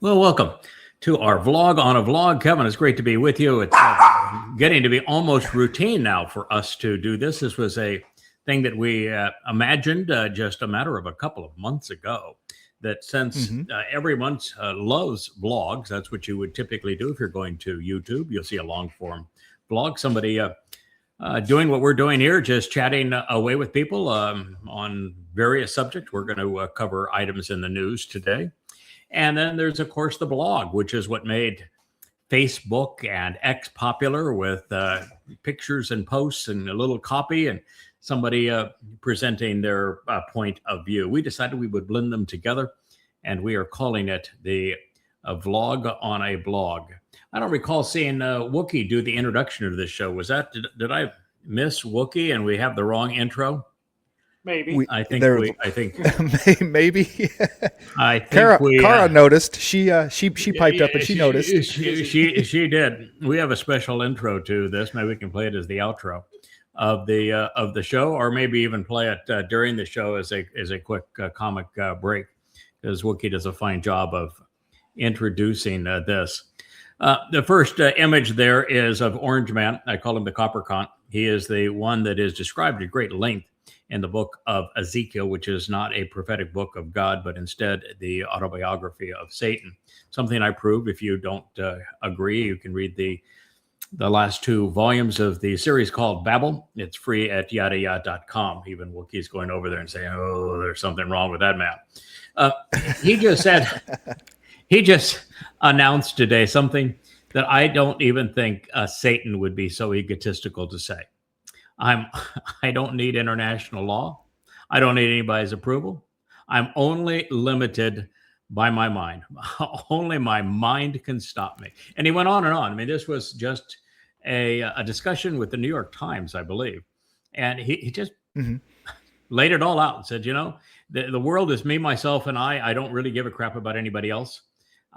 Well, welcome to our vlog on a vlog. Kevin, it's great to be with you. It's getting to be almost routine now for us to do this. This was a thing that we imagined just a matter of a couple of months ago. That since everyone loves vlogs, that's what you would typically do if you're going to YouTube. You'll see a long form vlog, somebody doing what we're doing here, just chatting away with people on various subjects. We're going to cover items in the news today. And then there's, of course, the blog, which is what made Facebook and X popular, with pictures and posts and a little copy and somebody presenting their point of view. We decided we would blend them together, and we are calling it the vlog on a blog. I don't recall seeing Wookie do the introduction of this show. Was that, did I miss Wookie and we have the wrong intro? Maybe. I think maybe. I think Cara noticed. She piped up and she noticed. She did. We have a special intro to this. Maybe we can play it as the outro of the show, or maybe even play it during the show as a quick comic break, because Wookie does a fine job of introducing this. The first image there is of Orange Man. I call him the Coppercont. He is the one that is described at great length in the book of Ezekiel, which is not a prophetic book of God, but instead the autobiography of Satan. Something I prove. If you don't agree, you can read the last two volumes of the series called Babel. It's free at YAHOWAH.com. Even Wookie's going over there and saying, "Oh, there's something wrong with that man." He just said, he just announced today something that I don't even think Satan would be so egotistical to say. I don't need international law. I don't need anybody's approval. I'm only limited by my mind. Only my mind can stop me. And he went on and on. I mean, this was just a discussion with the New York Times, I believe. And he just laid it all out and said, you know, the world is me, myself, and I. I don't really give a crap about anybody else.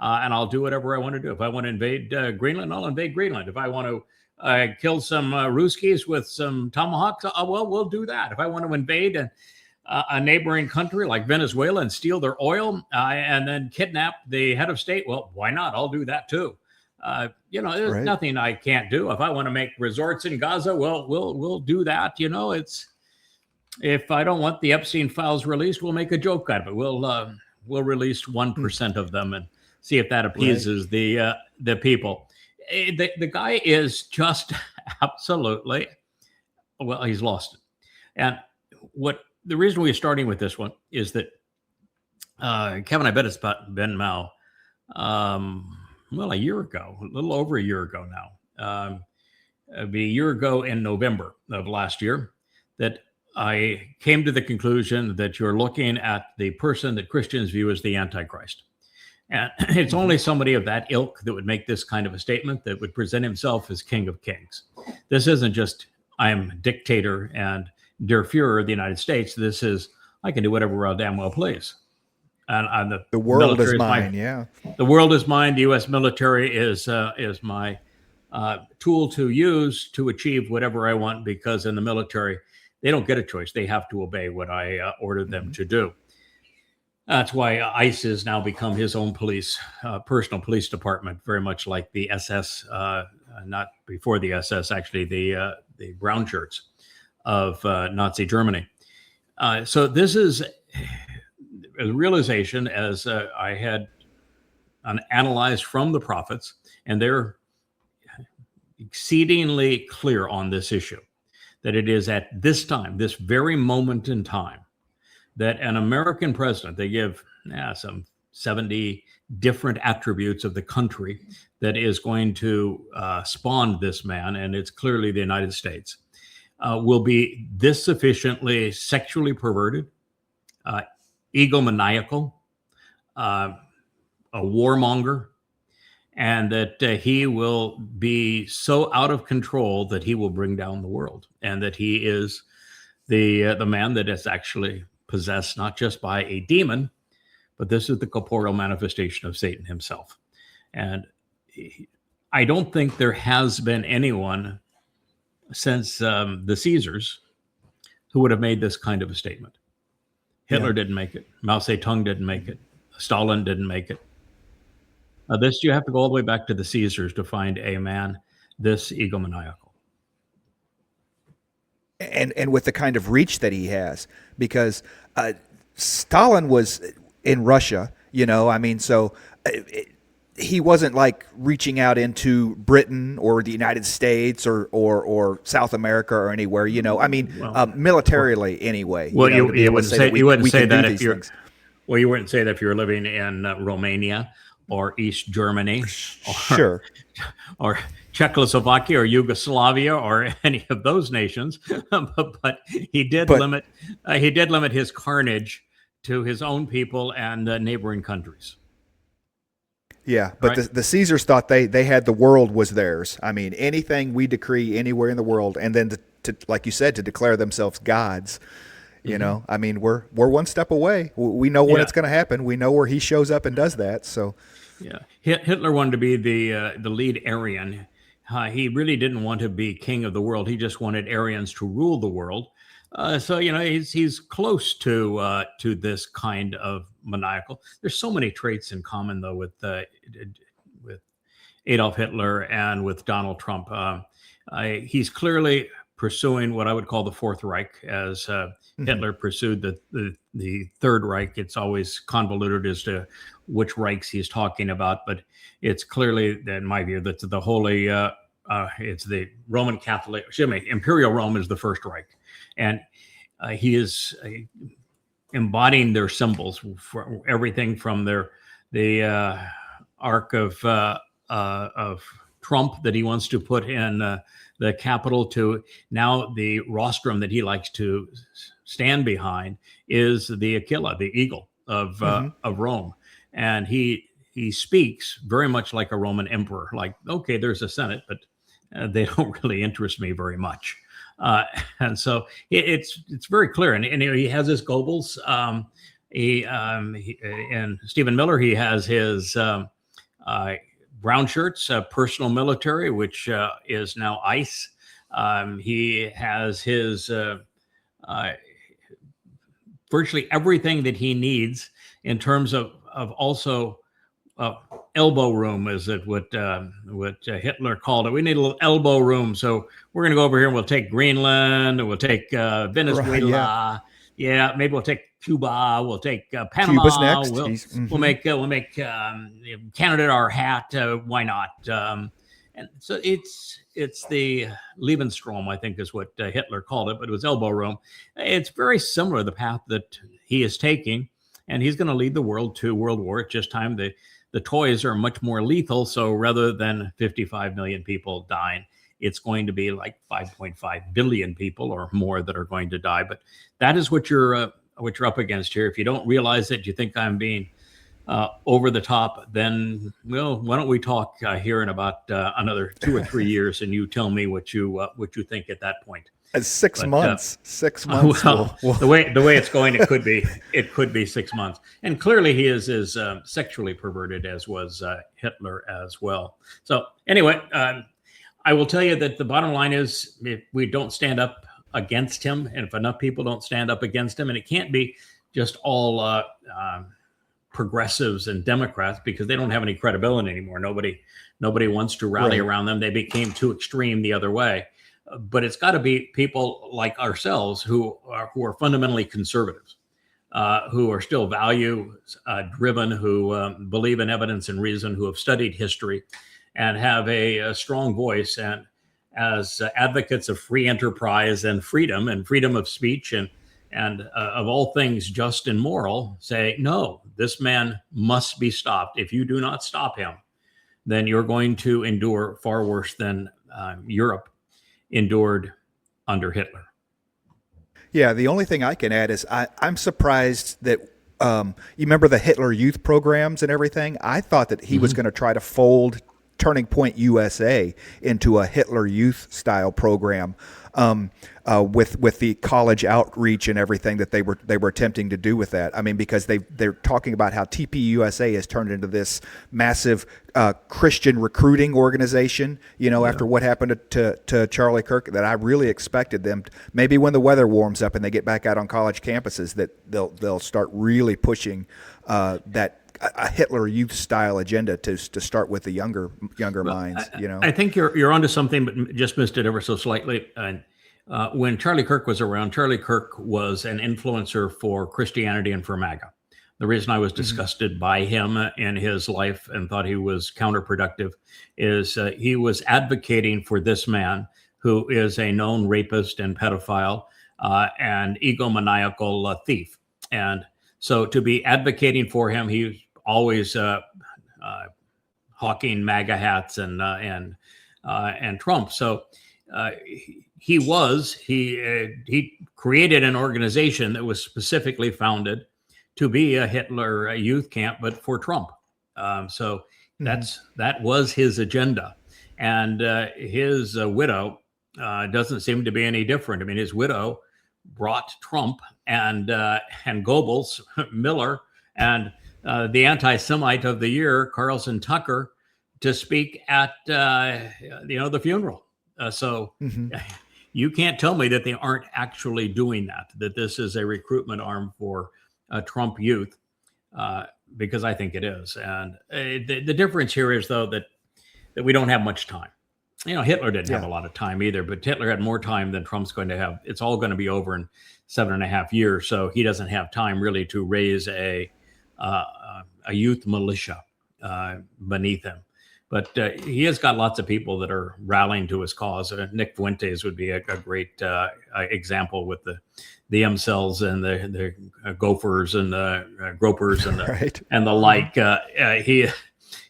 And I'll do whatever I want to do. If I want to invade Greenland, I'll invade Greenland. If I want to kill some Ruskies with some tomahawks, well, we'll do that. If I want to invade a neighboring country like Venezuela and steal their oil and then kidnap the head of state, well, why not? I'll do that too. You know, there's nothing I can't do. If I want to make resorts in Gaza, well, we'll do that. You know, it's, if I don't want the Epstein files released, we'll make a joke out of it. We'll release 1% of them and see if that appeases the people. The guy is just absolutely, well, he's lost it. And the reason we're starting with this one is that Kevin, I bet it's been now, well, a year ago, a little over a year ago now. It'd be a year ago in November of last year that I came to the conclusion that you're looking at the person that Christians view as the Antichrist. And it's only somebody of that ilk that would make this kind of a statement, that would present himself as King of Kings. This isn't just, I am dictator and Der Fuhrer of the United States. This is, I can do whatever I damn well please. And the world is mine, yeah. The world is mine. The U.S. military is my tool to use to achieve whatever I want, because in the military, they don't get a choice. They have to obey what I order them to do. That's why ICE has now become his own police, personal police department, very much like the SS, not before the SS, actually, the brown shirts of Nazi Germany. So this is a realization, as I had analyzed from the prophets, and they're exceedingly clear on this issue, that it is at this time, this very moment in time, that an American president, they give some 70 different attributes of the country that is going to spawn this man, and it's clearly the United States, will be this sufficiently sexually perverted, egomaniacal, a warmonger, and that he will be so out of control that he will bring down the world, and that he is the man that is actually possessed not just by a demon, but this is the corporeal manifestation of Satan himself. And I don't think there has been anyone since the Caesars who would have made this kind of a statement. Hitler didn't make it. Mao Zedong didn't make it. Stalin didn't make it. This you have to go all the way back to the Caesars to find a man this egomaniacal. And with the kind of reach that he has, because Stalin was in Russia, so he wasn't like reaching out into Britain or the United States or South America or anywhere, militarily anyway. Well, you wouldn't say that if you're. Well, you wouldn't say that if you're living in Romania or East Germany, sure, or Czechoslovakia or Yugoslavia or any of those nations, but he did limit his carnage to his own people and neighboring countries. Yeah, but right? the Caesars thought they had the world was theirs. I mean, anything we decree anywhere in the world, and then to like you said, to declare themselves gods. I mean, we're one step away. We know when it's going to happen. We know where he shows up and does that. So, yeah, Hitler wanted to be the lead Aryan. He really didn't want to be king of the world. He just wanted Aryans to rule the world. So he's close to this kind of maniacal. There's so many traits in common though with Adolf Hitler and with Donald Trump. He's clearly pursuing what I would call the Fourth Reich, as Hitler pursued the Third Reich. It's always convoluted as to which Reichs he's talking about, but it's clearly, in my view, that the holy, it's the Roman Catholic, Imperial Rome is the First Reich. And he is embodying their symbols for everything from the Ark of Trump that he wants to put in the Capitol to now the rostrum that he likes to stand behind is the Aquila, the eagle of Rome. And he speaks very much like a Roman emperor, like, okay, there's a Senate, but they don't really interest me very much. And so it's very clear. And he has his Goebbels. And Stephen Miller, he has his brown shirts, personal military, which is now ICE. He has his virtually everything that he needs in terms of also elbow room, is it what Hitler called it? We need a little elbow room, so we're going to go over here and we'll take Greenland, and we'll take Venezuela. Right, yeah, maybe we'll take Cuba. We'll take Panama. Cuba's next. We'll make Canada our hat. Why not? And so it's the Lebensraum, I think, is what Hitler called it, but it was elbow room. It's very similar to the path that he is taking, and he's going to lead the world to world war. It's just time the toys are much more lethal. So rather than 55 million people dying, it's going to be like 5.5 billion people or more that are going to die. But that is what you're up against here. If you don't realize it, you think I'm being over the top, then, well, why don't we talk here in about another 2 or 3 years, and you tell me what you think at that point. 6 months. 6 months. Well, the way it's going, it could be 6 months. And clearly, he is as sexually perverted as was Hitler as well. So anyway, I will tell you that the bottom line is, if we don't stand up against him, and if enough people don't stand up against him, and it can't be just all progressives and Democrats, because they don't have any credibility anymore. Nobody wants to rally around them. They became too extreme the other way. But it's got to be people like ourselves who are fundamentally conservatives, who are still value driven, who believe in evidence and reason, who have studied history, and have a strong voice, and as advocates of free enterprise and freedom of speech and of all things just and moral, say, no, this man must be stopped. If you do not stop him, then you're going to endure far worse than Europe endured under Hitler. Yeah, the only thing I can add is I'm surprised that you remember the Hitler Youth programs and everything. I thought that he was going to try to fold Turning Point USA into a Hitler Youth style program with the college outreach and everything that they were attempting to do with that. I mean, because they're talking about how TPUSA has turned into this massive Christian recruiting organization. After what happened to Charlie Kirk, that I really expected them maybe when the weather warms up and they get back out on college campuses, that they'll start really pushing that a Hitler Youth style agenda to start with the younger minds. I think you're onto something, but just missed it ever so slightly. And when Charlie Kirk was around, Charlie Kirk was an influencer for Christianity and for MAGA. The reason I was disgusted by him in his life and thought he was counterproductive is he was advocating for this man who is a known rapist and pedophile and egomaniacal thief. And so to be advocating for him, he was always hawking MAGA hats and Trump. So he created an organization that was specifically founded to be a Hitler youth camp, but for Trump. So that was his agenda. And his widow doesn't seem to be any different. I mean, his widow brought Trump and Goebbels, Miller, and the anti-Semite of the year, Carlson Tucker, to speak at the funeral. So you can't tell me that they aren't actually doing that this is a recruitment arm for Trump youth, because I think it is. And the difference here is, though, that we don't have much time. Hitler didn't have a lot of time either, but Hitler had more time than Trump's going to have. It's all going to be over in 7.5 years. So he doesn't have time really to raise a youth militia beneath him. But he has got lots of people that are rallying to his cause. Nick Fuentes would be a great example with the M-cells and the gophers and the gropers and the like. In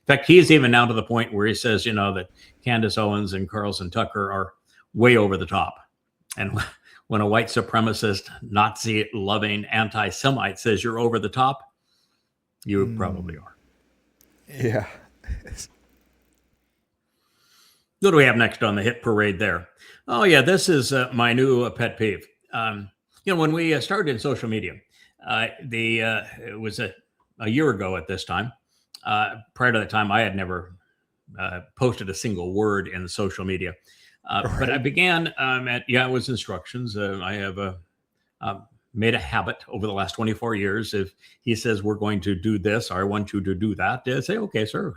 fact, he's even now to the point where he says, that Candace Owens and Carlson Tucker are way over the top. And when a white supremacist, Nazi-loving anti-Semite says you're over the top, you probably are. Yeah. What do we have next on the hit parade there? Oh, yeah, this is my new pet peeve. When we started in social media, it was a year ago at this time. Prior to that time, I had never posted a single word in social media. But I began it was instructions. I have made a habit over the last 24 years. If he says we're going to do this, or I want you to do that, I say, okay, sir.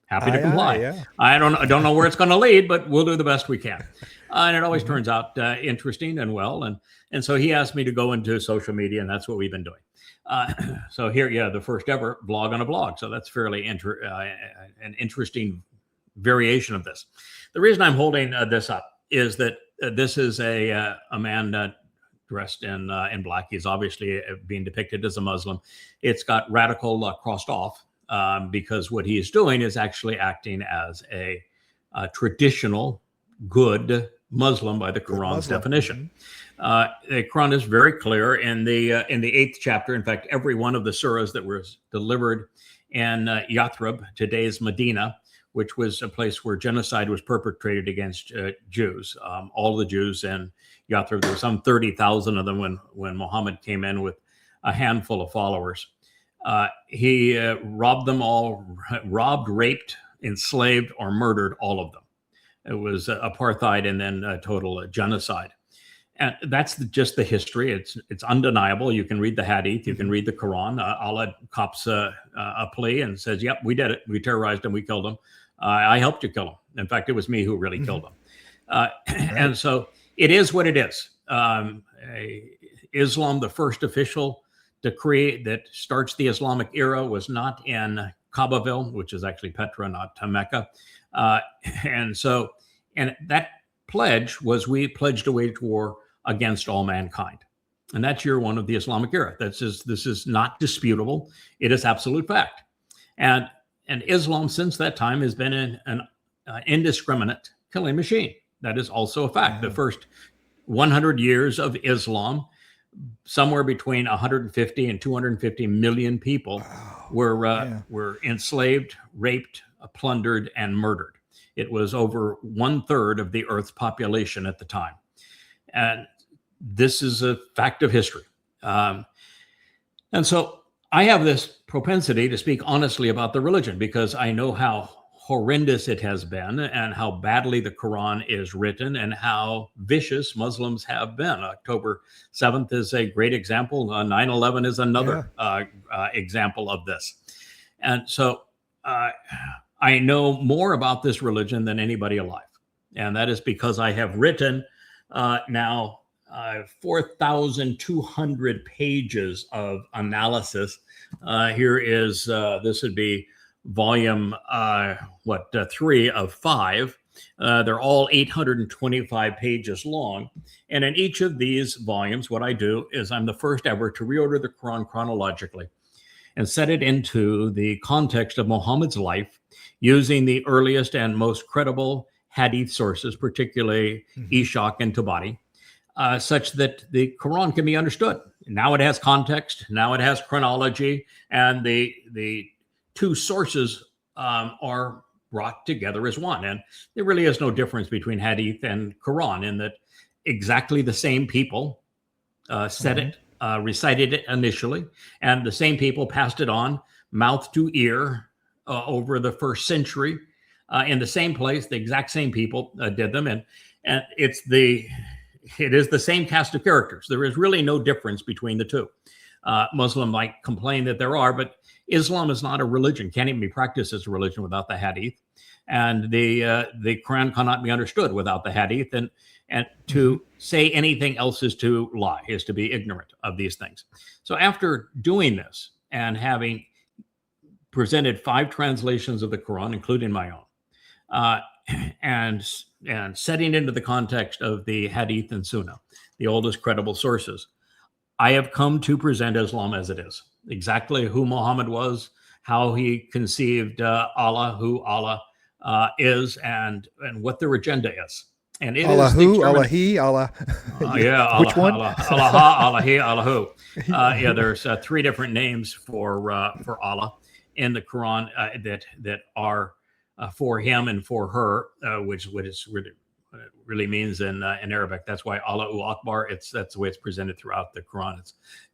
Happy to comply. Yeah. I don't know where it's going to lead, but we'll do the best we can. And it always turns out interesting and well. And so he asked me to go into social media, and that's what we've been doing. So here, the first ever blog on a blog. So that's fairly an interesting variation of this. The reason I'm holding this up is that this is a man dressed in black. He's obviously being depicted as a Muslim. It's got radical crossed off. Because what he is doing is actually acting as a traditional good Muslim by the Quran's definition. The Quran is very clear in the 8th chapter. In fact, every one of the surahs that was delivered in Yathrib, today's Medina, which was a place where genocide was perpetrated against Jews. All the Jews in Yathrib, there were some 30,000 of them when Muhammad came in with a handful of followers. He robbed them all, raped, enslaved, or murdered all of them. It was apartheid and then total genocide. And that's just the history. It's undeniable. You can read the Hadith, you can read the Quran. Allah cops a plea and says, yep, we did it. We terrorized him. We killed him. I helped you kill him. In fact, it was me who really killed him. And so it is what it is. Islam, the first official decree that starts the Islamic era, was not in Kaabaville, which is actually Petra, not Mecca. And that pledge was, we pledged to wage war against all mankind. And that's year one of the Islamic era. This is not disputable. It is absolute fact. And Islam since that time has been an indiscriminate killing machine. That is also a fact. The first 100 years of Islam, somewhere between 150 and 250 million people were enslaved, raped, plundered, and murdered. It was over 1/3 of the Earth's population at the time. And this is a fact of history. And so I have this propensity to speak honestly about the religion because I know how horrendous it has been and how badly the Quran is written and how vicious Muslims have been. October 7th is a great example. 9/11 is another example of this. And so I know more about this religion than anybody alive. And that is because I have written now 4,200 pages of analysis. Here is, this would be volume 3 of 5. They're all 825 pages long. And in each of these volumes, what I do is I'm the first ever to reorder the Quran chronologically and set it into the context of Muhammad's life using the earliest and most credible hadith sources, particularly Ishaq and Tabari, such that the Quran can be understood. Now it has context, now it has chronology, and the two sources are brought together as one. And there really is no difference between hadith and Quran in that exactly the same people said it, recited it initially, and the same people passed it on mouth to ear over the first century in the same place. The exact same people did them, and it is the same cast of characters. There is really no difference between the two. Muslim might complain that there are, but Islam is not a religion, can't even be practiced as a religion without the hadith, and the Quran cannot be understood without the hadith, and to say anything else is to lie, is to be ignorant of these things. So after doing this and having presented 5 translations of the Quran, including my own, and setting into the context of the hadith and sunnah, the oldest credible sources, I have come to present Islam as it is, exactly who Muhammad was, how he conceived Allah, who Allah is, and what their agenda is. And it Allah is who, Allah he, Allah. Yeah, Which one? Allah, Allah he, Allah who. Yeah, there's 3 different names for Allah in the Quran that are for him and for her, which is really means in Arabic. That's why Allahu Akbar. That's the way it's presented throughout the Quran.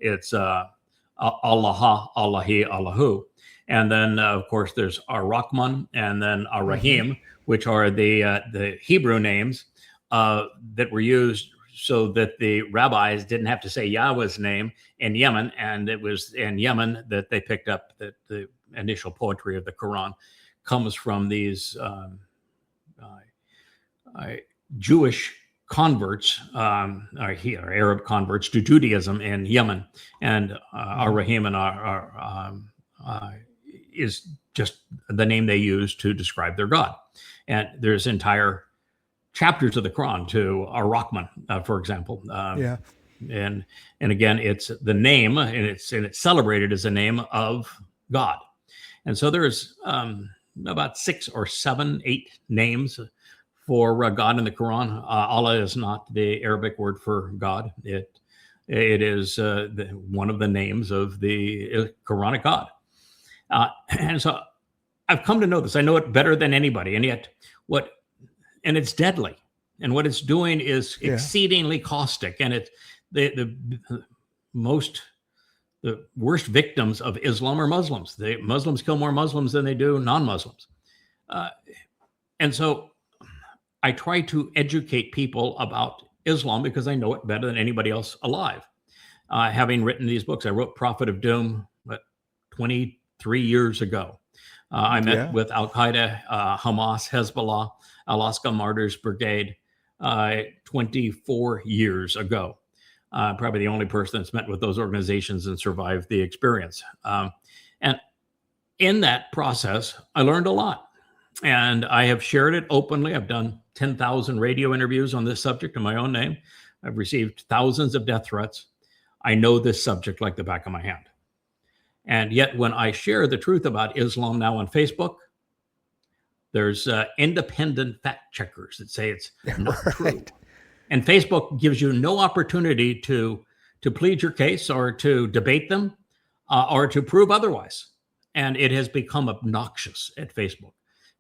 It's Allah, Allahi, Allahu, and then of course there's Ar-Rahman and then Ar-Rahim, which are the Hebrew names that were used so that the rabbis didn't have to say Yahweh's name in Yemen, and it was in Yemen that they picked up that the initial poetry of the Quran comes from these Jewish converts, or Arab converts to Judaism in Yemen, and Ar-Rahim and is just the name they use to describe their God. And there's entire chapters of the Quran to Ar-Rahman, for example. And again, it's the name, and it's celebrated as a name of God. And so there's about 6 or 7, 8 names for God in the Quran. Allah is not the Arabic word for God. It is one of the names of the Quranic God. And so I've come to know this. I know it better than anybody. And yet and it's deadly. And what it's doing is exceedingly caustic. And it's the worst victims of Islam are Muslims. Muslims kill more Muslims than they do non-Muslims. And so I try to educate people about Islam because I know it better than anybody else alive. Having written these books, I wrote Prophet of Doom 23 years ago. I met with Al-Qaeda, Hamas, Hezbollah, Alaska Martyrs Brigade 24 years ago. Probably the only person that's met with those organizations and survived the experience. And in that process, I learned a lot. And I have shared it openly. I've done 10,000 radio interviews on this subject in my own name. I've received thousands of death threats. I know this subject like the back of my hand. And yet when I share the truth about Islam now on Facebook, there's independent fact checkers that say it's not true. And Facebook gives you no opportunity to plead your case or to debate them or to prove otherwise. And it has become obnoxious at Facebook.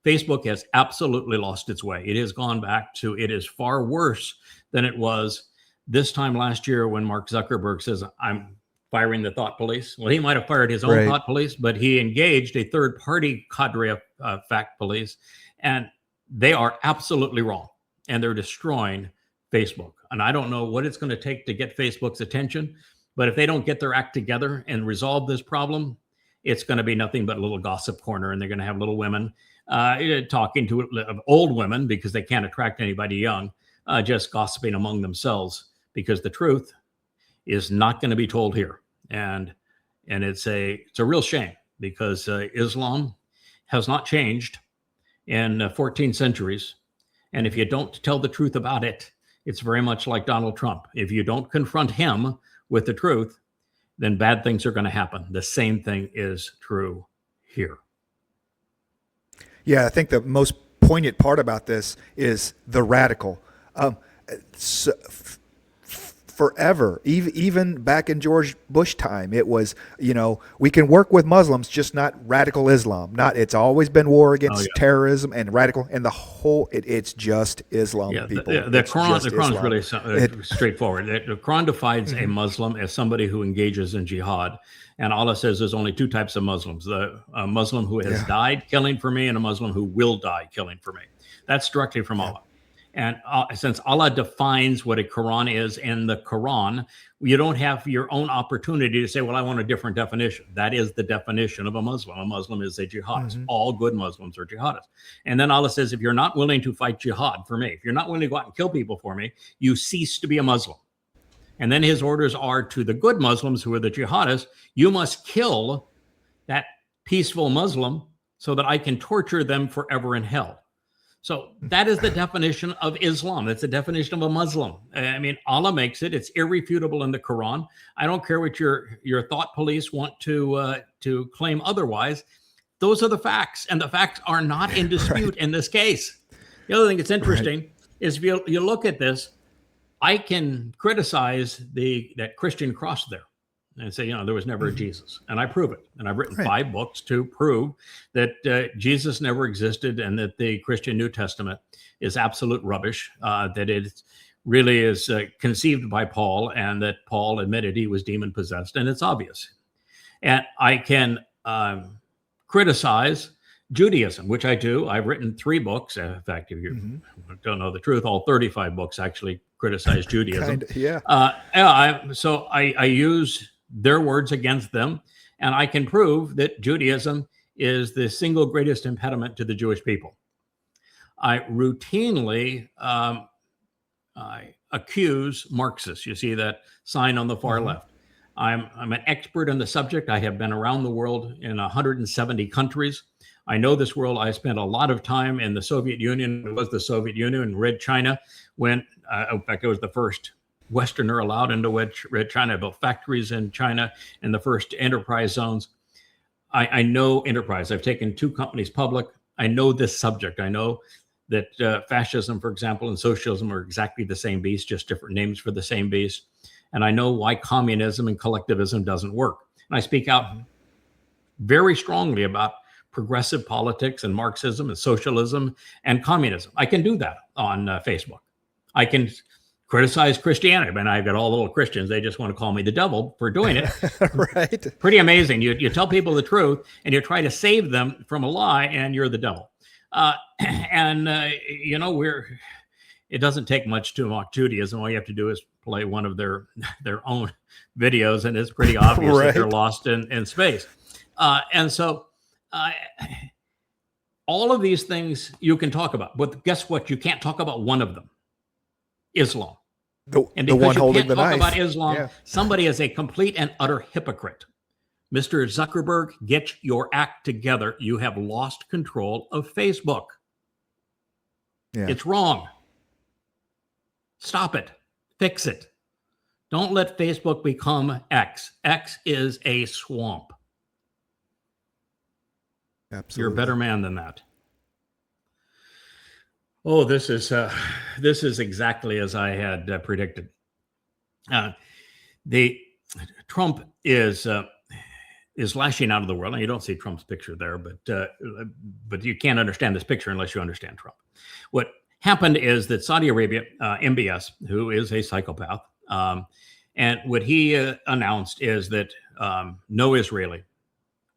Facebook has absolutely lost its way. It has gone back to, it is far worse than it was this time last year when Mark Zuckerberg says, I'm firing the thought police. Well, he might have fired his own thought police, but he engaged a third-party cadre of fact police, and they are absolutely wrong, and they're destroying Facebook. And I don't know what it's going to take to get Facebook's attention, but if they don't get their act together and resolve this problem, it's going to be nothing but a little gossip corner, and they're going to have little women talking to old women because they can't attract anybody young, just gossiping among themselves, because the truth is not going to be told here. And it's a real shame, because Islam has not changed in 14 centuries. And if you don't tell the truth about it, it's very much like Donald Trump. If you don't confront him with the truth, then bad things are going to happen. The same thing is true here. Yeah, I think the most poignant part about this is the radical. So, forever, even back in George Bush time, it was, we can work with Muslims, just not radical Islam. It's always been war against terrorism and radical, and the whole, it's just Islam, people. The Quran is really straightforward. The Quran defines a Muslim as somebody who engages in jihad. And Allah says there's only two types of Muslims: a Muslim who has died killing for me, and a Muslim who will die killing for me. That's directly from Allah. And since Allah defines what a Quran is in the Quran, you don't have your own opportunity to say, well, I want a different definition. That is the definition of a Muslim. A Muslim is a jihadist. All good Muslims are jihadists. And then Allah says, if you're not willing to fight jihad for me, if you're not willing to go out and kill people for me, you cease to be a Muslim. And then his orders are to the good Muslims, who are the jihadists: you must kill that peaceful Muslim so that I can torture them forever in hell. So that is the definition of Islam. That's the definition of a Muslim. I mean, Allah makes it. It's irrefutable in the Quran. I don't care what your thought police want to claim otherwise. Those are the facts, and the facts are not in dispute in this case. The other thing that's interesting is, if you look at this, I can criticize that Christian cross there and say, there was never a Jesus. And I prove it. And I've written 5 books to prove that Jesus never existed, and that the Christian New Testament is absolute rubbish, that it really is conceived by Paul, and that Paul admitted he was demon possessed, and it's obvious. And I can criticize Judaism, which I do. I've written 3 books. In fact, if you don't know the truth, all 35 books actually criticize Judaism. So I use their words against them, and I can prove that Judaism is the single greatest impediment to the Jewish people. I routinely I accuse Marxists. You see that sign on the far left. I'm an expert on the subject. I have been around the world in 170 countries. I know this world. I spent a lot of time in the Soviet Union. It was the Soviet Union, and Red China, when, in fact, it was the first Westerner allowed into Red China. I built factories in China in the first enterprise zones. I know enterprise. I've taken 2 companies public. I know this subject. I know that fascism, for example, and socialism are exactly the same beast, just different names for the same beast. And I know why communism and collectivism doesn't work. And I speak out very strongly about progressive politics and Marxism and socialism and communism. I can do that on Facebook. I can criticize Christianity. I mean, I've got all the little Christians. They just want to call me the devil for doing it. Right. Pretty amazing. You tell people the truth, and you try to save them from a lie, and you're the devil. It doesn't take much to mock Judaism. All you have to do is play one of their own videos, and it's pretty obvious that they're lost in space. And so all of these things you can talk about, but guess what? You can't talk about one of them: Islam. And because one holding the knife. Talk about Islam, somebody is a complete and utter hypocrite. Mr. Zuckerberg, get your act together. You have lost control of Facebook. It's wrong. Stop it. Fix it. Don't let Facebook become X. X is a swamp. Absolutely. You're a better man than that. Oh, this is exactly as I had predicted. The Trump is lashing out of the world, and you don't see Trump's picture there, but you can't understand this picture unless you understand Trump. What happened is that Saudi Arabia, MBS, who is a psychopath, and what he announced is that no Israeli,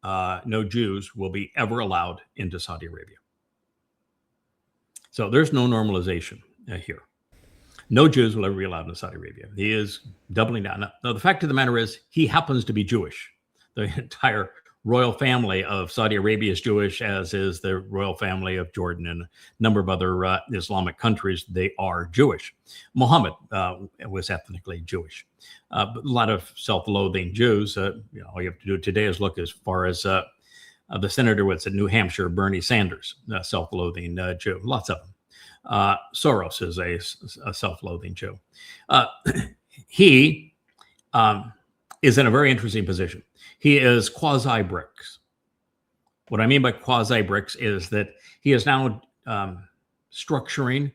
no Jews will be ever allowed into Saudi Arabia. So there's no normalization here. No Jews will ever be allowed in Saudi Arabia. He is doubling down. Now, the fact of the matter is, he happens to be Jewish. The entire royal family of Saudi Arabia is Jewish, as is the royal family of Jordan and a number of other Islamic countries. They are Jewish. Muhammad was ethnically Jewish. But a lot of self-loathing Jews. All you have to do today is look as far as the senator was in New Hampshire, Bernie Sanders, self-loathing Jew. Lots of them. Soros is a self-loathing Jew. He is in a very interesting position. He is quasi-BRICS. What I mean by quasi-BRICS is that he is now structuring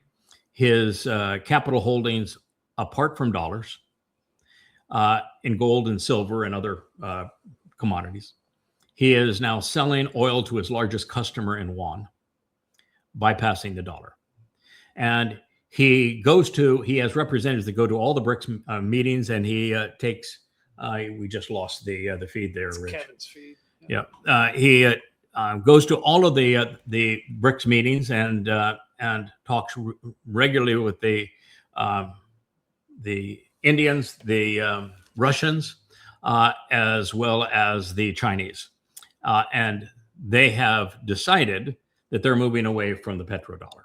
his capital holdings apart from dollars in gold and silver and other commodities. He is now selling oil to his largest customer in yuan, bypassing the dollar. And he has representatives that go to all the BRICS meetings, and he takes, we just lost the feed there, Rich. Kevin's feed. Yeah. He goes to all of the BRICS meetings and talks regularly with the Indians, the Russians, as well as the Chinese. And they have decided that they're moving away from the petrodollar.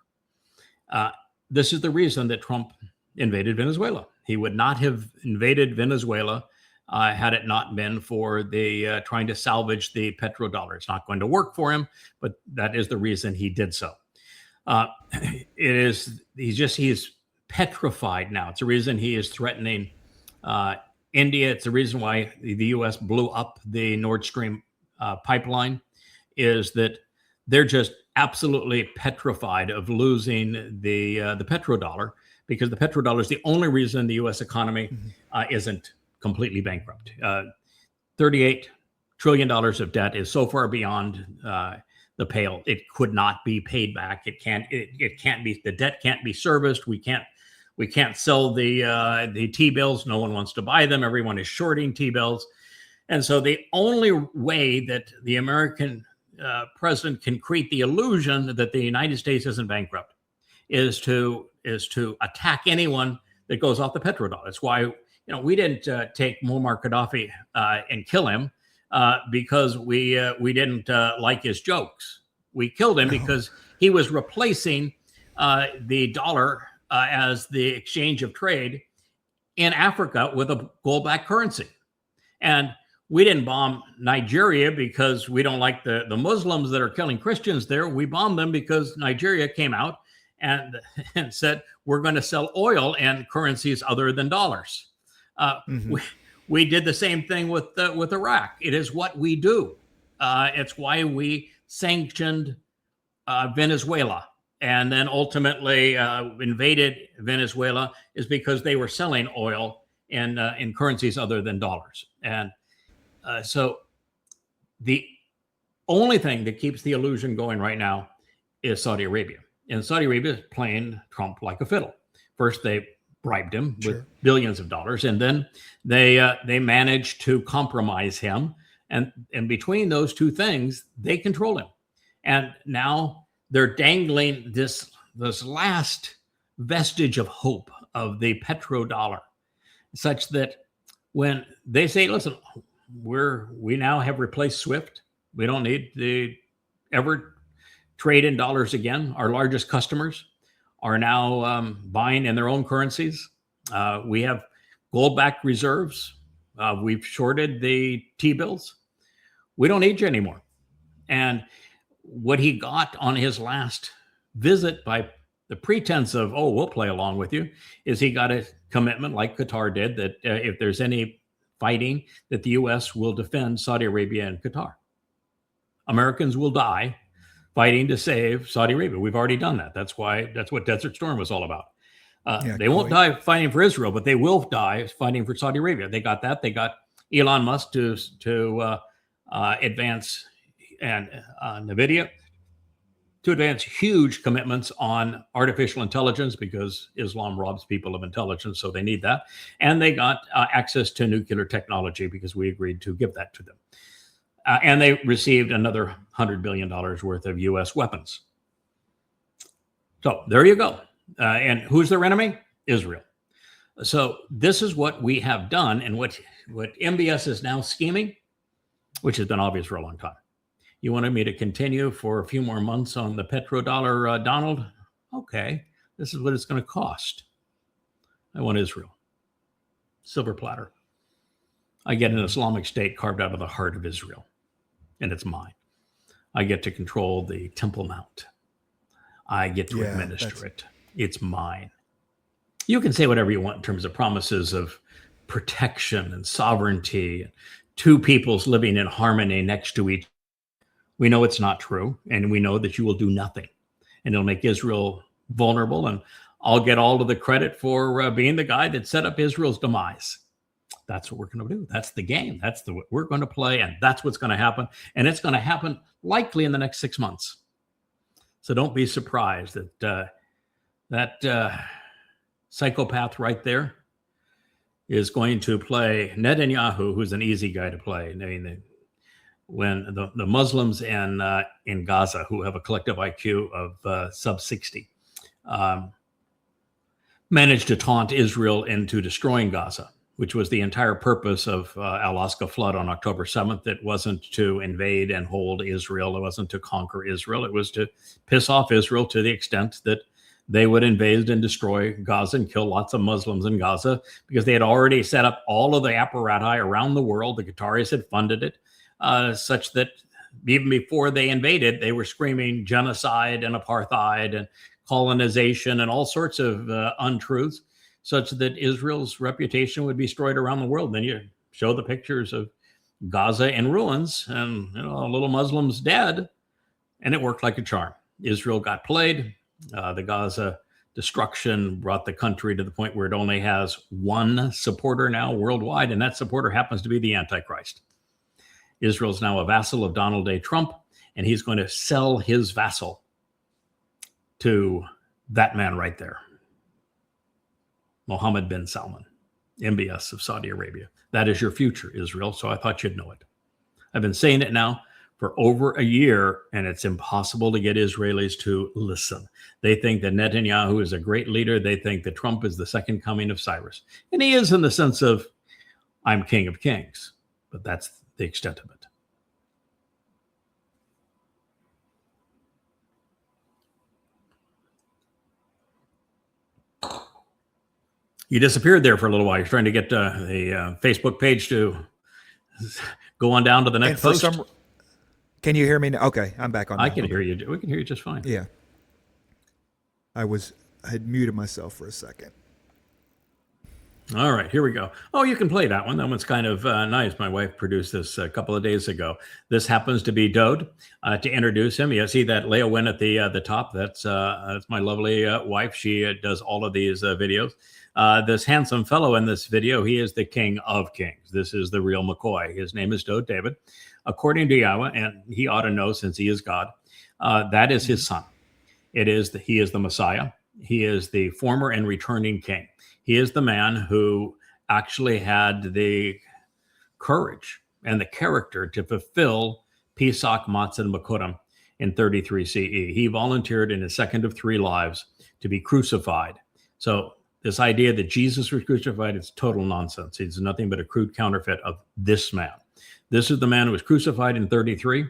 This is the reason that Trump invaded Venezuela. He would not have invaded Venezuela had it not been for the trying to salvage the petrodollar. It's not going to work for him, but that is the reason he did so. He's petrified now. It's the reason he is threatening India. It's the reason why the U.S. blew up the Nord Stream pipeline, is that they're just absolutely petrified of losing the petrodollar, because the petrodollar is the only reason the U.S. economy isn't completely bankrupt. $38 trillion of debt is so far beyond the pale. It could not be paid back. It can't be. The debt can't be serviced. We can't sell the T-bills. No one wants to buy them. Everyone is shorting T-bills. And so the only way that the American president can create the illusion that the United States isn't bankrupt is to attack anyone that goes off the petrodollar. That's why we didn't take Muammar Gaddafi and kill him because we didn't like his jokes. We killed him because he was replacing the dollar as the exchange of trade in Africa with a gold-backed currency. And we didn't bomb Nigeria because we don't like the Muslims that are killing Christians there. We bombed them because Nigeria came out and said, we're going to sell oil and currencies other than dollars. We did the same thing with Iraq. It is what we do. It's why we sanctioned Venezuela and then ultimately invaded Venezuela, is because they were selling oil in currencies other than dollars. And so the only thing that keeps the illusion going right now is Saudi Arabia. And Saudi Arabia is playing Trump like a fiddle. First, they bribed him with billions of dollars, and then they managed to compromise him. And between those two things, they control him. And now they're dangling this last vestige of hope of the petrodollar, such that when they say, listen, we now have replaced SWIFT. We don't need to ever trade in dollars again. Our largest customers are now buying in their own currencies. We have gold-backed reserves. We've shorted the T-bills. We don't need you anymore. And what he got on his last visit, by the pretense of, we'll play along with you, is he got a commitment, like Qatar did, that if there's any fighting, that the U.S. will defend Saudi Arabia and Qatar. Americans will die fighting to save Saudi Arabia. We've already done that. That's what Desert Storm was all about. They won't die fighting for Israel, but they will die fighting for Saudi Arabia. They got that. They got Elon Musk to advance, and NVIDIA to advance huge commitments on artificial intelligence, because Islam robs people of intelligence, so they need that. And they got access to nuclear technology because we agreed to give that to them. And they received another $100 billion worth of U.S. weapons. So there you go. And who's their enemy? Israel. So this is what we have done, and what MBS is now scheming which has been obvious for a long time. You wanted me to continue for a few more months on the petrodollar, Donald? Okay, this is what it's going to cost. I want Israel. Silver platter. I get an Islamic State carved out of the heart of Israel, and it's mine. I get to control the Temple Mount. I get to administer it. It's mine. You can say whatever you want in terms of promises of protection and sovereignty, two peoples living in harmony next to each other. We know it's not true, and we know that you will do nothing, and it'll make Israel vulnerable, and I'll get all of the credit for being the guy that set up Israel's demise. That's what we're going to do. That's the game. That's what we're going to play, and that's what's going to happen, and it's going to happen likely in the next 6 months. So don't be surprised that that psychopath right there is going to play Netanyahu, who's an easy guy to play. I mean, when the Muslims in Gaza, who have a collective IQ of sub 60, managed to taunt Israel into destroying Gaza, which was the entire purpose of Alaska Flood on October 7th. It wasn't to invade and hold Israel. It wasn't to conquer Israel. It was to piss off Israel to the extent that they would invade and destroy Gaza and kill lots of Muslims in Gaza, because they had already set up all of the apparatus around the world. The Qataris had funded it, such that even before they invaded, they were screaming genocide and apartheid and colonization and all sorts of untruths, such that Israel's reputation would be destroyed around the world. Then you show the pictures of Gaza in ruins and little Muslims dead, and it worked like a charm. Israel got played. The Gaza destruction brought the country to the point where it only has one supporter now worldwide, and that supporter happens to be the Antichrist. Israel's now a vassal of Donald J. Trump, and he's going to sell his vassal to that man right there, Mohammed bin Salman, MBS of Saudi Arabia. That is your future, Israel, so I thought you'd know it. I've been saying it now for over a year, and it's impossible to get Israelis to listen. They think that Netanyahu is a great leader. They think that Trump is the second coming of Cyrus. And he is, in the sense of, I'm king of kings, but that's the extent of it. You disappeared there for a little while. You're trying to get the Facebook page to go on down to the next post. Can you hear me now? Okay, I'm back on. I can hear you. We can hear you just fine. Yeah. I had muted myself for a second. All right, here we go. Oh, you can play that one. That one's kind of nice. My wife produced this a couple of days ago. This happens to be Dode. To introduce him, you see that Leah Winn at the top. That's my lovely wife. She does all of these videos. This handsome fellow in this video, he is the king of kings. This is the real McCoy. His name is Dode David. According to YAHOWAH, and he ought to know since he is God, that is his son. He is the Messiah. He is the former and returning king. He is the man who actually had the courage and the character to fulfill Pesach, Matzah, and Bekurim in 33 CE. He volunteered in his second of 3 lives to be crucified. So this idea that Jesus was crucified is total nonsense. It's nothing but a crude counterfeit of this man. This is the man who was crucified in 33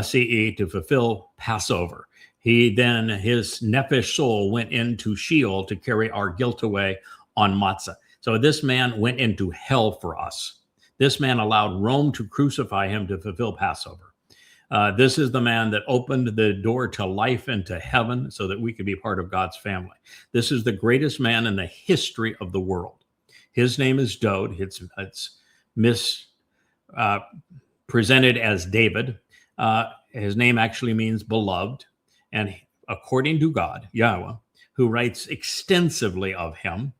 CE to fulfill Passover. His nephesh soul went into Sheol to carry our guilt away on Matzah. So this man went into hell for us. This man allowed Rome to crucify him to fulfill Passover. This is the man that opened the door to life and to heaven so that we could be part of God's family. This is the greatest man in the history of the world. His name is Dode. It's presented as David. His name actually means beloved. And according to God, YAHOWAH, who writes extensively of him,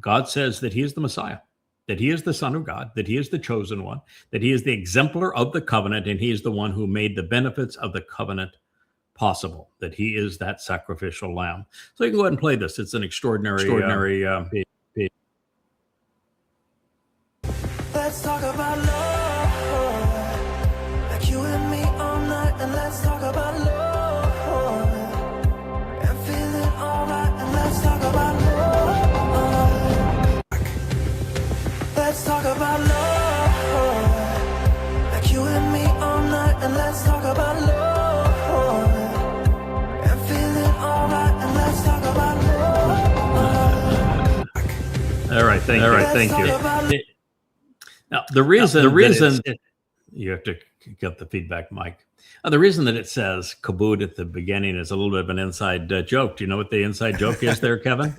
God says that he is the Messiah, that he is the Son of God, that he is the chosen one, that he is the exemplar of the covenant, and he is the one who made the benefits of the covenant possible, that he is that sacrificial lamb. So you can go ahead and play this. It's an extraordinary piece. Let's talk about love, like you and me all night, and let's talk about love, and feeling alright, and let's talk about love. Let's talk about love, like you and Thank you. Now, the reason you have to get the feedback, Mike. The reason that it says kabod at the beginning is a little bit of an inside joke. Do you know what the inside joke is there, Kevin?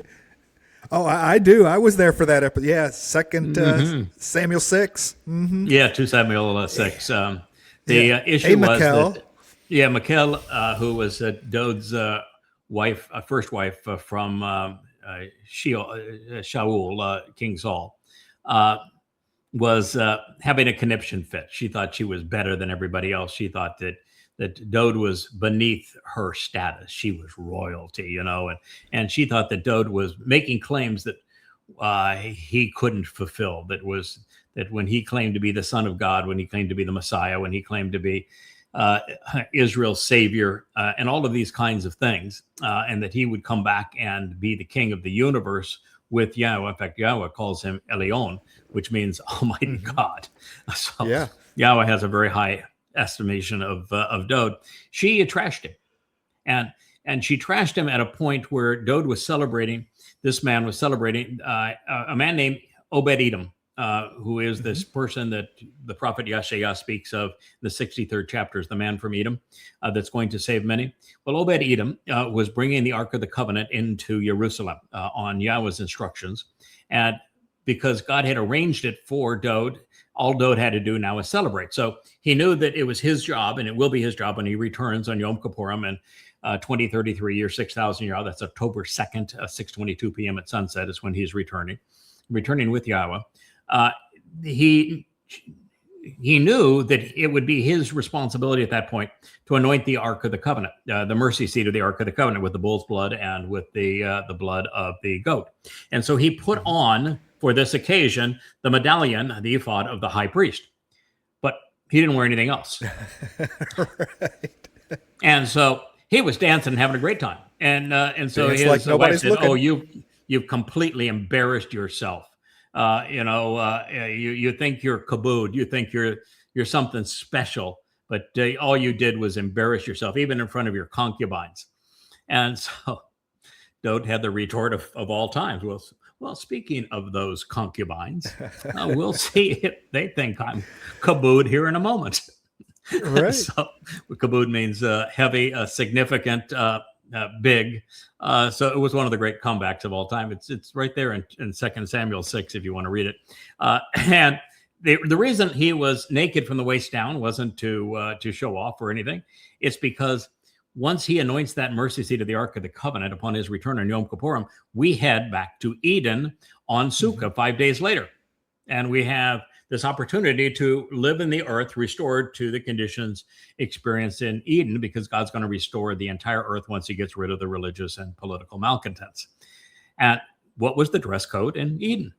Oh, I do. I was there for that episode. Yeah, second Samuel 6. Mm-hmm. Yeah, 2 Samuel 6. The issue was that, Michal, who was Dode's wife, first wife from Shaul, King Saul, was having a conniption fit. She thought she was better than everybody else. She thought that Dode was beneath her status. She was royalty, and she thought that Dode was making claims that he couldn't fulfill. That when he claimed to be the Son of God, when he claimed to be the Messiah, when he claimed to be Israel's savior, and all of these kinds of things, and that he would come back and be the king of the universe with YAHOWAH. In fact, YAHOWAH calls him Elyon, which means Almighty God. So YAHOWAH has a very high estimation of Dode. She trashed him, and she trashed him at a point where Dode was celebrating. This man was celebrating a man named Obed-Edom, who is this person that the prophet Yeshaya speaks of in the 63rd chapter, is the man from Edom that's going to save many. Well, Obed-Edom was bringing the Ark of the Covenant into Jerusalem on Yahweh's instructions. And because God had arranged it for Dode, all Dode had to do now is celebrate. So he knew that it was his job, and it will be his job when he returns on Yom Kippurim in 2033, year 6,000 year old. That's October 2nd, 6:22 p.m. at sunset is when he's returning with YAHOWAH. He knew that it would be his responsibility at that point to anoint the Ark of the Covenant, the mercy seat of the Ark of the Covenant, with the bull's blood and with the blood of the goat. And so he put on, for this occasion, the medallion, the ephod of the high priest. But he didn't wear anything else. Right. And so he was dancing and having a great time. And so his like wife said, looking. "Oh, you've completely embarrassed yourself. You think you're kabod, you think you're something special, but all you did was embarrass yourself, even in front of your concubines." And so Dode had the retort of all times. Well, speaking of those concubines, we'll see if they think I'm kabod here in a moment. Right. So kabod means heavy, significant, big. So it was one of the great comebacks of all time. It's right there in 2 Samuel 6 if you want to read it. And the reason he was naked from the waist down wasn't to show off or anything. It's because once he anoints that mercy seat of the Ark of the Covenant upon his return on Yom Kippurim, we head back to Eden on Sukkah 5 days later. And we have this opportunity to live in the earth restored to the conditions experienced in Eden, because God's going to restore the entire earth once he gets rid of the religious and political malcontents. And what was the dress code in Eden?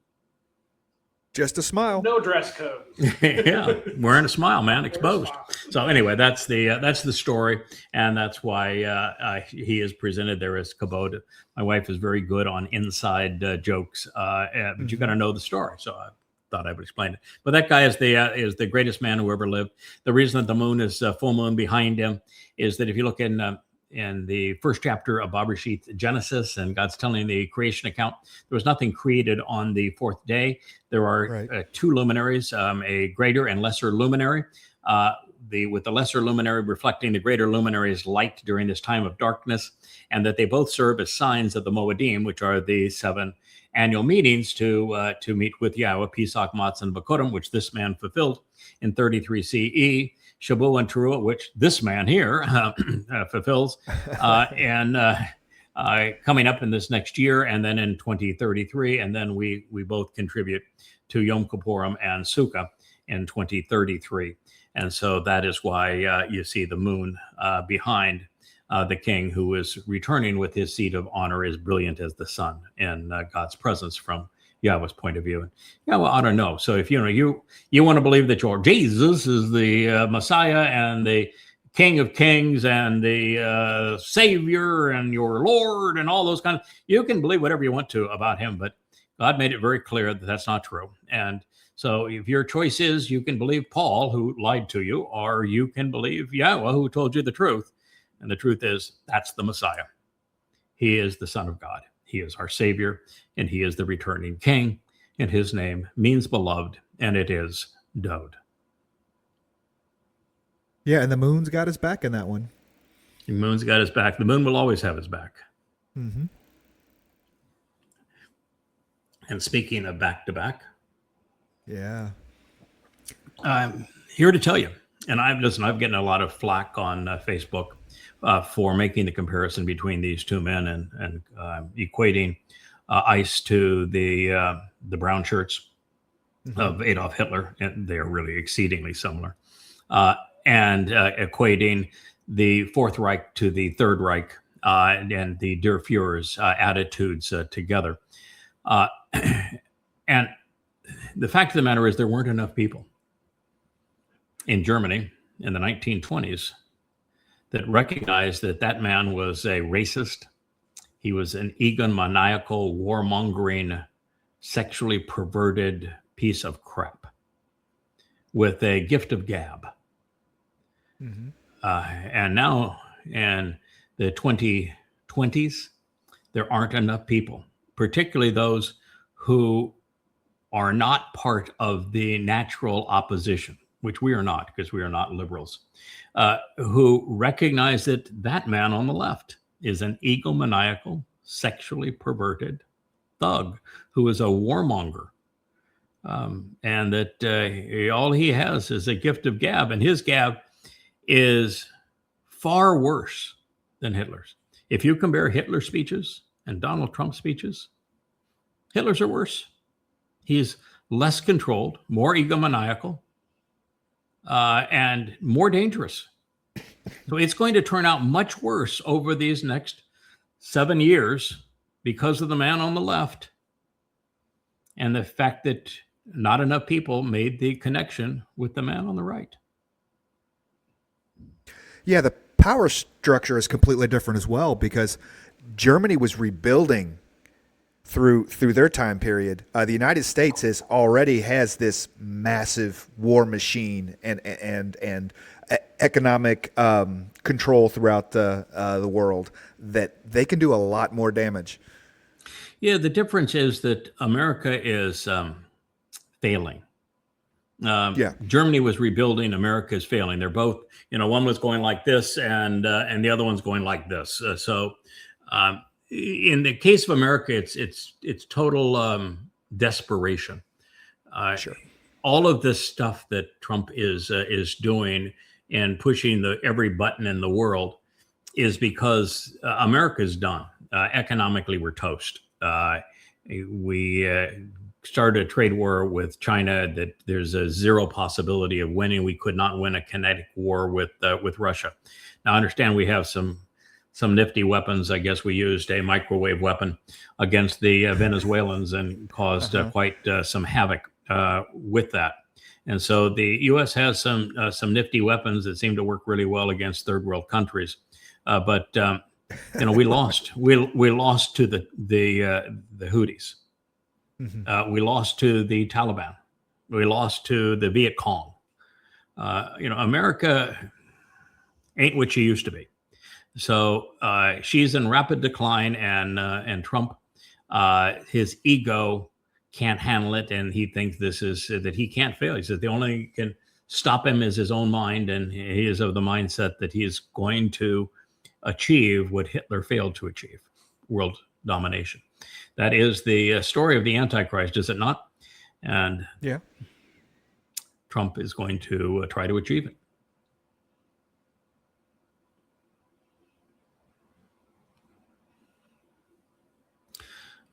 Just a smile. No dress code. Yeah, wearing a smile, man, exposed. So anyway, that's the story, and that's why he is presented there as kabod. My wife is very good on inside jokes, but you got to know the story. So I thought I would explain it. But that guy is the greatest man who ever lived. The reason that the moon is full moon behind him is that if you look in the first chapter of Bereshith, Genesis, and God's telling the creation account, there was nothing created on the fourth day. There are two luminaries, a greater and lesser luminary. With the lesser luminary reflecting the greater luminary's light during this time of darkness, and that they both serve as signs of the Moedim, which are the 7 annual meetings to meet with YAHOWAH, Pesach, Matzah, and Bikurim, which this man fulfilled in 33 CE. Shabu and Teruah, which this man here fulfills, and coming up in this next year, and then in 2033, and then we both contribute to Yom Kippurim and Sukkah in 2033, and so that is why you see the moon behind the king, who is returning with his seat of honor, as brilliant as the sun in God's presence from YAHOWAH's point of view. And YAHOWAH ought to know. So if you want to believe that your Jesus is the Messiah and the King of Kings and the Savior and your Lord and all those kind of, you can believe whatever you want to about him, but God made it very clear that that's not true. And so if your choice is, you can believe Paul, who lied to you, or you can believe YAHOWAH, who told you the truth. And the truth is, that's the Messiah. He is the Son of God. He is our Savior, and he is the returning King. and his name means beloved, and it is Dode. Yeah, and the moon's got his back in that one. The moon's got his back. The moon will always have his back. Mm-hmm. And speaking of back-to-back, Yeah. I'm here to tell you, and I've getting a lot of flack on Facebook for making the comparison between these two men and equating ICE to the brown shirts of Adolf Hitler, and they are really exceedingly similar, and equating the Fourth Reich to the Third Reich and the Der Fuhrer's attitudes together. And the fact of the matter is there weren't enough people in Germany in the 1920s that recognized that that man was a racist. He was an egomaniacal, warmongering, sexually perverted piece of crap with a gift of gab. Mm-hmm. And now in the 2020s, there aren't enough people, particularly those who are not part of the natural opposition, which we are not, because we are not liberals, who recognize that that man on the left is an egomaniacal, sexually perverted thug who is a warmonger, and that all he has is a gift of gab, and his gab is far worse than Hitler's. If you compare Hitler's speeches and Donald Trump's speeches, Hitler's are worse. He's less controlled, more egomaniacal, and more dangerous. So it's going to turn out much worse over these next 7 years because of the man on the left and the fact that not enough people made the connection with the man on the right. Yeah, the power structure is completely different as well because Germany was rebuilding through their time period. The United States already has this massive war machine and economic control throughout the world that they can do a lot more damage. Yeah, the difference is that America is failing. Germany was rebuilding. America is failing. They're both, one was going like this, and the other one's going like this. In the case of America, it's total desperation. Sure. All of this stuff that Trump is doing and pushing every button in the world is because America's done. Economically, we're toast. We started a trade war with China that there's a zero possibility of winning. We could not win a kinetic war with Russia. Now, I understand we have some nifty weapons. I guess we used a microwave weapon against the Venezuelans and caused quite some havoc with that. And so the U.S. has some nifty weapons that seem to work really well against third world countries. But we lost. We lost to the Houthis. Mm-hmm. We lost to the Taliban. We lost to the Viet Cong. America ain't what she used to be. So she's in rapid decline, and Trump, his ego can't handle it, and he thinks that he can't fail. He says the only thing can stop him is his own mind, and he is of the mindset that he is going to achieve what Hitler failed to achieve: world domination. That is the story of the Antichrist, is it not? And yeah, Trump is going to try to achieve it.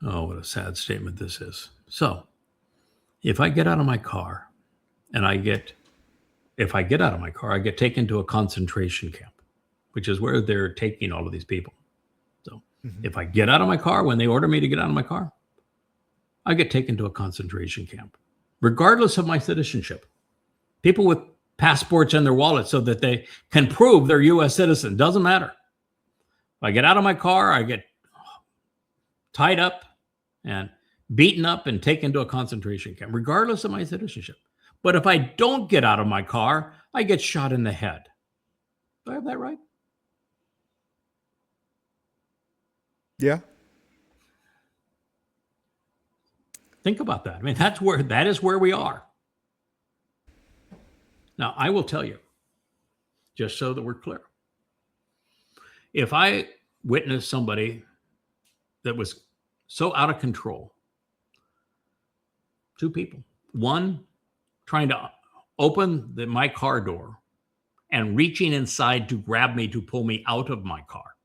Oh, what a sad statement this is. So, if I get out of my car and I get taken to a concentration camp, which is where they're taking all of these people. So if I get out of my car, when they order me to get out of my car, I get taken to a concentration camp, regardless of my citizenship. People with passports in their wallets so that they can prove they're U.S. citizen. Doesn't matter. If I get out of my car, I get tied up and beaten up and taken to a concentration camp, regardless of my citizenship. But if I don't get out of my car, I get shot in the head. Do I have that right? Yeah. Think about that. I mean, that is where we are. Now, I will tell you, just so that we're clear, if I witnessed somebody that was so out of control, two people, one trying to open my car door and reaching inside to grab me to pull me out of my car,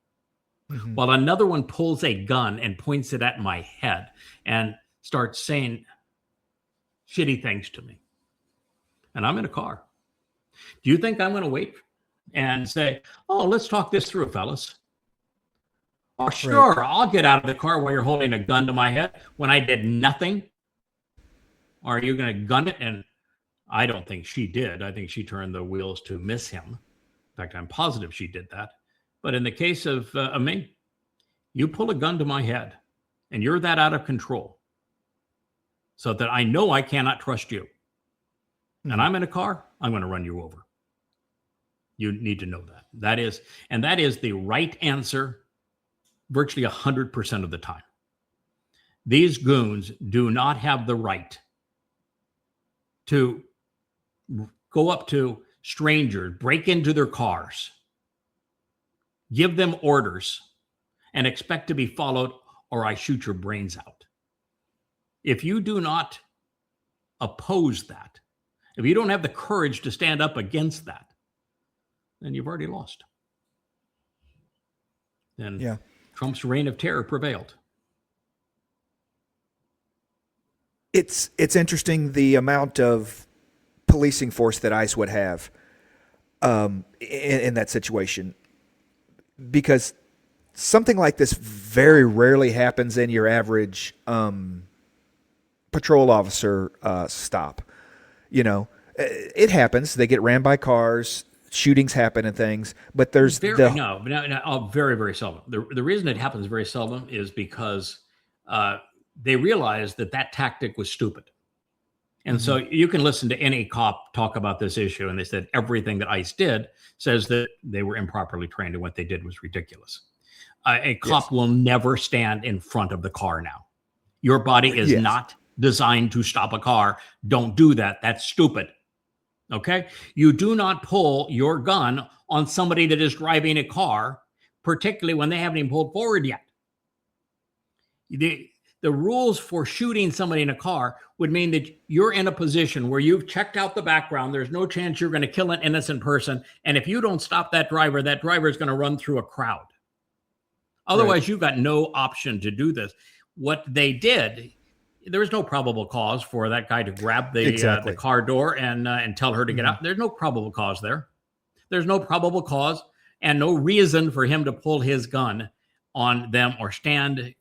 while another one pulls a gun and points it at my head and starts saying shitty things to me. And I'm in a car. Do you think I'm going to wait and say, oh, let's talk this through, fellas? Oh, sure, right. I'll get out of the car while you're holding a gun to my head when I did nothing. Or are you going to gun it? And I don't think she did. I think she turned the wheels to miss him. In fact, I'm positive she did that. But in the case of me, you pull a gun to my head and you're that out of control so that I know I cannot trust you. And I'm in a car, I'm going to run you over. You need to know that. That is the right answer virtually 100% of the time. These goons do not have the right to go up to strangers, break into their cars, give them orders, and expect to be followed, or I shoot your brains out. If you do not oppose that, if you don't have the courage to stand up against that, then you've already lost. Then Trump's reign of terror prevailed. It's interesting the amount of policing force that ICE would have in that situation, because something like this very rarely happens in your average patrol officer stop. You know, it happens. They get rammed by cars, shootings happen and things, but there's very, very seldom. The reason it happens very seldom is because they realized that tactic was stupid. And so you can listen to any cop talk about this issue, and they said everything that ICE did says that they were improperly trained and what they did was ridiculous. A cop will never stand in front of the car now. Your body is not designed to stop a car. Don't do that. That's stupid. Okay? You do not pull your gun on somebody that is driving a car, particularly when they haven't even pulled forward yet. The rules for shooting somebody in a car would mean that you're in a position where you've checked out the background. There's no chance you're going to kill an innocent person. And if you don't stop that driver is going to run through a crowd. Otherwise, you've got no option to do this. What they did, there was no probable cause for that guy to grab the car door and tell her to get out. There's no probable cause there. There's no probable cause and no reason for him to pull his gun on them or stand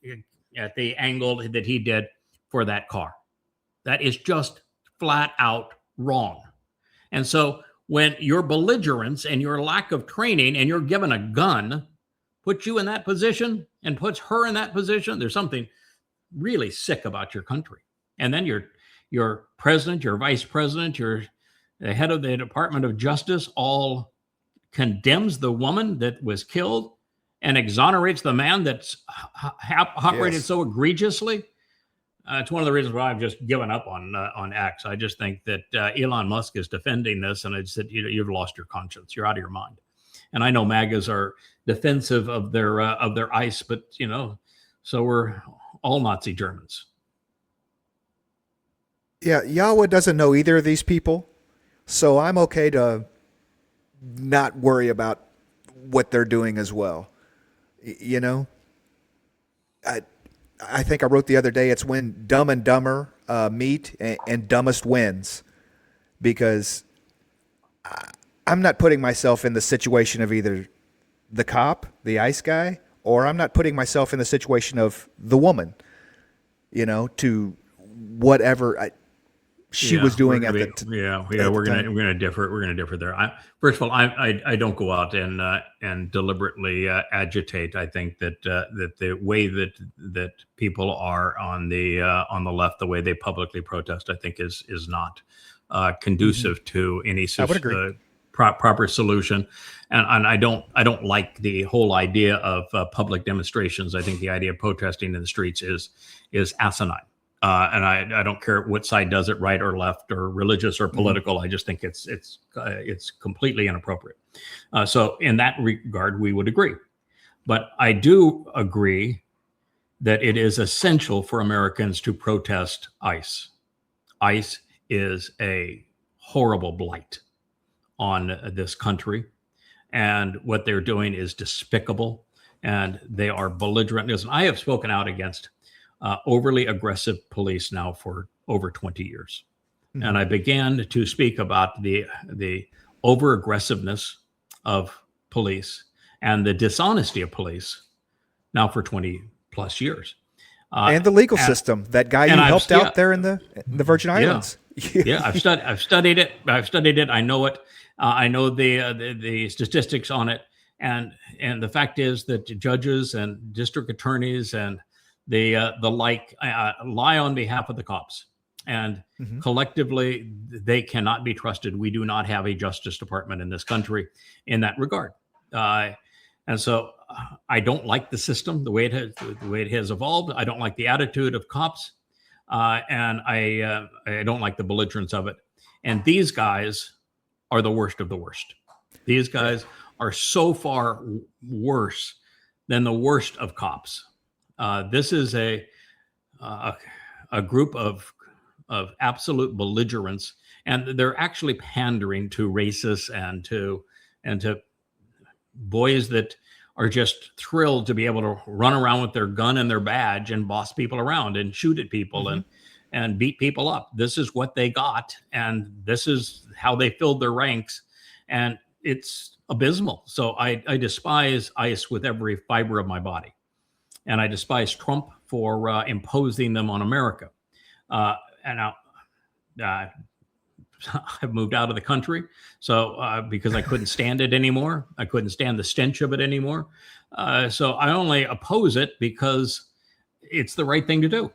at the angle that he did for that car. That is just flat out wrong. And so when your belligerence and your lack of training and you're given a gun puts you in that position and puts her in that position, there's something really sick about your country. And then your president, your vice president, your head of the Department of Justice all condemns the woman that was killed and exonerates the man that's operated so egregiously. It's one of the reasons why I've just given up on X. I just think that Elon Musk is defending this, and I said, you've lost your conscience. You're out of your mind. And I know MAGAs are defensive of their ICE, but so we're all Nazi Germans. Yeah, YAHOWAH doesn't know either of these people, so I'm okay to not worry about what they're doing as well. I think I wrote the other day, it's when Dumb and Dumber meet and dumbest wins, because I'm not putting myself in the situation of either the cop, the ICE guy, or I'm not putting myself in the situation of the woman, to whatever she was doing at the we're gonna differ there. First of all, I don't go out and deliberately agitate. I think that the way that people are on the left, the way they publicly protest, I think is not conducive to any proper solution. And I don't like the whole idea of public demonstrations. I think the idea of protesting in the streets is asinine. And I don't care what side does it, right or left or religious or political. I just think it's completely inappropriate. So in that regard, we would agree. But I do agree that it is essential for Americans to protest ICE. ICE is a horrible blight on this country, and what they're doing is despicable, and they are belligerent. Listen, I have spoken out against overly aggressive police now for over 20 years. And I began to speak about the over aggressiveness of police and the dishonesty of police now for 20 plus years. And the legal system. That guy you helped out there in the Virgin Islands. Yeah, I've studied it. I know it. I know the statistics on it. And the fact is that judges and district attorneys and the like lie on behalf of the cops, and collectively they cannot be trusted. We do not have a justice department in this country in that regard, and so I don't like the system the way it has evolved. I don't like the attitude of cops, and I don't like the belligerence of it. And these guys are the worst of the worst. These guys are so far worse than the worst of cops. This is a group of absolute belligerents, and they're actually pandering to racists and to boys that are just thrilled to be able to run around with their gun and their badge and boss people around and shoot at people and beat people up. This is what they got, and this is how they filled their ranks, and it's abysmal. So I despise ICE with every fiber of my body. And I despise Trump for imposing them on America. And now I've moved out of the country, so because I couldn't stand it anymore. I couldn't stand the stench of it anymore. So I only oppose it because it's the right thing to do.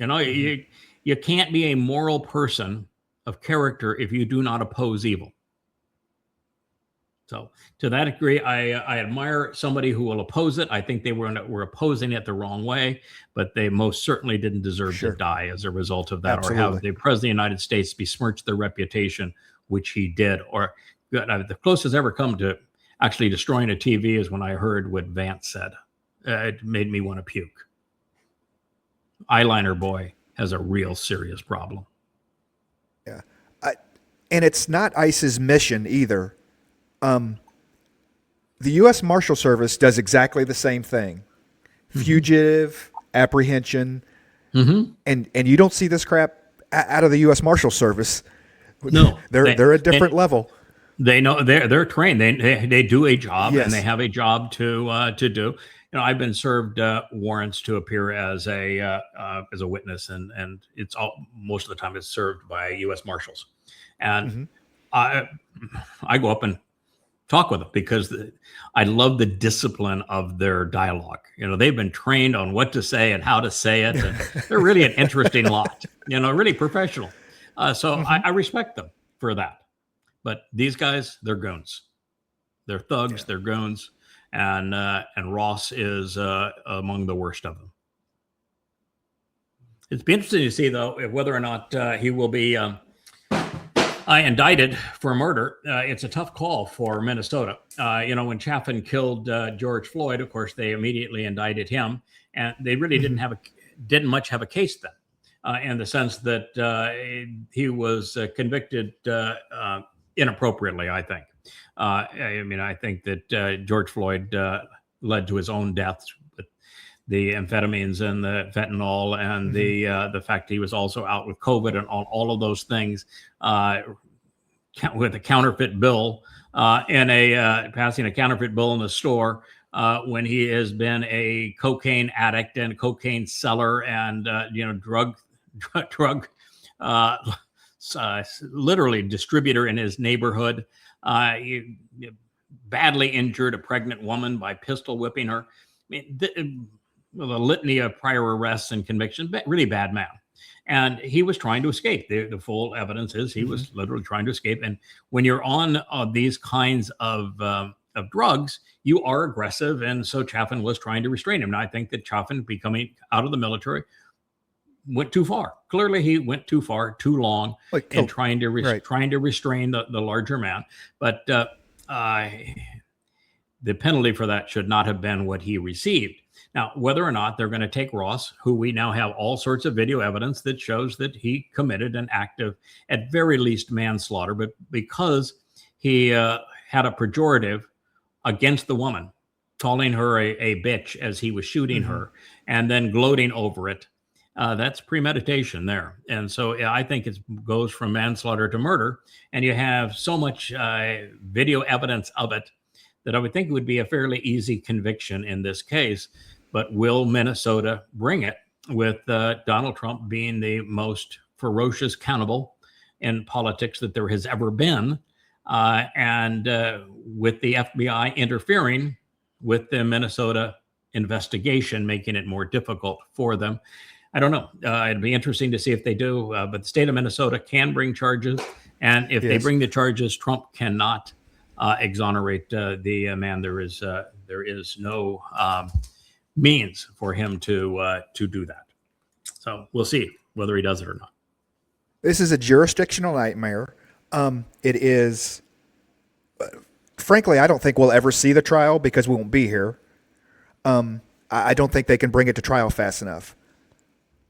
You know, you can't be a moral person of character if you do not oppose evil. So to that degree, I admire somebody who will oppose it. I think they were opposing it the wrong way, but they most certainly didn't deserve to die as a result of that, or have the President of the United States besmirch their reputation, which he did. Or the closest ever come to actually destroying a TV is when I heard what Vance said. It made me want to puke. Eyeliner boy has a real serious problem. Yeah. And it's not ICE's mission either. The U.S. Marshal Service does exactly the same thing. Fugitive, apprehension, and you don't see this crap out of the U.S. Marshal Service. No, they're a different level. They know they're trained. They do a job, Yes. and they have a job to do. You know, I've been served warrants to appear as a witness, and it's most of the time it's served by U.S. Marshals, and I go up and talk with them because I love the discipline of their dialogue. You know, they've been trained on what to say and how to say it. And they're really an interesting lot, you know, really professional. So I respect them for that. But these guys, they're goons. They're thugs, they're goons. And Ross is among the worst of them. It's be interesting to see, though, whether or not he will be indicted for murder. It's a tough call for Minnesota. You know, when Chaffin killed George Floyd, of course, they immediately indicted him, and they really didn't much have a case then, in the sense that he was convicted inappropriately, I think. I mean, I think that George Floyd led to his own death with the amphetamines and the fentanyl and the fact he was also out with COVID and all of those things, with a counterfeit bill passing a counterfeit bill in the store when he has been a cocaine addict and cocaine seller and drug literally distributor in his neighborhood. He badly injured a pregnant woman by pistol whipping her. I mean, with a litany of prior arrests and convictions, really bad man. And he was trying to escape. The full evidence is he was literally trying to escape. And when you're on these kinds of drugs, you are aggressive. And so Chaffin was trying to restrain him. And I think that Chaffin, becoming out of the military, went too far. Clearly, he went too far, too long in trying to restrain the larger man. But the penalty for that should not have been what he received. Now, whether or not they're going to take Ross, who we now have all sorts of video evidence that shows that he committed an act of, at very least, manslaughter, but because he had a pejorative against the woman, calling her a bitch as he was shooting her, and then gloating over it, that's premeditation there. And so I think it goes from manslaughter to murder, and you have so much video evidence of it that I would think it would be a fairly easy conviction in this case. But will Minnesota bring it, with Donald Trump being the most ferocious cannibal in politics that there has ever been, and with the FBI interfering with the Minnesota investigation, making it more difficult for them? I don't know. It'd be interesting to see if they do. But the state of Minnesota can bring charges, and if they bring the charges, Trump cannot exonerate the man. There is no means for him to do that. So we'll see whether he does it or not. This is a jurisdictional nightmare. It is, frankly, I don't think we'll ever see the trial because we won't be here. I don't think they can bring it to trial fast enough.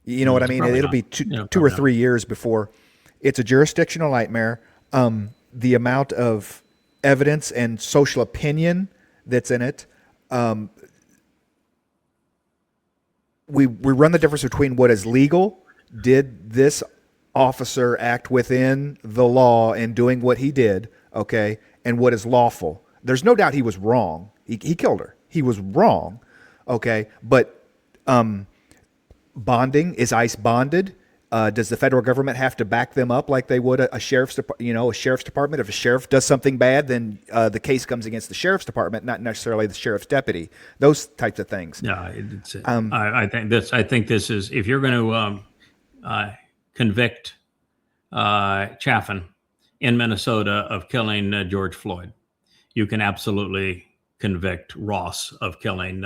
You know what I mean? It'll be two or 3 years before. It's a jurisdictional nightmare. The amount of evidence and social opinion that's in it. We run the difference between what is legal. Did this officer act within the law in doing what he did, okay, and what is lawful? There's no doubt he was wrong. He killed her. He was wrong, okay, but bonding, is ICE bonded? Does the federal government have to back them up like they would a sheriff's department? If a sheriff does something bad, then the case comes against the sheriff's department, not necessarily the sheriff's deputy. Those types of things. Yeah, I think this is, if you're going to convict Chaffin in Minnesota of killing George Floyd, you can absolutely convict Ross of killing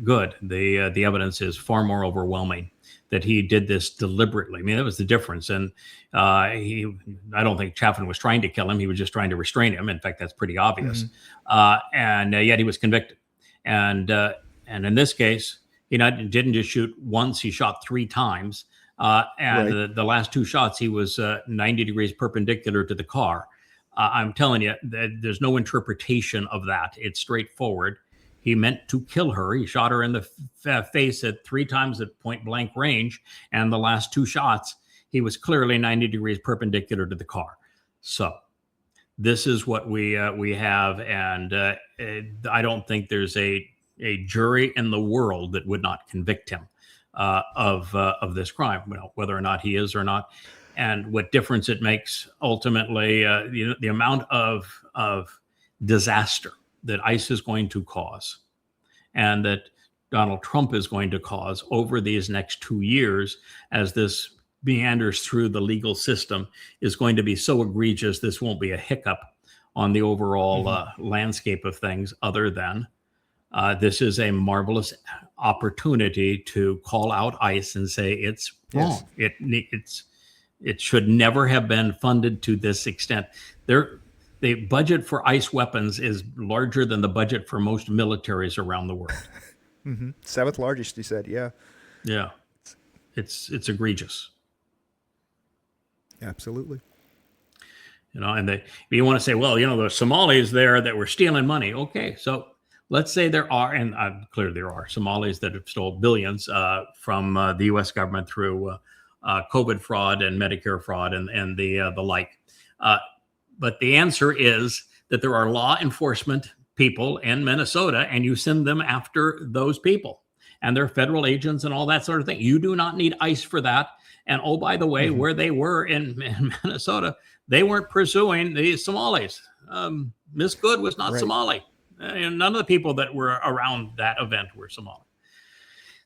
Good. The evidence is far more overwhelming that he did this deliberately. I mean, that was the difference. And I don't think Chaffin was trying to kill him. He was just trying to restrain him. In fact, that's pretty obvious. And yet he was convicted. And in this case, he didn't just shoot once, he shot 3 times. The last 2 shots, he was 90 degrees perpendicular to the car. I'm telling you, there's no interpretation of that. It's straightforward. He meant to kill her. He shot her in the face at 3 times at point blank range. And the last 2 shots, he was clearly 90 degrees perpendicular to the car. So this is what we have. And I don't think there's a jury in the world that would not convict him of this crime, whether or not he is or not. And what difference it makes ultimately, the amount of disaster that ICE is going to cause and that Donald Trump is going to cause over these next 2 years as this meanders through the legal system is going to be so egregious. This won't be a hiccup on the overall landscape of things, other than this is a marvelous opportunity to call out ICE and say it's wrong. It should never have been funded to this extent. The budget for ICE weapons is larger than the budget for most militaries around the world. 7th largest, he said. Yeah. Yeah. It's egregious. Absolutely. And you want to say, well, the Somalis there that were stealing money. Okay. So let's say there are, and clearly there are Somalis that have stole billions from the U.S. government through COVID fraud and Medicare fraud and the like. But the answer is that there are law enforcement people in Minnesota, and you send them after those people. And they're federal agents and all that sort of thing. You do not need ICE for that. And oh, by the way, where they were in Minnesota, they weren't pursuing the Somalis. Miss Good was not Somali. And none of the people that were around that event were Somali.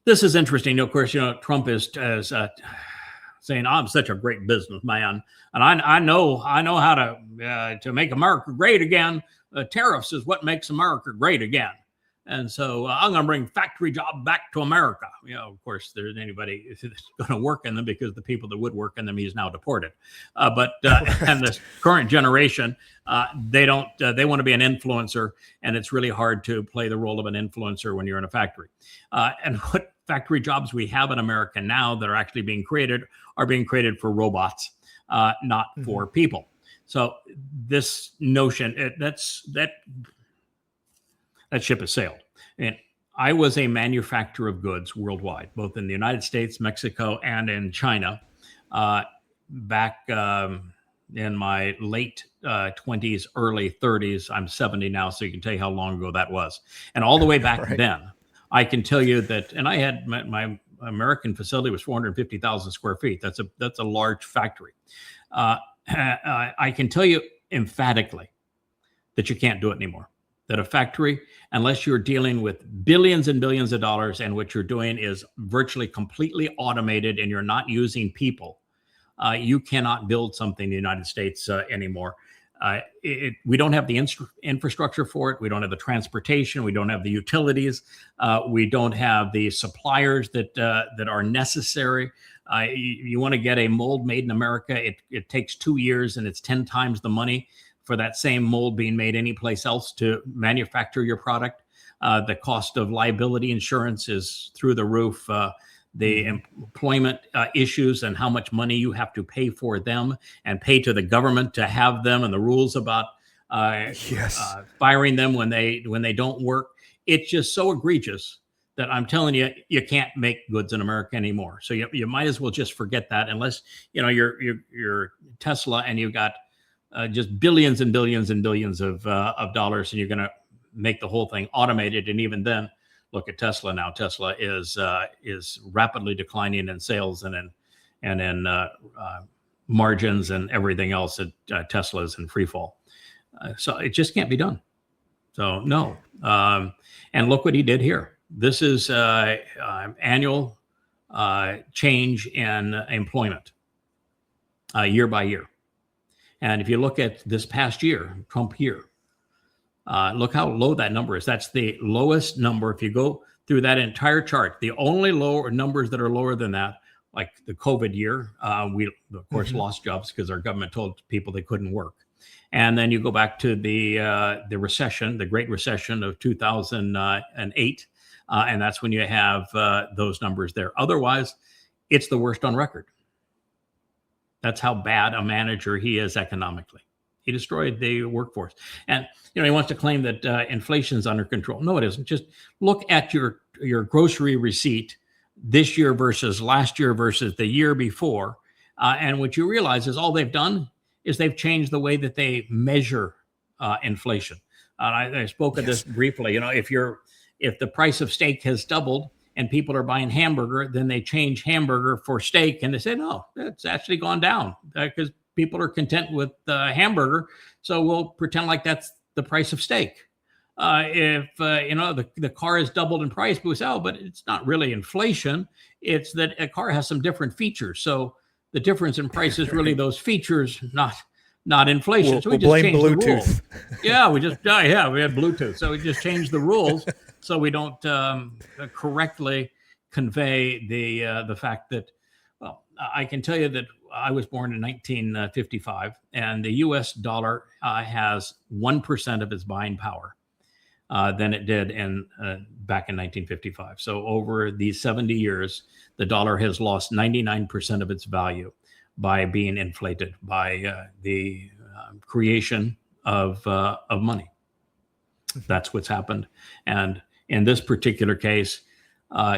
This is interesting. Of course, Trump is saying, I'm such a great businessman, and I know how to make America great again. Tariffs is what makes America great again. And so I'm going to bring factory job back to America. Of course, there's anybody that's going to work in them because the people that would work in them, he's now deported. And this current generation, they don't. They want to be an influencer, and it's really hard to play the role of an influencer when you're in a factory. And what factory jobs we have in America now that are actually being created are being created for robots, not for people. So this notion that ship has sailed. And I was a manufacturer of goods worldwide, both in the United States, Mexico, and in China, back in my late 20s, early 30s. I'm 70 now, so you can tell you how long ago that was. And all the way back then, I can tell you that, and I had my American facility was 450,000 square feet. That's a large factory. I can tell you emphatically that you can't do it anymore. That a factory, unless you're dealing with billions and billions of dollars, and what you're doing is virtually completely automated and you're not using people, you cannot build something in the United States anymore. We don't have the infrastructure for it. We don't have the transportation. We don't have the utilities. We don't have the suppliers that are necessary. You want to get a mold made in America, it takes 2 years and it's 10 times the money for that same mold being made anyplace else to manufacture your product. The cost of liability insurance is through the roof. The employment issues and how much money you have to pay for them and pay to the government to have them, and the rules about firing them when they don't work. It's just so egregious that I'm telling you, you can't make goods in America anymore. So you might as well just forget that, unless you're Tesla and you've got just billions and billions and billions of dollars, and you're going to make the whole thing automated. And even then, look at Tesla now. Tesla is rapidly declining in sales and in margins and everything else. Tesla is in free fall. So it just can't be done. So no. And look what he did here. This is annual change in employment year by year. And if you look at this past year, Trump year, look how low that number is. That's the lowest number. If you go through that entire chart, the only lower numbers that are lower than that, like the COVID year, we of course lost jobs because our government told people they couldn't work. And then you go back to the recession, the Great Recession of 2008, and that's when you have those numbers there. Otherwise, it's the worst on record. That's how bad a manager he is economically. He destroyed the workforce. And he wants to claim that inflation's under control. No, it isn't. Just look at your grocery receipt this year versus last year versus the year before. And what you realize is all they've done is they've changed the way that they measure inflation. I spoke of this briefly. If the price of steak has doubled and people are buying hamburger, then they change hamburger for steak, and they say, no, it's actually gone down because people are content with hamburger. So we'll pretend like that's the price of steak. If the car has doubled in price, but we say, but it's not really inflation. It's that a car has some different features. So the difference in price is really those features, not inflation. So we just changed the rules. Yeah, we had Bluetooth. So we just changed the rules so we don't correctly convey the fact that, well, I can tell you that I was born in 1955, and the U.S. dollar has 1% of its buying power than it did back in 1955. So over these 70 years, the dollar has lost 99% of its value by being inflated by the creation of money. That's what's happened. And in this particular case,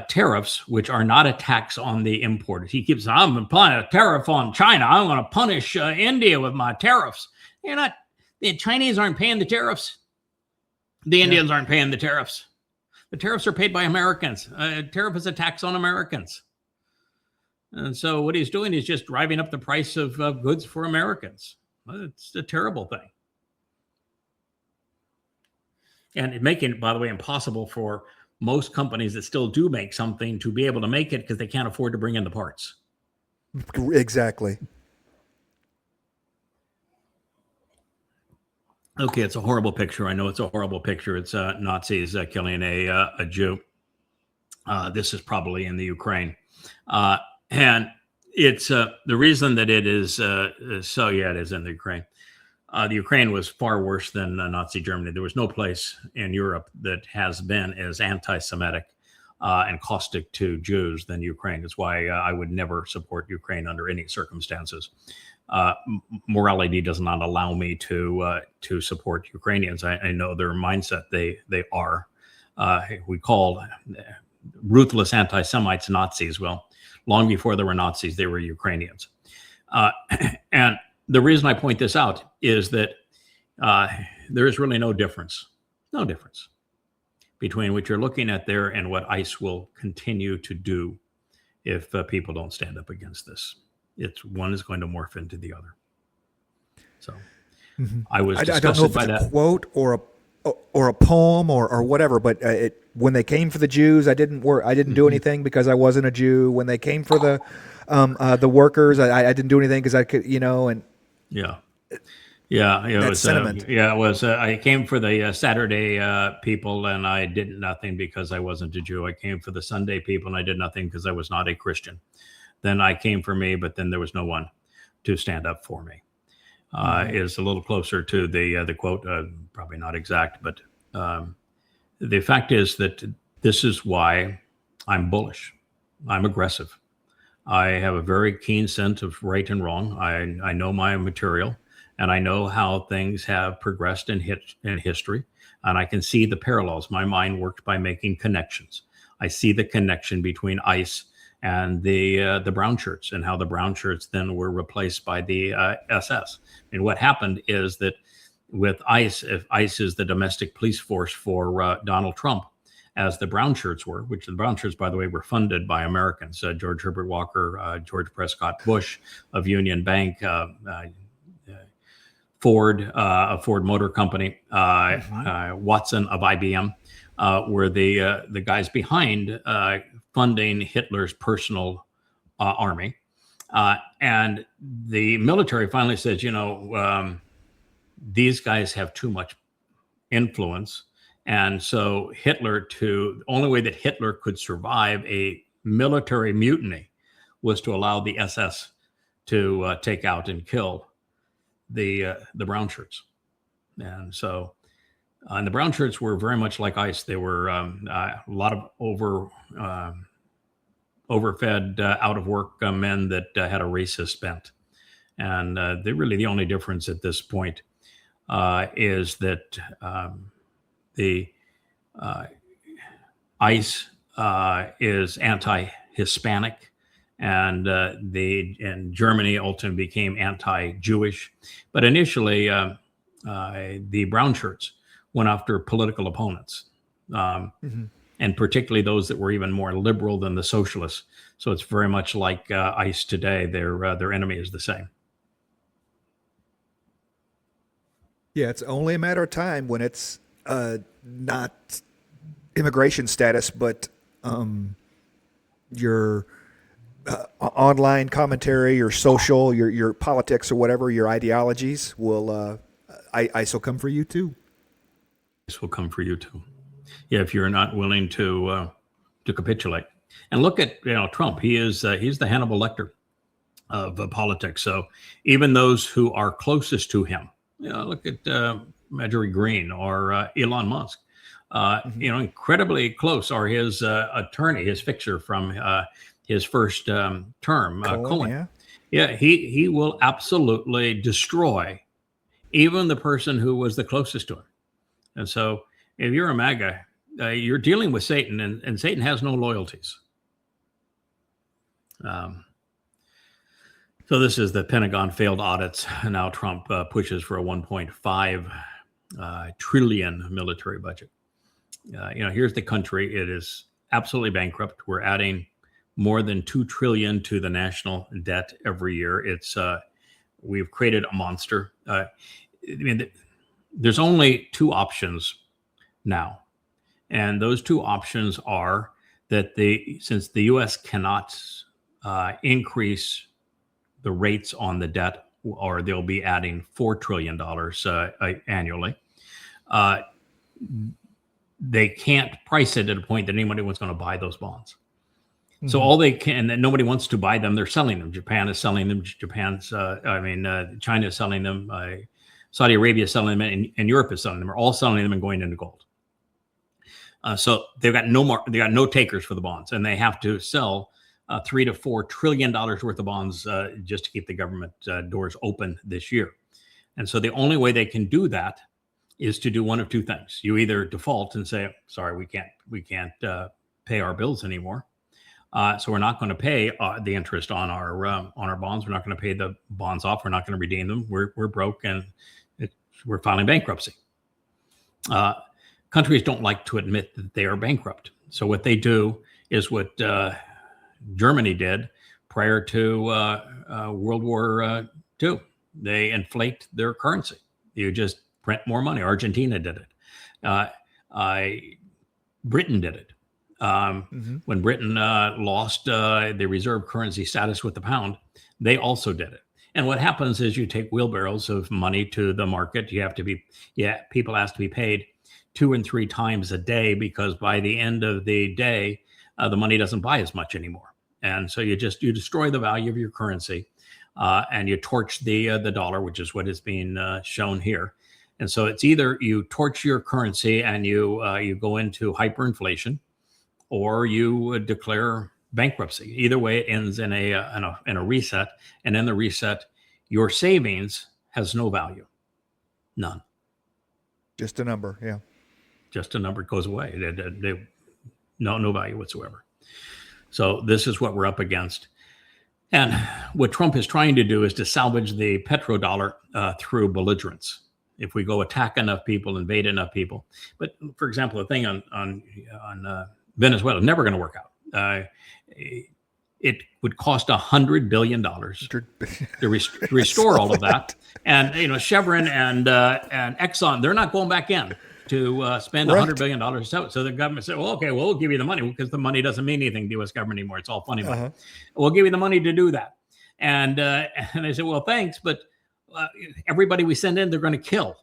tariffs, which are not a tax on the importers. He keeps saying, I'm applying a tariff on China. I'm going to punish India with my tariffs. The Chinese aren't paying the tariffs. The Indians aren't paying the tariffs. The tariffs are paid by Americans. Tariff is a tax on Americans. And so what he's doing is just driving up the price of goods for Americans. It's a terrible thing. And making it, by the way, impossible for most companies that still do make something to be able to make it because they can't afford to bring in the parts. Exactly. Okay, it's a horrible picture. I know it's a horrible picture. It's Nazis killing a Jew. This is probably in the Ukraine, and it's the reason that it is so. Yeah, it is in the Ukraine. The Ukraine was far worse than Nazi Germany. There was no place in Europe that has been as anti-Semitic and caustic to Jews than Ukraine. That's why I would never support Ukraine under any circumstances. Morality does not allow me to support Ukrainians. I know their mindset. They are. We call ruthless anti-Semites Nazis. Well, long before there were Nazis, they were Ukrainians. And the reason I point this out is that there is really no difference between what you're looking at there and what ICE will continue to do if people don't stand up against this. It's one is going to morph into the other. So I was disgusted I don't know if by it's that. a quote or a poem or whatever, but when they came for the Jews, I didn't do anything because I wasn't a Jew. When they came for the workers, I didn't do anything because I could, and Yeah. It was sentiment. it was. I came for the Saturday people, and I did nothing because I wasn't a Jew. I came for the Sunday people, and I did nothing because I was not a Christian. Then I came for me, but then there was no one to stand up for me. Is a little closer to the quote, probably not exact, but the fact is that this is why I'm bullish. I'm aggressive. I have a very keen sense of right and wrong. I know my material, and I know how things have progressed in history, and I can see the parallels. My mind works by making connections. I see the connection between ICE and the brown shirts, and how the brown shirts then were replaced by the SS. And what happened is that with ICE, if ICE is the domestic police force for Donald Trump, as the brown shirts were, which the brown shirts, by the way, were funded by Americans, George Herbert Walker, George Prescott Bush of Union Bank, Ford, a Ford Motor Company, Watson of IBM, were the guys behind funding Hitler's personal army. And the military finally says, these guys have too much influence. And so the only way that Hitler could survive a military mutiny was to allow the SS to take out and kill the brown shirts. And so, and the brown shirts were very much like ICE. They were a lot of overfed, out of work men that had a racist bent. And really the only difference at this point is that the ICE is anti-Hispanic, and Germany ultimately became anti-Jewish. But initially, the brown shirts went after political opponents, and particularly those that were even more liberal than the socialists. So it's very much like ICE today. Their enemy is the same. Yeah, it's only a matter of time when it's not immigration status, but your online commentary, your social, your politics, or whatever, your ideologies will ICE will come for you too. ICE will come for you too. Yeah, if you're not willing to capitulate. And look at Trump. He's the Hannibal Lecter of politics. So even those who are closest to him, look at Marjorie Green or Elon Musk. Incredibly close are his attorney, his fixer from his first term, Cohen. Yeah, he will absolutely destroy even the person who was the closest to him. And so if you're a MAGA, you're dealing with Satan, and Satan has no loyalties. So this is the Pentagon failed audits. Now Trump pushes for a 1.5 trillion military budget. Here's the country. It is absolutely bankrupt. We're adding more than 2 trillion to the national debt every year. We've created a monster. There's only two options now. And those two options are that since the U.S. cannot increase the rates on the debt or they'll be adding $4 trillion annually. They can't price it at a point that anybody was going to buy those bonds. So all they can, and nobody wants to buy them. They're selling them. Japan is selling them. China is selling them. Saudi Arabia is selling them, and Europe is selling them. Are all selling them and going into gold. So they've got no more. They got no takers for the bonds, and they have to sell $3 to $4 trillion worth of bonds just to keep the government doors open this year. And so the only way they can do that is to do one of two things. You either default and say, "Sorry, we can't pay our bills anymore." So we're not going to pay the interest on our bonds. We're not going to pay the bonds off. We're not going to redeem them. We're broke, and we're filing bankruptcy. Countries don't like to admit that they are bankrupt. So what they do is what Germany did prior to World War II. They inflate their currency. You just print more money. Argentina did it. Britain did it. When Britain lost the reserve currency status with the pound, they also did it. And what happens is you take wheelbarrows of money to the market. People ask to be paid 2 and 3 times a day, because by the end of the day, the money doesn't buy as much anymore. And so you destroy the value of your currency, and you torch the dollar, which is what is being shown here. And so it's either you torch your currency and you go into hyperinflation, or you declare bankruptcy. Either way, it ends in a reset, and in the reset, your savings has no value, none. Just a number, yeah. Just a number. Goes away. No value whatsoever. So this is what we're up against, and what Trump is trying to do is to salvage the petrodollar through belligerence. If we go attack enough people, invade enough people, but for example, the thing on Venezuela, never going to work out. It would cost $100 billion to restore all of that. And Chevron and Exxon, they're not going back in to spend $100 billion. So the government said, well, okay, we'll give you the money, because the money doesn't mean anything to the U.S. government anymore. It's all funny money. We'll give you the money to do that. And they said, well, thanks, but everybody we send in, they're going to kill.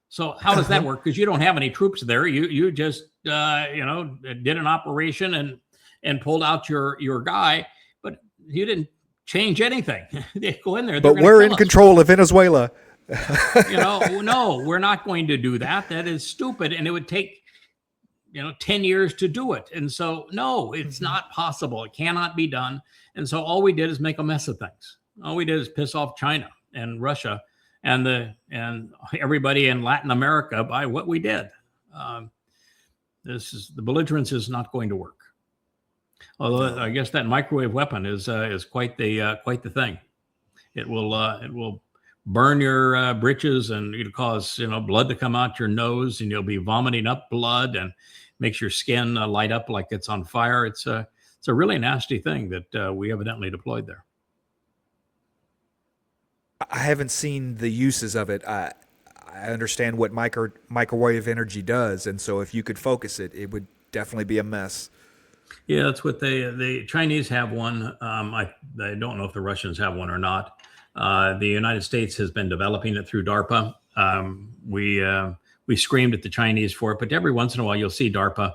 So how does that work? Because you don't have any troops there. You just did an operation and pulled out your guy, but you didn't change anything. They go in there. But we're in control of Venezuela. No, we're not going to do that. That is stupid, and it would take 10 years to do it. And so no, it's not possible. It cannot be done. And so all we did is make a mess of things. All we did is piss off China and Russia and everybody in Latin America by what we did. The belligerence is not going to work. Although I guess that microwave weapon is quite the thing. It will burn your britches, and it'll cause blood to come out your nose, and you'll be vomiting up blood, and makes your skin light up like it's on fire. It's a really nasty thing that we evidently deployed there. I haven't seen the uses of it. I understand what microwave energy does, and so if you could focus it, it would definitely be a mess. Yeah, that's what the Chinese have one. I don't know if the Russians have one or not. The United States has been developing it through DARPA. We screamed at the Chinese for it, but every once in a while you'll see DARPA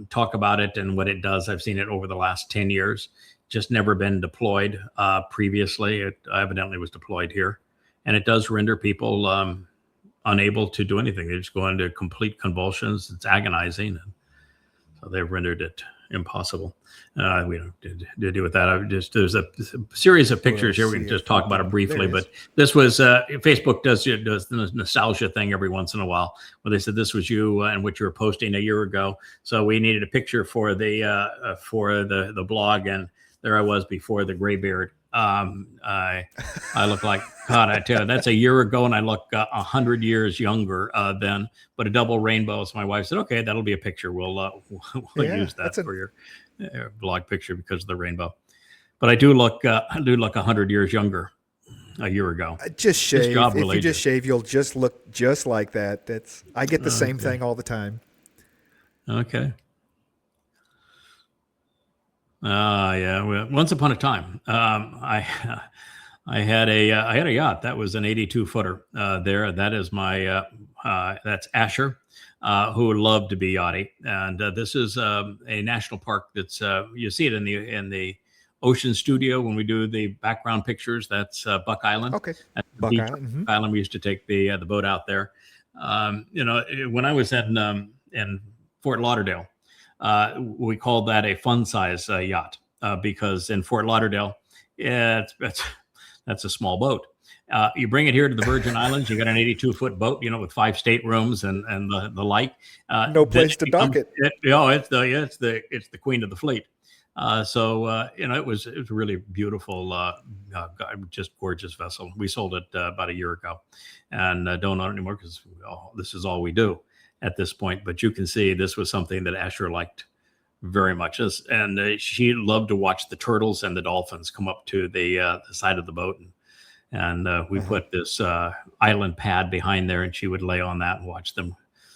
talk about it and what it does. I've seen it over the last 10 years. Just never been deployed previously. It evidently was deployed here, and it does render people unable to do anything. They just go into complete convulsions. It's agonizing, and so they've rendered it impossible. We don't to do with that. There's a series of pictures here. We can just talk about it briefly, but this was Facebook does the nostalgia thing every once in a while, where they said this was you and what you were posting a year ago. So we needed a picture for the blog, and there I was before the gray beard. I look like, God, I tell you, that's a year ago, and I look 100 years younger then, but a double rainbow. So my wife said, okay, that'll be a picture. We'll use that for your blog picture because of the rainbow. But I do look 100 years younger a year ago. Just shave. If you just shave, you'll just look just like that. I get the same thing all the time. Okay. Yeah. Well, once upon a time, I had a yacht that was an 82 footer there. That is my that's Asher, who would love to be yachty, and this is a national park that's you see it in the Ocean Studio when we do the background pictures. That's Buck Island. Okay. That's the Buck beach Island. on Buck Island. We used to take the boat out there. When I was in Fort Lauderdale, we called that a fun size yacht because in Fort Lauderdale, yeah, that's a small boat. You bring it here to the Virgin Islands, you got an 82-foot boat, with 5 staterooms and the like. No place to dock it. It's the queen of the fleet. It was a really beautiful, just gorgeous vessel. We sold it about a year ago, and don't own it anymore because this is all we do at this point. But you can see this was something that Asher liked very much, and she loved to watch the turtles and the dolphins come up to the side of the boat, and we put this island pad behind there, and she would lay on that and watch them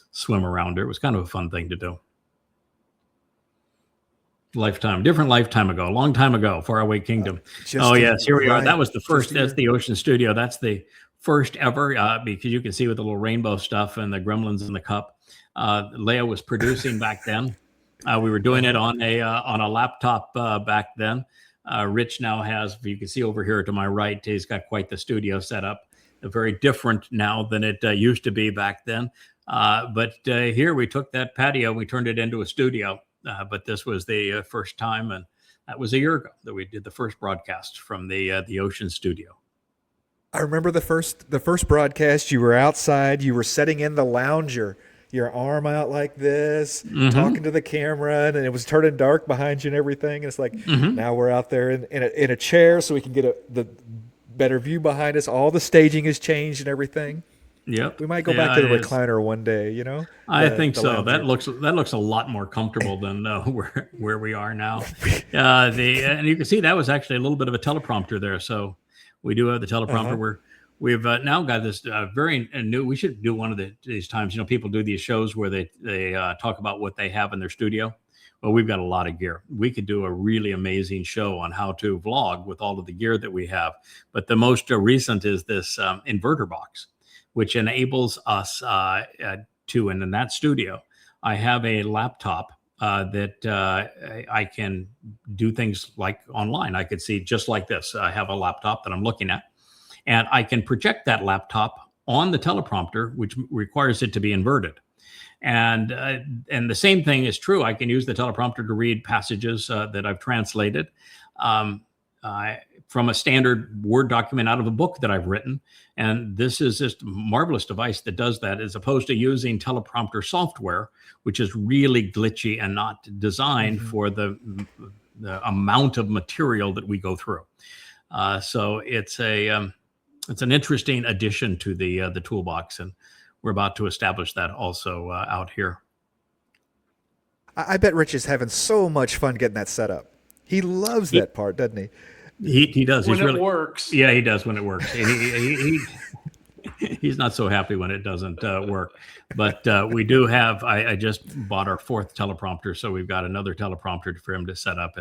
swim around her. It was kind of a fun thing to do. Different lifetime ago, a long time ago, faraway kingdom. Yes, here we are. That was the first. That's the Ocean Studio. That's the first ever, because you can see with the little rainbow stuff and the gremlins in the cup. Leia was producing back then. We were doing it on a laptop back then. Rich now has, you can see over here to my right, he's got quite the studio set up. Very different now than it used to be back then. But here we took that patio, we turned it into a studio. But this was the first time, and that was a year ago that we did the first broadcast from the Ocean Studio. I remember the first broadcast. You were outside. You were sitting in the lounge, your arm out like this, talking to the camera, and it was turning dark behind you and everything. And it's like now we're out there in a chair, so we can get the better view behind us. All the staging has changed and everything. Yep. We might go back to the recliner one day, I think so. That looks a lot more comfortable than where we are now. And you can see that was actually a little bit of a teleprompter there. So we do have the teleprompter where we've now got this very new. We should do one of these times. People do these shows where they talk about what they have in their studio. Well, we've got a lot of gear. We could do a really amazing show on how to vlog with all of the gear that we have. But the most recent is this inverter box, which enables us to, and in that studio, I have a laptop that I can do things like online. I could see just like this. I have a laptop that I'm looking at, and I can project that laptop on the teleprompter, which requires it to be inverted. And the same thing is true. I can use the teleprompter to read passages that I've translated from a standard Word document out of a book that I've written. And this is just a marvelous device that does that, as opposed to using teleprompter software, which is really glitchy and not designed for the amount of material that we go through. So it's an interesting addition to the toolbox, and we're about to establish that also out here. I bet Rich is having so much fun getting that set up. He loves that part, doesn't he? He does. When it works. Yeah, he does when it works. He's not so happy when it doesn't work. But we do have, I just bought our 4th teleprompter, so we've got another teleprompter for him to set up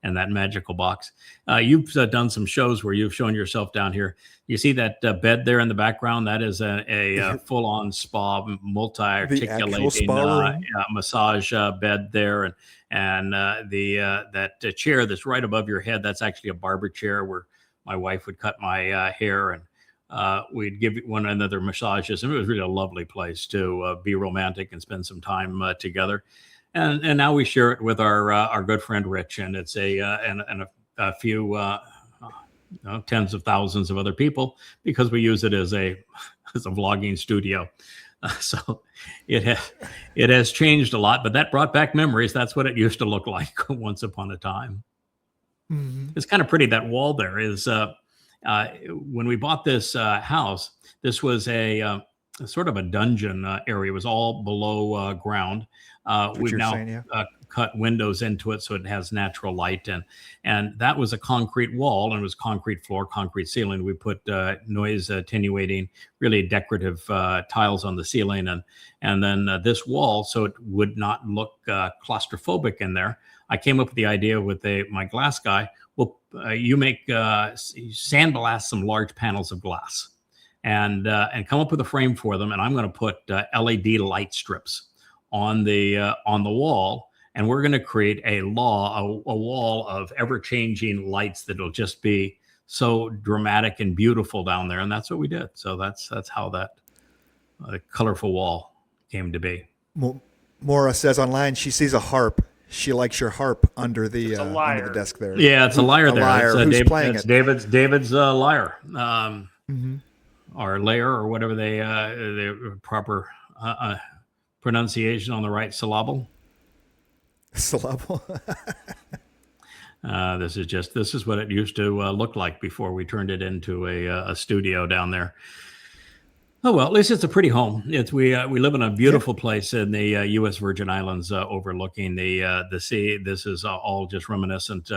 in that magical box. You've done some shows where you've shown yourself down here. You see that bed there in the background? That is a full-on spa, multi-articulating massage bed there. And that chair that's right above your head, that's actually a barber chair where my wife would cut my hair, and we'd give one another massages. And it was really a lovely place to be romantic and spend some time together. And now we share it with our good friend Rich, and it's a few tens of thousands of other people, because we use it as a vlogging studio. So it has changed a lot, but that brought back memories. That's what it used to look like once upon a time. It's kind of pretty. That wall there is when we bought this house, this was a sort of a dungeon area. It was all below ground. We've now cut windows into it so it has natural light, and that was a concrete wall, and it was concrete floor, concrete ceiling. We put noise attenuating, really decorative tiles on the ceiling, and then this wall, so it would not look claustrophobic in there. I came up with the idea with my glass guy. Well, you make sandblast some large panels of glass, and come up with a frame for them, and I'm going to put LED light strips on the wall, and we're going to create a wall of ever-changing lights that'll just be so dramatic and beautiful down there, and that's what we did. So that's how that colorful wall came to be. Maura says online she sees a harp. She likes your harp under the desk there. Yeah, it's a lyre there. Lyre. Who's playing it? David's lyre, or layer, or whatever the proper pronunciation on the right syllable. Syllable. This is what it used to look like before we turned it into a studio down there. Oh, well, at least it's a pretty home. We live in a beautiful place in the U.S. Virgin Islands, overlooking the sea. This is all just reminiscent.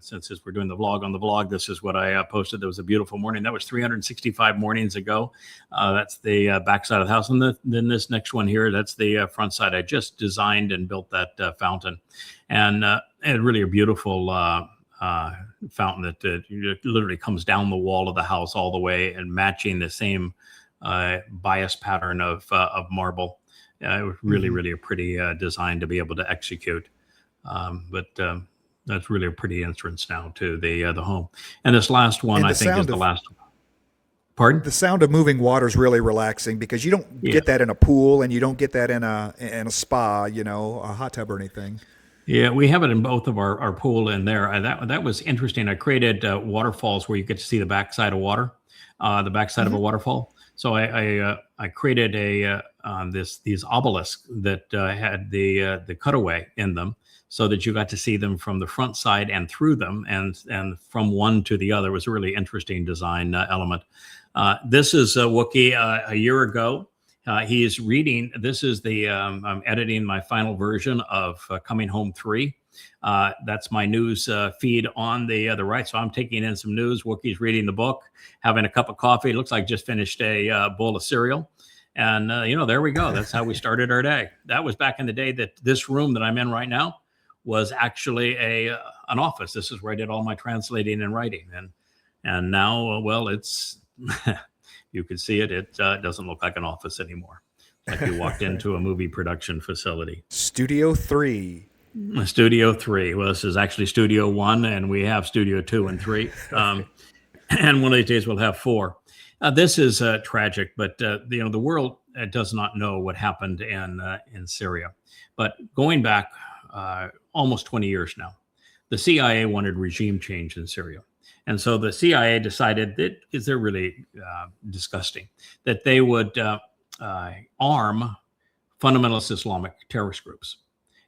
Since we're doing the vlog on the vlog, this is what I posted. There was a beautiful morning. That was 365 mornings ago. That's the backside of the house. And then this next one here, that's the front side. I just designed and built that fountain. And really a beautiful fountain that literally comes down the wall of the house all the way, and matching the same bias pattern of marble. It was really a pretty design to be able to execute. But that's really a pretty entrance now to the home. And this last one, I think, is the last one. Pardon? The sound of moving water is really relaxing, because you don't get that in a pool, and you don't get that in a spa, a hot tub or anything. Yeah, we have it in both of our pool in there. That was interesting. I created waterfalls where you get to see the backside of water, the backside of a waterfall. So I created these obelisks that had the cutaway in them, so that you got to see them from the front side and through them, and from one to the other. It was a really interesting design element. This is Wookie a year ago. He is reading. This is I'm editing my final version of Coming Home 3. That's my news feed on the right. So I'm taking in some news. Wookie's reading the book, having a cup of coffee. Looks like just finished a bowl of cereal. And, there we go. That's how we started our day. That was back in the day that this room that I'm in right now was actually an office. This is where I did all my translating and writing. And now, well, it's, you can see it. It doesn't look like an office anymore. Like you walked into a movie production facility. Studio 3. Studio 3. Well, this is actually Studio 1, and we have Studio 2 and 3. And one of these days we'll have 4. This is tragic, but the world does not know what happened in Syria. But going back almost 20 years now, the CIA wanted regime change in Syria. And so the CIA decided that, because they're really disgusting, that they would arm fundamentalist Islamic terrorist groups.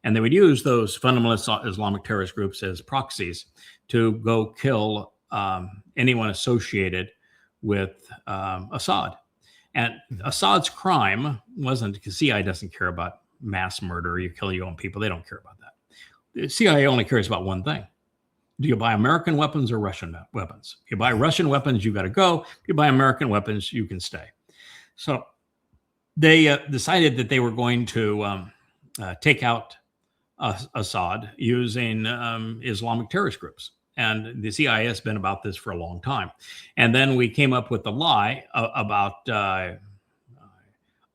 And they would use those fundamentalist Islamic terrorist groups as proxies to go kill anyone associated with Assad. And Assad's crime wasn't, because CIA doesn't care about mass murder. You kill your own people. They don't care about that. The CIA only cares about one thing. Do you buy American weapons or Russian weapons? If you buy Russian weapons, you got to go. If you buy American weapons, you can stay. So they decided that they were going to take out Assad using Islamic terrorist groups. And the CIA has been about this for a long time. And then we came up with the lie about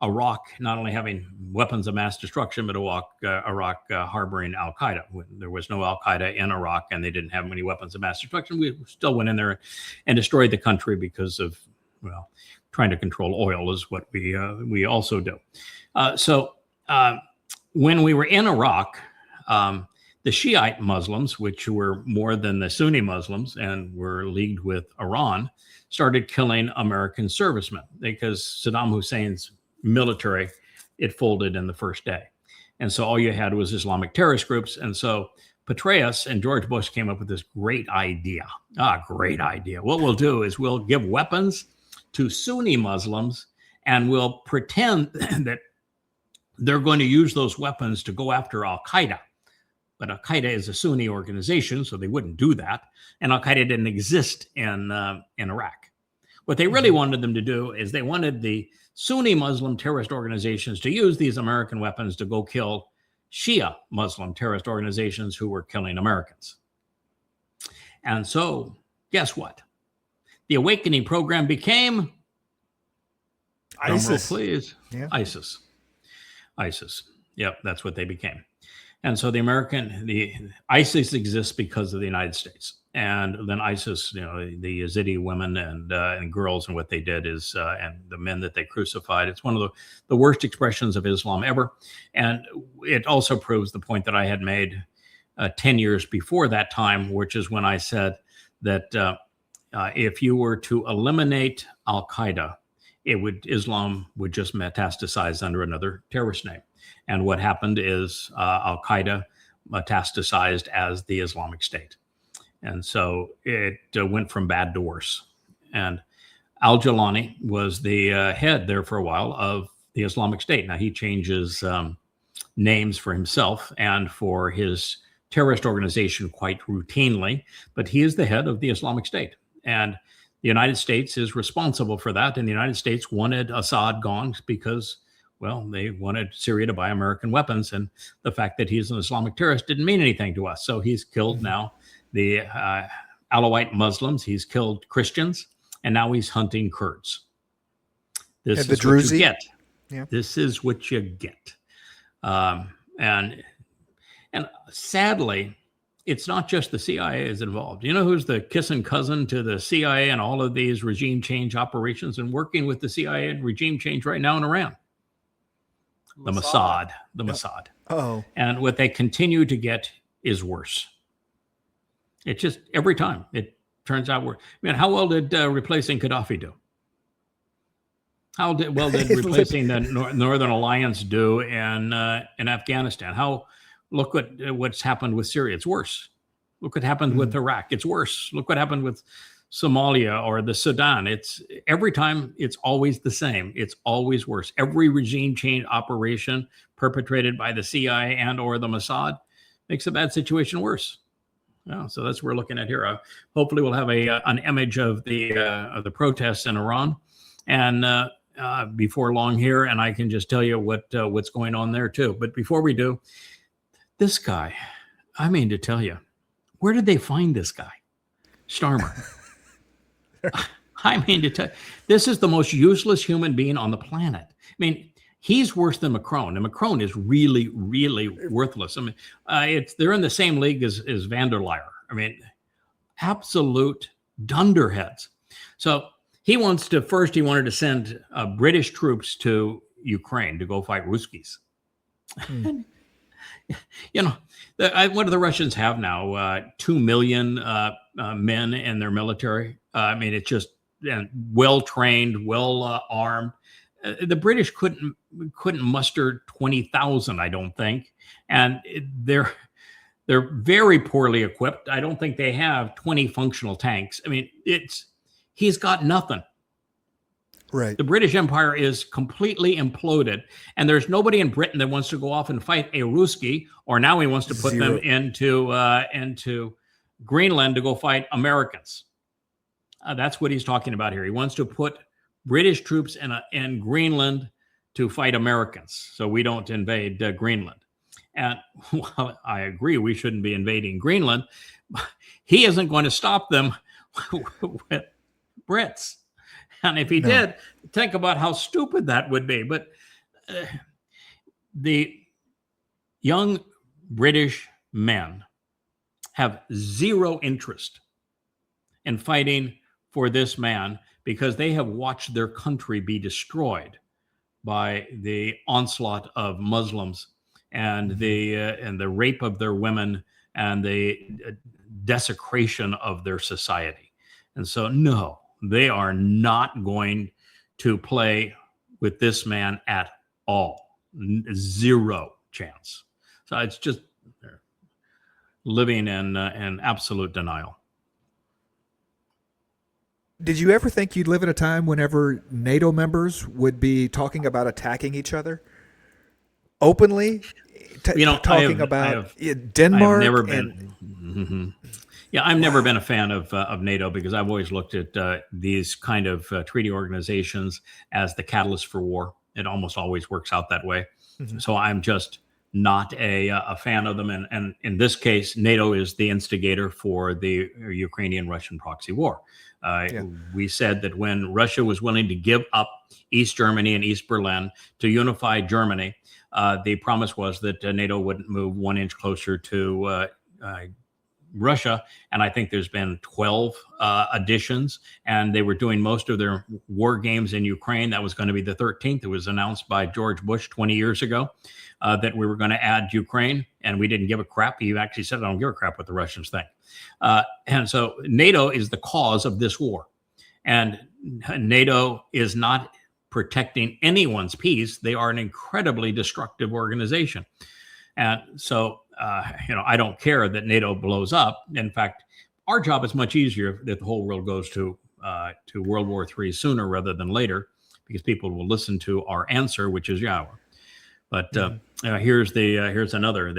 Iraq not only having weapons of mass destruction, but Iraq harboring al-Qaeda. There was no al-Qaeda in Iraq, and they didn't have many weapons of mass destruction. We still went in there and destroyed the country because of, trying to control oil is what we also do. So when we were in Iraq, the Shiite Muslims, which were more than the Sunni Muslims and were leagued with Iran, started killing American servicemen because Saddam Hussein's military, it folded in the first day. And so all you had was Islamic terrorist groups. And so Petraeus and George Bush came up with this great idea. Great idea. What we'll do is we'll give weapons to Sunni Muslims, and we'll pretend that they're going to use those weapons to go after al-Qaeda. But Al-Qaeda is a Sunni organization, so they wouldn't do that. And Al-Qaeda didn't exist in Iraq. What they really wanted them to do is they wanted the Sunni Muslim terrorist organizations to use these American weapons to go kill Shia Muslim terrorist organizations who were killing Americans. And so, guess what? The awakening program became ISIS. Drum roll, please. Yeah. ISIS. Yep, that's what they became. And so the ISIS exists because of the United States. And then ISIS, the Yazidi women and girls and what they did is, and the men that they crucified, it's one of the worst expressions of Islam ever. And it also proves the point that I had made 10 years before that time, which is when I said that if you were to eliminate Al-Qaeda, Islam would just metastasize under another terrorist name. And what happened is Al-Qaeda metastasized as the Islamic State. And so it went from bad to worse. And al-Jilani was the head there for a while of the Islamic State. Now he changes names for himself and for his terrorist organization quite routinely, but he is the head of the Islamic State. And the United States is responsible for that. And the United States wanted Assad gone because, well, they wanted Syria to buy American weapons. And the fact that he's an Islamic terrorist didn't mean anything to us. So he's killed now the Alawite Muslims. He's killed Christians. And now he's hunting Kurds. This is what you get. Yeah. This is what you get. And sadly, it's not just the CIA is involved. You know who's the kissing cousin to the CIA and all of these regime change operations and working with the CIA and regime change right now in Iran? The Mossad. The Mossad. Oh. And what they continue to get is worse. It just, every time, it turns out worse. I mean, how well did replacing Gaddafi do? How well did replacing the Northern Alliance do in Afghanistan? Look what's happened with Syria. It's worse. Look what happened with Iraq. It's worse. Look what happened with Somalia or the Sudan. It's every time it's always the same. It's always worse. Every regime change operation perpetrated by the CIA and or the Mossad makes a bad situation worse. Yeah, so that's what we're looking at here. Hopefully, we'll have an image of the protests in Iran, and before long here, and I can just tell you what's going on there too. But before we do, this guy, I mean to tell you, where did they find this guy, Starmer? I mean to tell you, this is the most useless human being on the planet. I mean, he's worse than Macron, and Macron is really, really worthless. I mean, they're in the same league as van der Leyen. I mean, absolute dunderheads. So he wanted to send British troops to Ukraine to go fight Ruskies. And, you know, what do the Russians have now? 2 million men in their military. I mean, it's just well trained, well armed. The British couldn't muster 20,000, I don't think, and they're very poorly equipped. I don't think they have 20 functional tanks. I mean, he's got nothing. Right. The British Empire is completely imploded, and there's nobody in Britain that wants to go off and fight a Ruski, or now he wants to put them into Greenland to go fight Americans. That's what he's talking about here. He wants to put British troops in Greenland to fight Americans, so we don't invade Greenland. And while I agree we shouldn't be invading Greenland, he isn't going to stop them with Brits. And if he did, think about how stupid that would be. But the young British men have zero interest in fighting for this man because they have watched their country be destroyed by the onslaught of Muslims and the rape of their women and the desecration of their society. And so, no, they are not going to play with this man at all. Zero chance. So it's just living in absolute denial. Did you ever think you'd live in a time whenever NATO members would be talking about attacking each other? openly talking I about have Denmark. never been. Mhm. Yeah, I've never been a fan of NATO because I've always looked at these kind of treaty organizations as the catalyst for war. It almost always works out that way. So I'm just not a fan of them. And in this case, NATO is the instigator for the Ukrainian-Russian proxy war. We said that when Russia was willing to give up East Germany and East Berlin to unify Germany, the promise was that NATO wouldn't move 1 inch closer to Russia. And I think there's been 12 additions, and they were doing most of their war games in Ukraine. That was going to be the 13th. It was announced by George Bush 20 years ago that we were going to add Ukraine, and we didn't give a crap. He actually said, I don't give a crap what the Russians think. And so NATO is the cause of this war. And NATO is not protecting anyone's peace. They are an incredibly destructive organization. And so, I don't care that NATO blows up. In fact, our job is much easier that the whole world goes to World War III sooner rather than later, because people will listen to our answer, which is YAHOWAH. But here's another.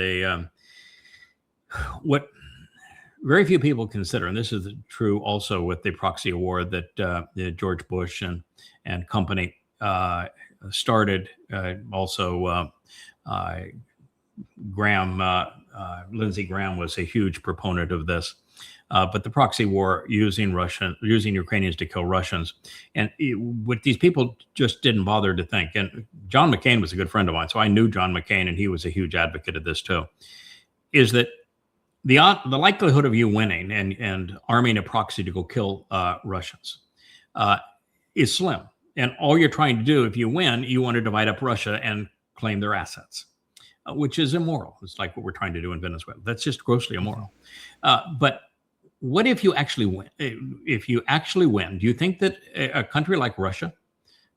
What very few people consider, and this is true also with the proxy war that George Bush and company started. Lindsey Graham was a huge proponent of this, but the proxy war using Ukrainians to kill Russians, and what these people just didn't bother to think. And John McCain was a good friend of mine, so I knew John McCain, and he was a huge advocate of this too. Is that the likelihood of you winning and arming a proxy to go kill Russians is slim, and all you're trying to do if you win, you want to divide up Russia and claim their assets. Which is immoral. It's like what we're trying to do in Venezuela. That's just grossly immoral. But what if you actually win? If you actually win, do you think that a country like Russia,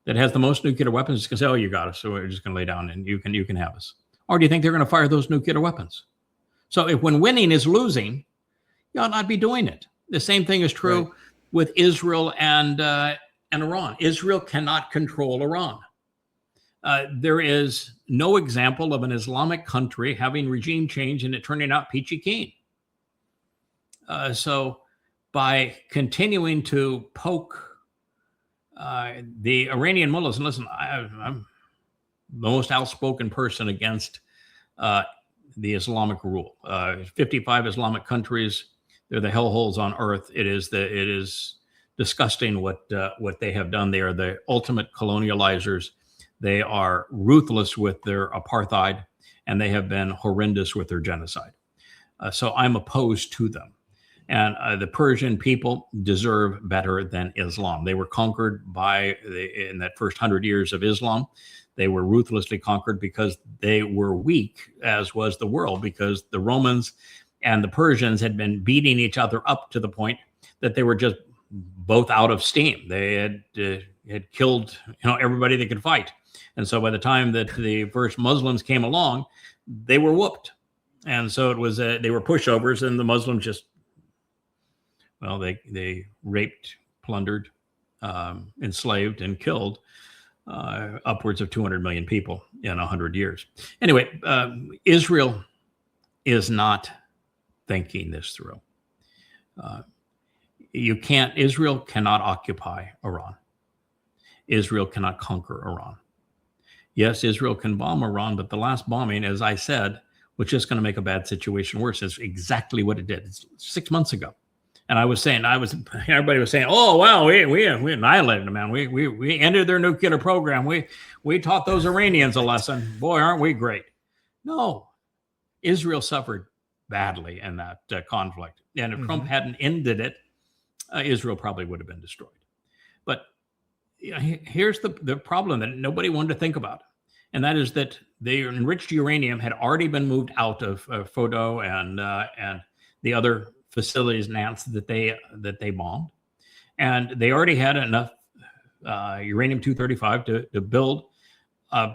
that has the most nuclear weapons, is going to say, "Oh, you got us, so we're just going to lay down and you can have us"? Or do you think they're going to fire those nuclear weapons? So, if when winning is losing, you ought not be doing it. The same thing is true with Israel and Iran. Israel cannot control Iran. There is no example of an Islamic country having regime change and it turning out peachy keen. So by continuing to poke the Iranian mullahs, and listen, I'm the most outspoken person against the Islamic rule. 55 Islamic countries, they're the hellholes on earth. It is disgusting what they have done. They are the ultimate colonializers. They are ruthless with their apartheid, and they have been horrendous with their genocide. So I'm opposed to them. And the Persian people deserve better than Islam. They were conquered in that first 100 years of Islam. They were ruthlessly conquered because they were weak, as was the world, because the Romans and the Persians had been beating each other up to the point that they were just both out of steam. They had killed everybody they could fight. And so by the time that the first Muslims came along, they were whooped. And so it was they were pushovers, and the Muslims just, they raped, plundered, enslaved, and killed upwards of 200 million people in 100 years. Anyway, Israel is not thinking this through. Israel cannot occupy Iran. Israel cannot conquer Iran. Yes, Israel can bomb Iran, but the last bombing, as I said, was just going to make a bad situation worse. It's exactly what it did. It's 6 months ago. And everybody was saying, "Oh, wow, we annihilated them, man. We ended their nuclear program. We taught those Iranians a lesson. Boy, aren't we great?" No, Israel suffered badly in that conflict. And if Trump hadn't ended it, Israel probably would have been destroyed. But here's the problem that nobody wanted to think about, and that is that the enriched uranium had already been moved out of Fordo and the other facilities, Nance, that they bombed, and they already had enough uranium-235 to build,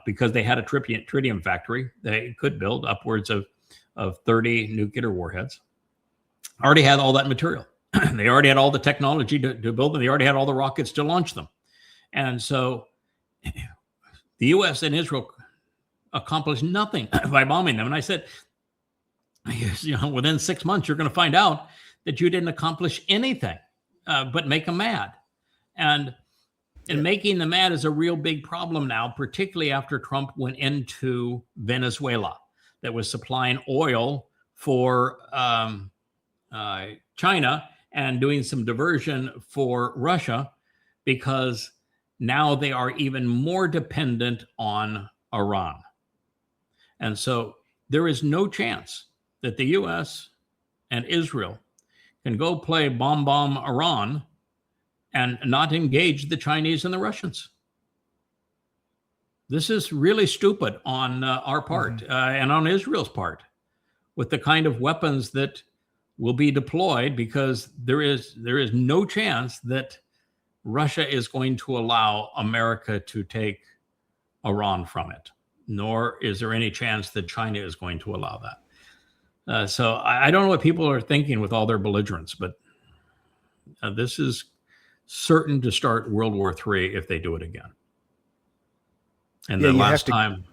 because they had a tritium factory. They could build upwards of 30 nuclear warheads. Already had all that material. They already had all the technology to build them. They already had all the rockets to launch them. And so the U.S. and Israel accomplish nothing by bombing them. And I said, within 6 months, you're going to find out that you didn't accomplish anything but make them mad. And making them mad is a real big problem now, particularly after Trump went into Venezuela, that was supplying oil for China and doing some diversion for Russia, because now they are even more dependent on Iran. And so there is no chance that the U.S. and Israel can go play bomb Iran and not engage the Chinese and the Russians. This is really stupid on our part and on Israel's part, with the kind of weapons that will be deployed, because there is no chance that Russia is going to allow America to take Iran from it, nor is there any chance that China is going to allow that. So I don't know what people are thinking with all their belligerence, but this is certain to start World War III if they do it again. And the last time,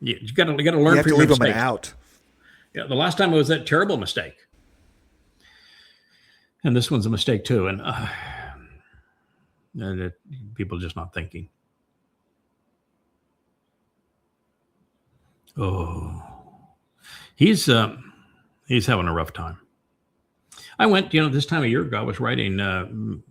you got to learn from your mistakes. You have to leave them out. Yeah, the last time it was that terrible mistake, and this one's a mistake too. And people just not thinking. Oh, he's having a rough time. I went, this time a year ago, I was writing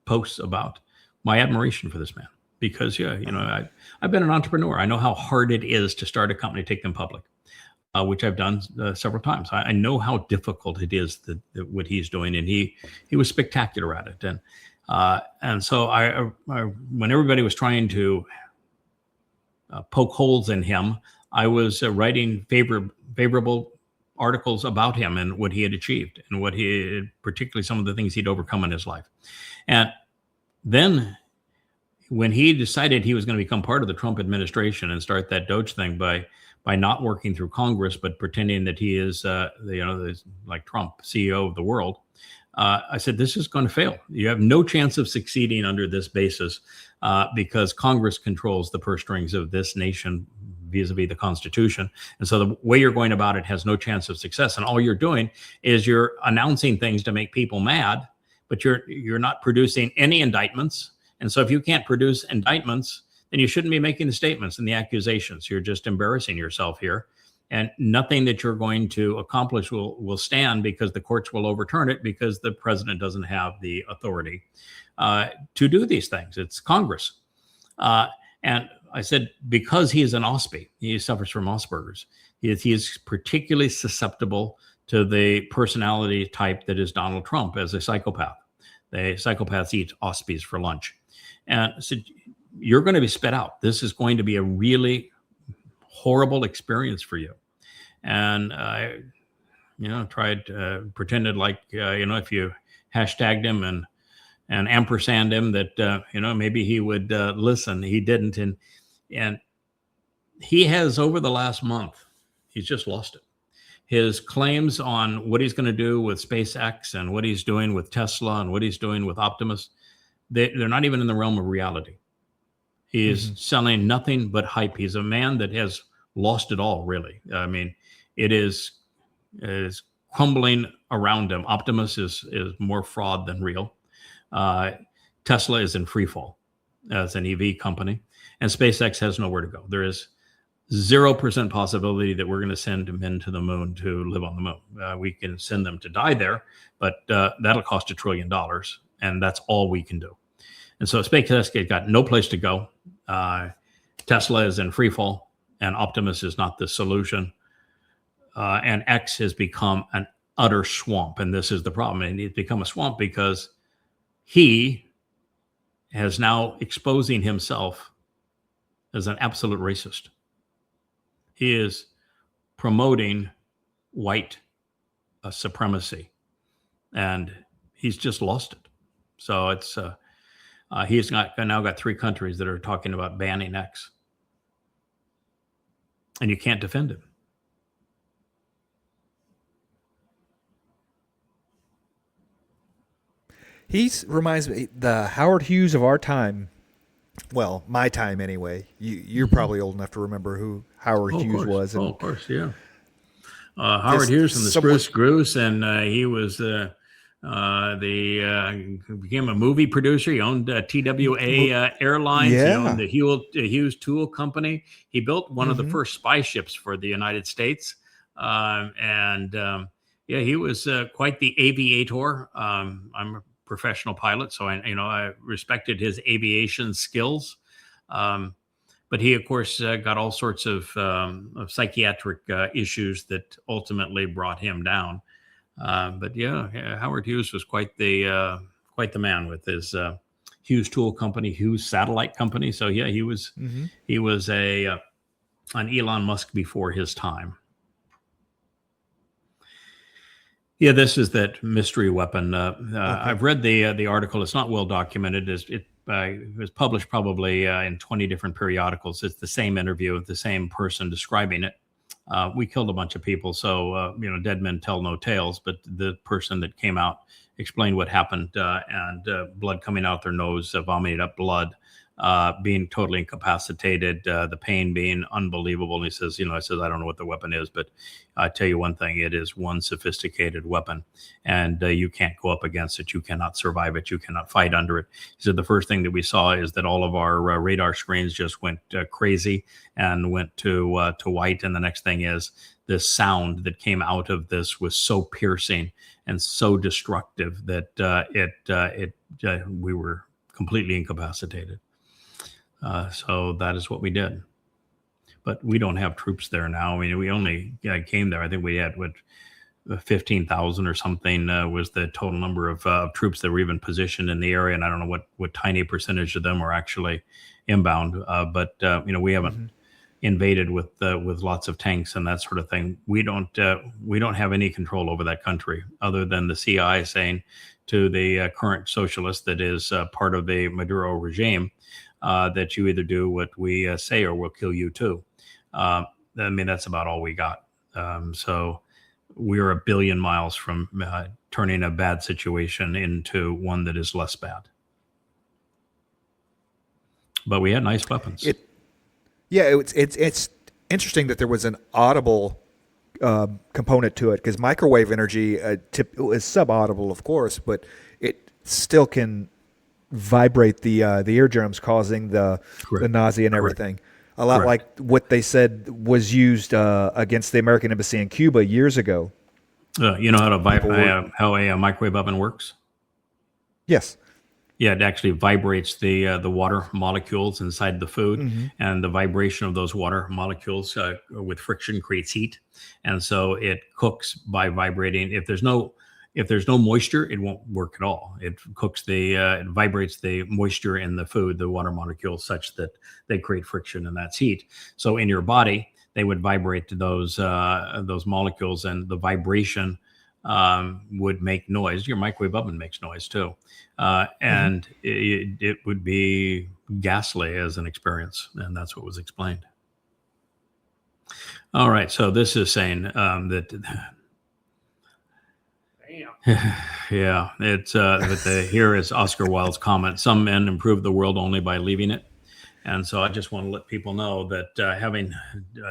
posts about my admiration for this man, because I've been an entrepreneur. I know how hard it is to start a company, take them public, which I've done several times. I know how difficult it is what he's doing, and he was spectacular at it. And so I when everybody was trying to poke holes in him, I was writing favorable articles about him and what he had achieved, and particularly some of the things he'd overcome in his life. And then when he decided he was going to become part of the Trump administration and start that Doge thing by not working through Congress, but pretending that he is, like Trump, CEO of the world, I said, this is going to fail. You have no chance of succeeding under this basis, because Congress controls the purse strings of this nation vis-a-vis the Constitution. And so the way you're going about it has no chance of success. And all you're doing is you're announcing things to make people mad, but you're not producing any indictments. And so if you can't produce indictments, then you shouldn't be making the statements and the accusations. You're just embarrassing yourself here. And nothing that you're going to accomplish will stand, because the courts will overturn it, because the president doesn't have the authority to do these things. It's Congress. And I said, because he is an OSPI, he suffers from Asperger's. He is particularly susceptible to the personality type that is Donald Trump as a psychopath. The psychopaths eat OSPIs for lunch. And I said, you're going to be spit out. This is going to be a really horrible experience for you. And I, pretended like, if you hashtagged him and ampersand him, that, maybe he would listen. He didn't. And he has, over the last month, he's just lost it. His claims on what he's going to do with SpaceX and what he's doing with Tesla and what he's doing with Optimus, they're not even in the realm of reality. He is selling nothing but hype. He's a man that has lost it all, really. I mean, it is crumbling around him. Optimus is more fraud than real. Tesla is in free fall as an EV company, and SpaceX has nowhere to go. There is 0% possibility that we're going to send men to the moon to live on the moon. We can send them to die there, but that'll cost $1 trillion, and that's all we can do. And so SpaceX has got no place to go. Tesla is in free fall, and Optimus is not the solution. And X has become an utter swamp, and this is the problem. And it's become a swamp because he is now exposing himself as an absolute racist. He is promoting white supremacy, and he's just lost it. So it's he's now got 3 countries that are talking about banning X, and you can't defend him. He reminds me the Howard Hughes of our time. Well, my time anyway. You're probably old enough to remember who Howard Oh, of Hughes course. was, Oh, and of course. Yeah. Howard this Hughes from the someone. Spruce Goose, and he was became a movie producer. He owned TWA Airlines. He owned Yeah. the Hughes Tool Company. He built one of the Hmm. first spy ships for the United States, and yeah, he was quite the aviator. I'm a professional pilot, so I respected his aviation skills. Um, but he, of course, got all sorts of psychiatric issues that ultimately brought him down. But yeah, Howard Hughes was quite the man with his Hughes Tool Company, Hughes Satellite Company. So yeah, Hmm. he was a an Elon Musk before his time. Yeah, this is that mystery weapon. Okay. I've read the article. It's not well documented. It was published probably in 20 different periodicals. It's the same interview with the same person describing it. We killed a bunch of people, so dead men tell no tales. But the person that came out explained what happened, and blood coming out their nose, vomiting up blood, being totally incapacitated, the pain being unbelievable. And he says, I don't know what the weapon is, but I tell you one thing: it is one sophisticated weapon, and you can't go up against it. You cannot survive it. You cannot fight under it. He said the first thing that we saw is that all of our radar screens just went crazy and went to white. And the next thing is this sound that came out of this was so piercing and so destructive that we were completely incapacitated. So that is what we did. But we don't have troops there now. I mean, we only came there. I think we had 15,000 or something was the total number of troops that were even positioned in the area, and I don't know what tiny percentage of them were actually inbound. But we haven't Hmm. invaded with lots of tanks and that sort of thing. We don't have any control over that country other than the CI saying to the current socialist that is part of the Maduro regime that you either do what we say or we'll kill you too. I mean, that's about all we got. So we're a billion miles from turning a bad situation into one that is less bad. But we had nice weapons. It's interesting that there was an audible component to it because microwave energy is subaudible, of course, but it still can vibrate the eardrums, causing the nausea and Correct. everything. A lot Correct. like what they said was used against the American embassy in Cuba years ago. You know how People how a microwave oven works? Yes. Yeah, it actually vibrates the water molecules inside the food, Hmm. and the vibration of those water molecules with friction creates heat, and so it cooks by vibrating. If there's no moisture, it won't work at all. It cooks it vibrates the moisture in the food, the water molecules, such that they create friction, and that's heat. So in your body, they would vibrate to those molecules, and the vibration would make noise. Your microwave oven makes noise too, Hmm. and it would be ghastly as an experience, and that's what was explained. All right, so this is saying that yeah, it's here is Oscar Wilde's comment: "Some men improve the world only by leaving it." And so I just want to let people know that having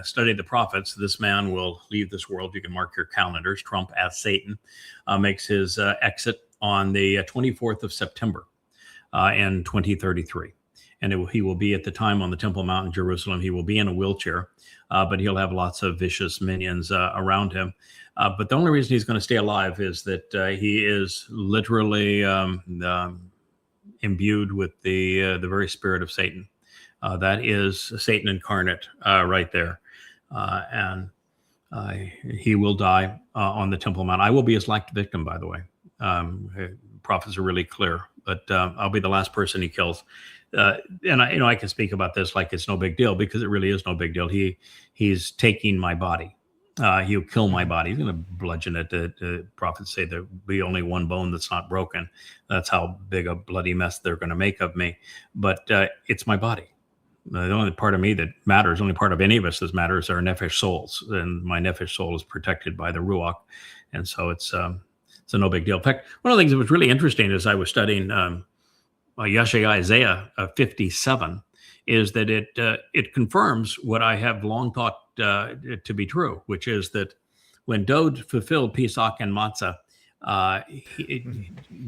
studied the prophets, this man will leave this world. You can mark your calendars. Trump, as Satan, makes his exit on the 24th of September in 2033. And he will be at the time on the Temple Mount in Jerusalem. He will be in a wheelchair, but he'll have lots of vicious minions around him. But the only reason he's going to stay alive is that he is literally imbued with the very spirit of Satan. That is Satan incarnate right there. And he will die on the Temple Mount. I will be his liked victim, by the way. Prophets are really clear, but I'll be the last person he kills. And I can speak about this like it's no big deal because it really is no big deal. He's taking my body. He'll kill my body. He's going to bludgeon it. The prophets say there'll be only one bone that's not broken. That's how big a bloody mess they're going to make of me. But it's my body. The only part of me that matters, the only part of any of us that matters are nephesh souls. And my nephesh soul is protected by the Ruach. And so it's a no big deal. In fact, one of the things that was really interesting as I was studying Isaiah 57 is that it confirms what I have long thought to be true, which is that when Dode fulfilled Pesach and Matzah,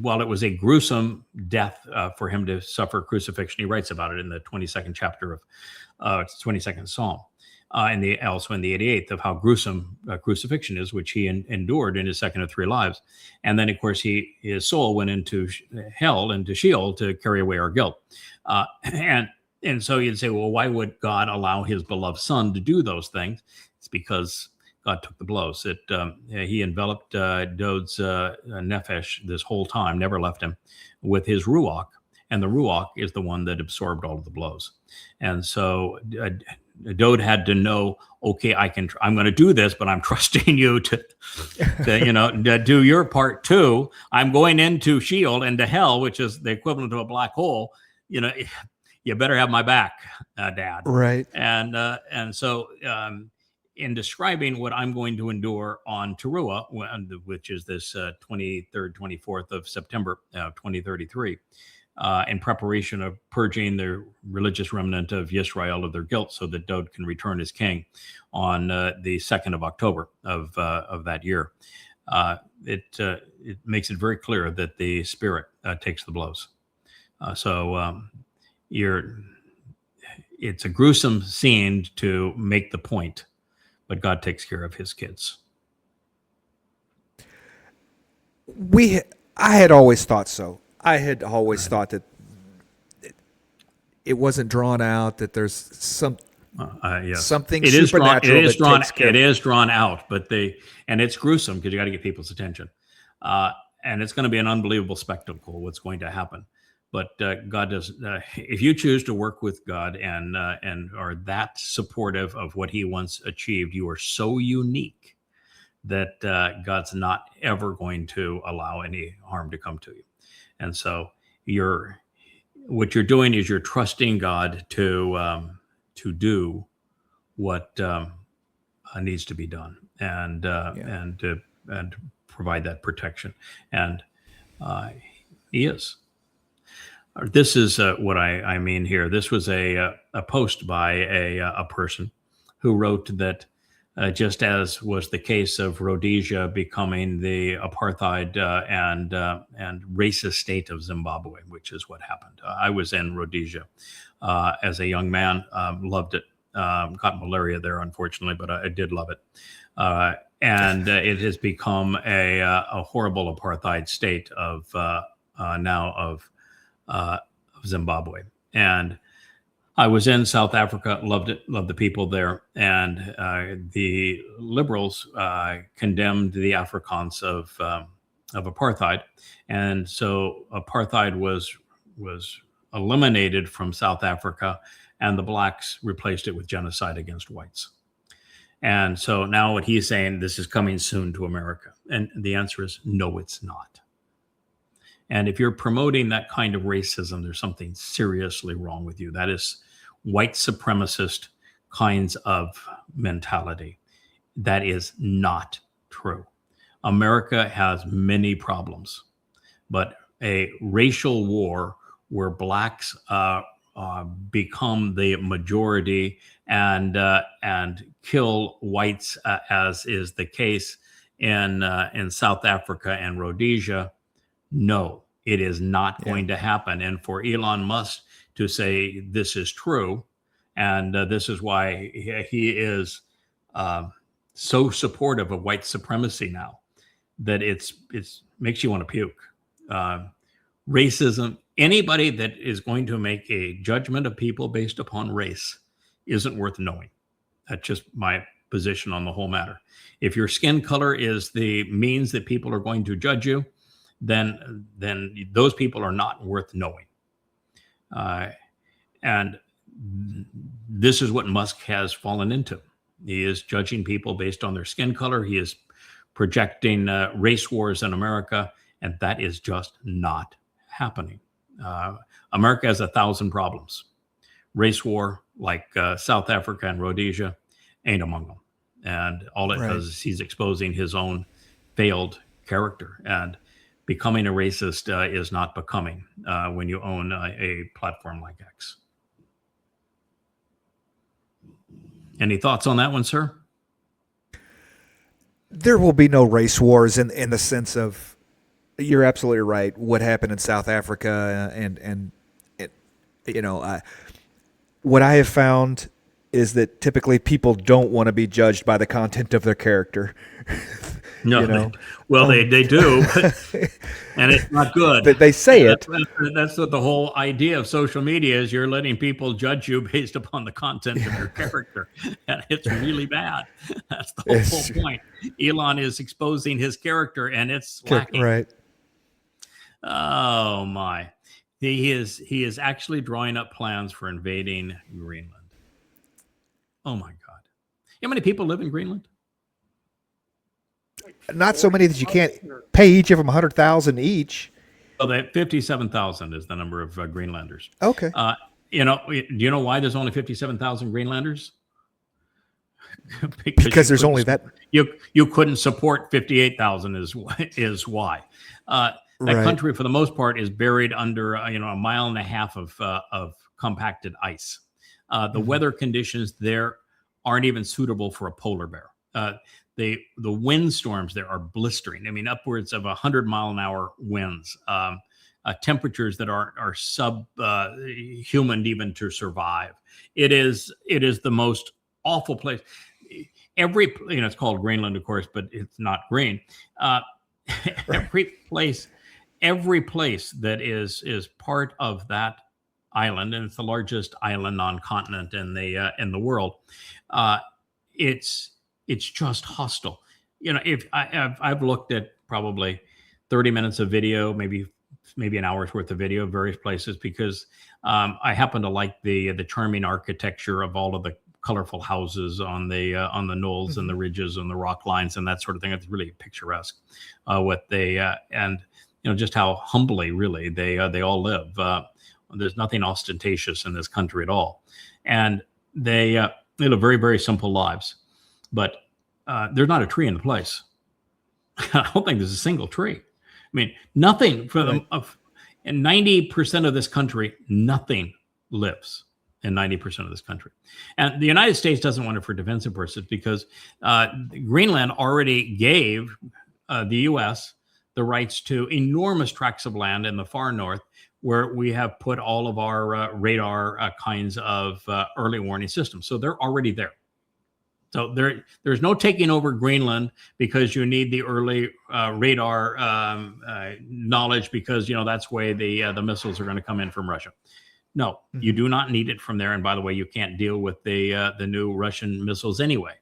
while it was a gruesome death for him to suffer crucifixion, he writes about it in the 22nd chapter of 22nd Psalm, and also in the 88th of how gruesome crucifixion is, which he endured in his second of three lives. And then, of course, his soul went into hell, into Sheol, to carry away our guilt. And so you'd say, well, why would God allow his beloved son to do those things? It's because God took the blows. He enveloped Dode's nefesh this whole time, never left him, with his ruach, and the ruach is the one that absorbed all of the blows. And so Dode had to know, okay, I'm going to do this, but I'm trusting you to do your part too. I'm going into Sheol, into hell, which is the equivalent of a black hole. You better have my back, Dad. Right. And so in describing what I'm going to endure on Teruah, which is this 23rd, 24th of September, 2033, in preparation of purging the religious remnant of Yisrael of their guilt so that Dode can return as king on the 2nd of October of that year. It makes it very clear that the Spirit takes the blows. It's a gruesome scene to make the point, but God takes care of his kids. I had always thought so. I had always thought that it wasn't drawn out, that there's something supernatural. It is drawn out, and it's gruesome because you got to get people's attention. And it's going to be an unbelievable spectacle what's going to happen. But God does. If you choose to work with God and are that supportive of what He once achieved, you are so unique that God's not ever going to allow any harm to come to you. And so what you're doing is you're trusting God to do what needs to be done, and provide that protection. And He is. This is what I mean here. This was a post by a person who wrote that just as was the case of Rhodesia becoming the apartheid and racist state of Zimbabwe, which is what happened. I was in Rhodesia as a young man, loved it. Got malaria there, unfortunately, but I did love it. And it has become a horrible apartheid state of Zimbabwe. And I was in South Africa, loved it, loved the people there. And the liberals condemned the Afrikaans of apartheid. And so apartheid was eliminated from South Africa, and the blacks replaced it with genocide against whites. And so now what he's saying, this is coming soon to America. And the answer is no, it's not. And if you're promoting that kind of racism, there's something seriously wrong with you. That is white supremacist kinds of mentality. That is not true. America has many problems, but a racial war where blacks become the majority and kill whites, as is the case in South Africa and Rhodesia, no, it is not going to happen. And for Elon Musk to say this is true, and this is why he is so supportive of white supremacy now, that it's makes you want to puke. Racism, anybody that is going to make a judgment of people based upon race isn't worth knowing. That's just my position on the whole matter. If your skin color is the means that people are going to judge you, then those people are not worth knowing. And this is what Musk has fallen into. He is judging people based on their skin color. He is projecting race wars in America, and that is just not happening. America has 1,000 problems. Race war, like South Africa and Rhodesia, ain't among them. And all it does is he's exposing his own failed character. And becoming a racist is not becoming when you own a platform like X. Any thoughts on that one, sir? There will be no race wars in the sense of, you're absolutely right. What happened in South Africa and it, what I have found is that typically people don't want to be judged by the content of their character. No, they do, and it's not good. They say it. That's what the whole idea of social media is. You're letting people judge you based upon the content of your character, and it's really bad. That's the whole point. Elon is exposing his character, and it's lacking. Right. Oh my! He is actually drawing up plans for invading Greenland. Oh my God! How many people live in Greenland? Not so many that you can't pay each of them $100,000 each. So that 57,000 is the number of Greenlanders. Okay. Do you know why there's only 57,000 Greenlanders? because there's only that. You couldn't support 58,000 is why. That Right. country, for the most part, is buried under a mile and a half of compacted ice. The weather conditions there aren't even suitable for a polar bear. The windstorms there are blistering. I mean, upwards of 100-mile-an-hour winds. Temperatures that are subhuman even to survive. It is the most awful place. It's called Greenland, of course, but it's not green. Every place that is part of that island, and it's the largest island non-continent in the world. It's just hostile. If I've looked at probably 30 minutes of video, maybe an hour's worth of video, various places, because I happen to like the charming architecture of all of the colorful houses on the knolls and the ridges and the rock lines and that sort of thing. It's really picturesque. Just how humbly really they all live. There's nothing ostentatious in this country at all, and they live very, very simple lives. But there's not a tree in the place. I don't think there's a single tree. I mean, nothing for them. In 90% of this country, nothing lives in 90% of this country. And the United States doesn't want it for defensive purposes because Greenland already gave the U.S. the rights to enormous tracts of land in the far north, where we have put all of our radar kinds of early warning systems. So they're already there. So there's no taking over Greenland because you need the early radar knowledge, because that's where the missiles are going to come in from Russia. No, you do not need it from there. And by the way, you can't deal with the new Russian missiles anyway.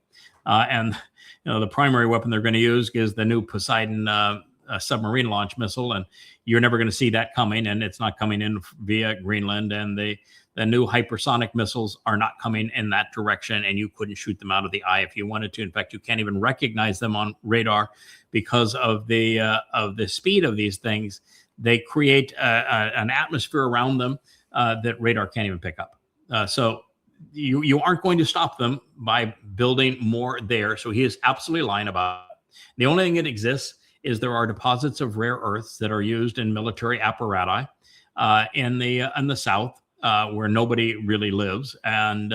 And the primary weapon they're going to use is the new Poseidon submarine launch missile, and you're never going to see that coming, and it's not coming in via Greenland. And the new hypersonic missiles are not coming in that direction, and you couldn't shoot them out of the eye if you wanted to. In fact, you can't even recognize them on radar because of the speed of these things. They create an atmosphere around them that radar can't even pick up. So you aren't going to stop them by building more there. So he is absolutely lying about it. The only thing that exists is there are deposits of rare earths that are used in military apparatus in the South, where nobody really lives, and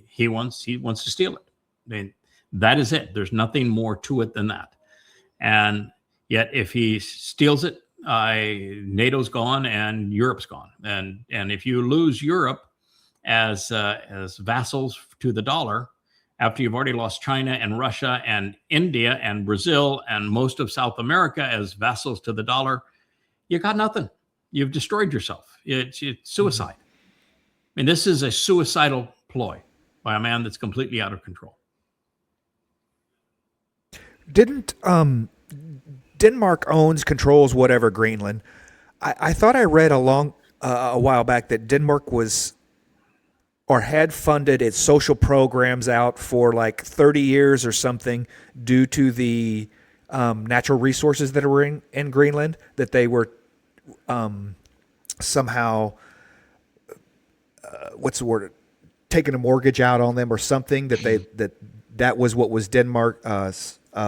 he wants to steal it. I mean, that is it. There's nothing more to it than that. And yet, if he steals it, NATO's gone and Europe's gone. And if you lose Europe as vassals to the dollar, after you've already lost China and Russia and India and Brazil and most of South America as vassals to the dollar, you got nothing. You've destroyed yourself. It's suicide. I mean, this is a suicidal ploy by a man that's completely out of control. Didn't Denmark controls whatever Greenland? I thought I read a while back that Denmark was or had funded its social programs out for like 30 years or something due to the natural resources that were in Greenland, that they were somehow, what's the word, taking a mortgage out on them or something, that was what was Denmark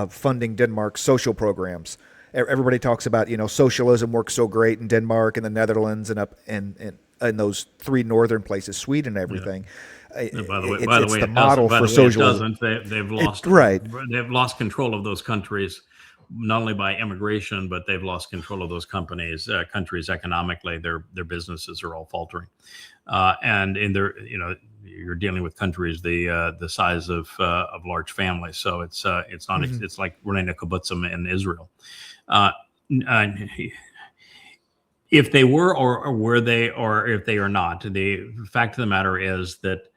funding Denmark's social programs. everybody talks about, socialism works so great in Denmark and the Netherlands and up and those three northern places, Sweden and everything. And by the way, It's the it model doesn't. By for the way, it socialism. doesn't. They've lost right. They've lost control of those countries, not only by immigration, but they've lost control of those countries economically. Their businesses are all faltering, and in their you're dealing with countries the size of large families. So it's not it's like running a kibbutzim in Israel. If they were, or were they, or if they are not, the fact of the matter is that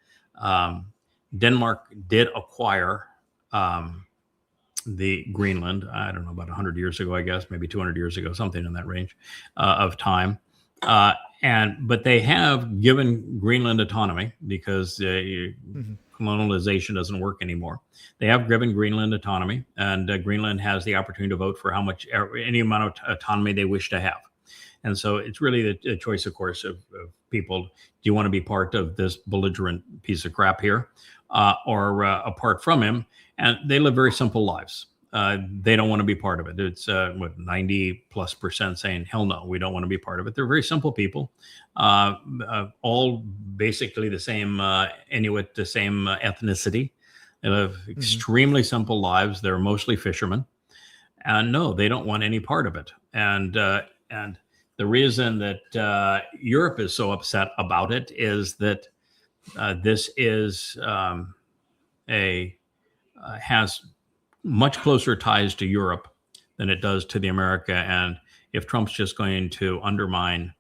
Denmark did acquire the Greenland. I don't know, about 100 years ago, I guess, maybe 200 years ago, something in that range of time. But they have given Greenland autonomy because colonialization doesn't work anymore. They have given Greenland autonomy, and Greenland has the opportunity to vote for any amount of autonomy they wish to have. And so it's really the choice, of course, of people. Do you want to be part of this belligerent piece of crap here, or apart from him? And they live very simple lives. They don't want to be part of it. It's 90+% saying, hell no, we don't want to be part of it. They're very simple people, all basically the same Inuit, the same ethnicity. They live extremely simple lives. They're mostly fishermen. And no, they don't want any part of it. And the reason that Europe is so upset about it is that this is has much closer ties to Europe than it does to the America. And if Trump's just going to undermine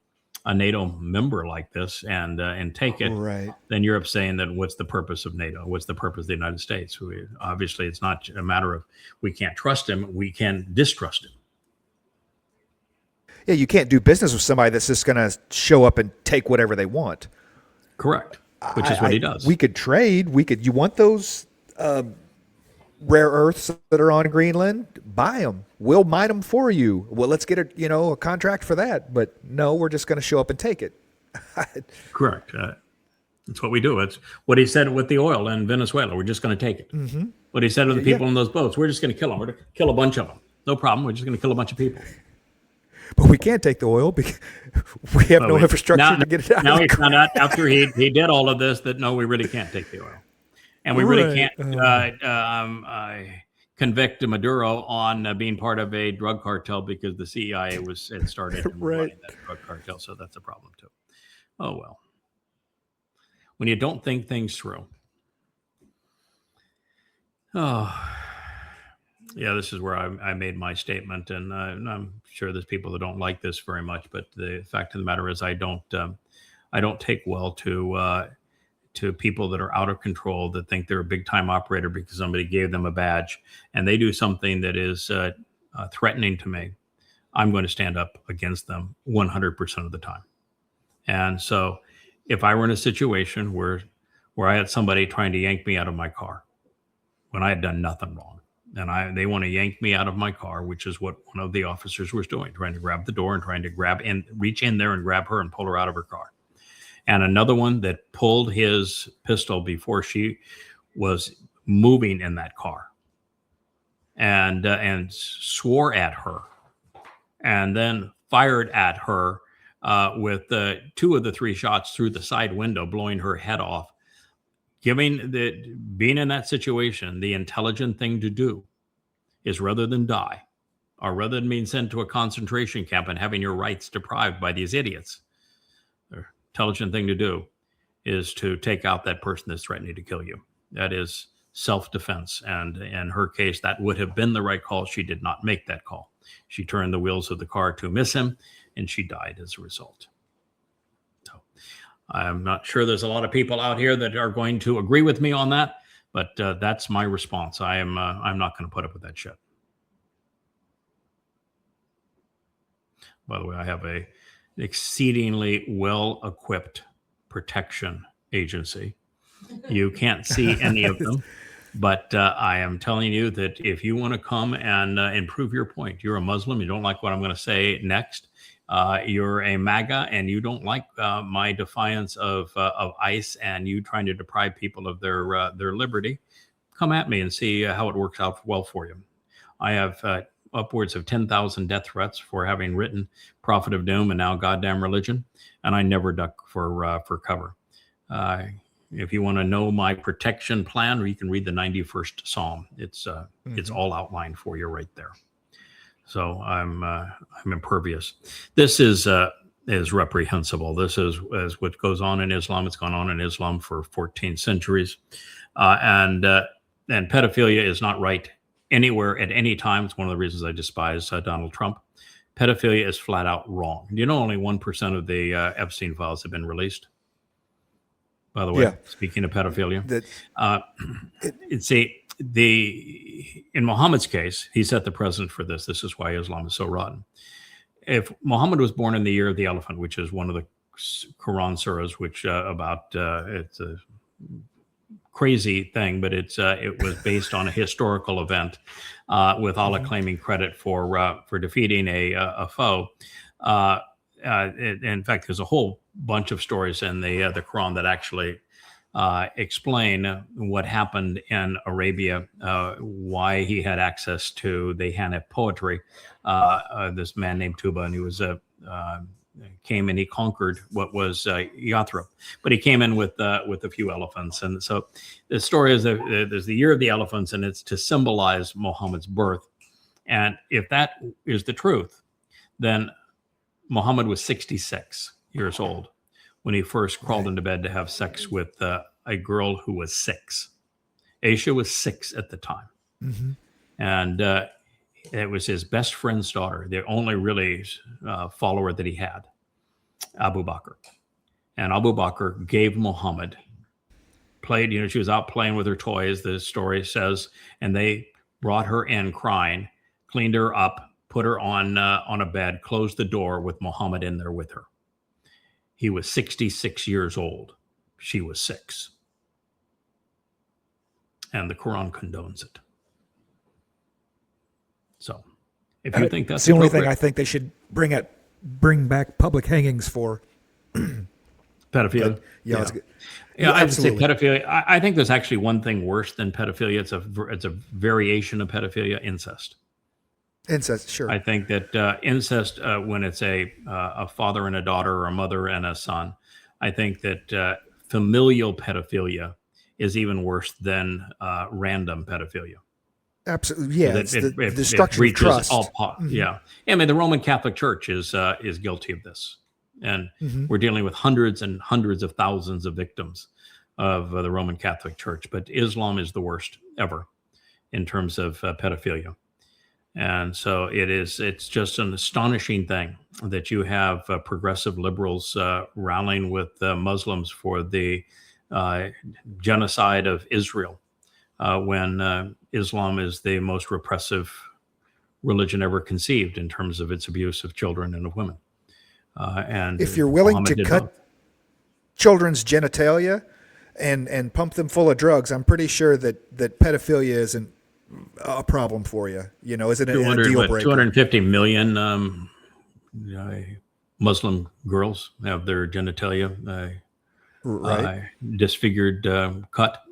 a NATO member like this and take it, right, then Europe's saying that what's the purpose of NATO? What's the purpose of the United States? Obviously, it's not a matter of we can't trust him. We can distrust him. Yeah, you can't do business with somebody that's just going to show up and take whatever they want. Correct, which is what he does. We could trade. You want those rare earths that are on Greenland? Buy them. We'll mine them for you. Well, let's get a contract for that. But no, we're just going to show up and take it. Correct. That's what we do. It's what he said with the oil in Venezuela. We're just going to take it. Mm-hmm. What he said to the people in those boats. We're just going to kill them. We're going to kill a bunch of them. No problem. We're just going to kill a bunch of people. But we can't take the oil because we have no infrastructure to get it out. Now he found out after he did all of this that no, we really can't take the oil. And we really can't convict Maduro on being part of a drug cartel because the CIA had started running that drug cartel. So that's a problem too. Oh, well. When you don't think things through. Oh, yeah, this is where I made my statement. And I'm sure there's people that don't like this very much. But the fact of the matter is I don't take well to people that are out of control, that think they're a big time operator because somebody gave them a badge and they do something that is threatening to me. I'm going to stand up against them 100% of the time. And so if I were in a situation where I had somebody trying to yank me out of my car when I had done nothing wrong, and they want to yank me out of my car, which is what one of the officers was doing, trying to grab the door and trying to reach in there and grab her and pull her out of her car. And another one that pulled his pistol before she was moving in that car and swore at her and then fired at her with 2 of the 3 shots through the side window, blowing her head off. Being in that situation, the intelligent thing to do is, rather than die, or rather than being sent to a concentration camp and having your rights deprived by these idiots, the intelligent thing to do is to take out that person that's threatening to kill you. That is self-defense. And in her case, that would have been the right call. She did not make that call. She turned the wheels of the car to miss him, and she died as a result. I'm not sure there's a lot of people out here that are going to agree with me on that, but that's my response. I'm not going to put up with that shit. By the way, I have an exceedingly well-equipped protection agency. You can't see any of them, but I am telling you that if you want to come and improve your point, you're a Muslim, you don't like what I'm going to say next, you're a MAGA, and you don't like my defiance of ICE and you trying to deprive people of their liberty, come at me and see how it works out well for you. I have upwards of 10,000 death threats for having written Prophet of Doom and now Goddamn Religion, and I never duck for cover. If you want to know my protection plan, you can read the 91st Psalm. It's all outlined for you right there. So I'm impervious. This is reprehensible. This is what goes on in Islam. It's gone on in Islam for 14 centuries, and pedophilia is not right anywhere at any time. It's one of the reasons I despise Donald Trump. Pedophilia is flat out wrong. Do you know only 1% of the Epstein files have been released? By the way, Yeah. Speaking of pedophilia, in Muhammad's case, he set the precedent for this. This is why Islam is so rotten. If Muhammad was born in the year of the elephant, which is one of the Quran surahs, which it's a crazy thing, but it was based on a historical event, with Allah claiming credit for defeating a foe. In fact, there's a whole bunch of stories in the Quran that actually explain what happened in Arabia, why he had access to the Hanif poetry. This man named Tuba, and he was came and he conquered what was Yathrib, but he came in with a few elephants. And so the story is that there's the year of the elephants, and it's to symbolize Muhammad's birth. And if that is the truth, then Muhammad was 66 years old when he first crawled into bed to have sex with a girl who was 6. Aisha was 6 at the time. Mm-hmm. And it was his best friend's daughter, the only really follower that he had, Abu Bakr. And Abu Bakr gave Muhammad, she was out playing with her toys, the story says, and they brought her in crying, cleaned her up, put her on a bed, closed the door with Muhammad in there with her. He was 66 years old. She was 6. And the Quran condones it. So, if you think that's the only thing I think they should bring back public hangings for. Pedophilia. I would say pedophilia. I think there's actually one thing worse than pedophilia. It's a variation of pedophilia: incest. Incest, sure. I think that incest, when it's a father and a daughter, or a mother and a son, I think that familial pedophilia is even worse than random pedophilia. Absolutely, yeah. So it's the destruction of trust. Yeah, I mean the Roman Catholic Church is guilty of this, and we're dealing with hundreds and hundreds of thousands of victims of the Roman Catholic Church. But Islam is the worst ever in terms of pedophilia. And so it's just an astonishing thing that you have progressive liberals rallying with Muslims for the genocide of Israel, when Islam is the most repressive religion ever conceived in terms of its abuse of children and of women. And if you're willing Muhammad to cut children's genitalia and pump them full of drugs, I'm pretty sure that pedophilia isn't a problem for you. Is it a deal breaker? 250 million Muslim girls have their genitalia disfigured, cut,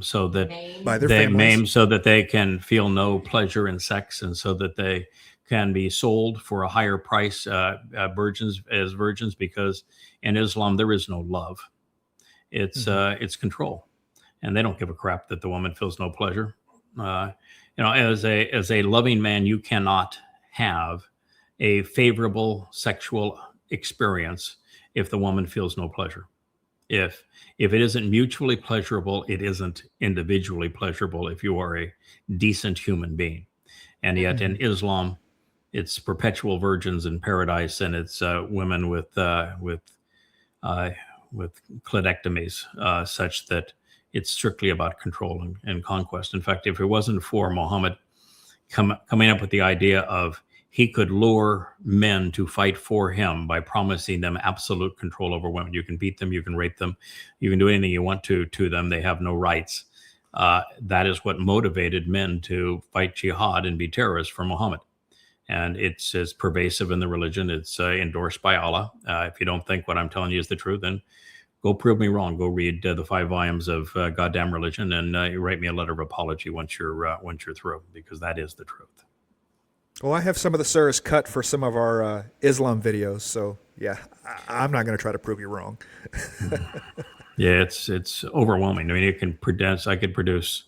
so that by their they families. maim, so that they can feel no pleasure in sex, and so that they can be sold for a higher price virgins, because in Islam there is no love. It's control, and they don't give a crap that the woman feels no pleasure. As a loving man, you cannot have a favorable sexual experience if the woman feels no pleasure. If it isn't mutually pleasurable, it isn't individually pleasurable if you are a decent human being. And yet in Islam, it's perpetual virgins in paradise, and it's women with clitectomies, such that it's strictly about control and conquest. In fact, if it wasn't for Muhammad coming up with the idea of he could lure men to fight for him by promising them absolute control over women. You can beat them, you can rape them, you can do anything you want to them. They have no rights. That is what motivated men to fight jihad and be terrorists for Muhammad. And it's as pervasive in the religion. It's endorsed by Allah. If you don't think what I'm telling you is the truth, then go prove me wrong. Go read the 5 volumes of Goddamn Religion, and you write me a letter of apology once you're through, because that is the truth. Well, I have some of the sirs cut for some of our Islam videos, so yeah, I'm not going to try to prove you wrong. Yeah, it's overwhelming. I mean, I could produce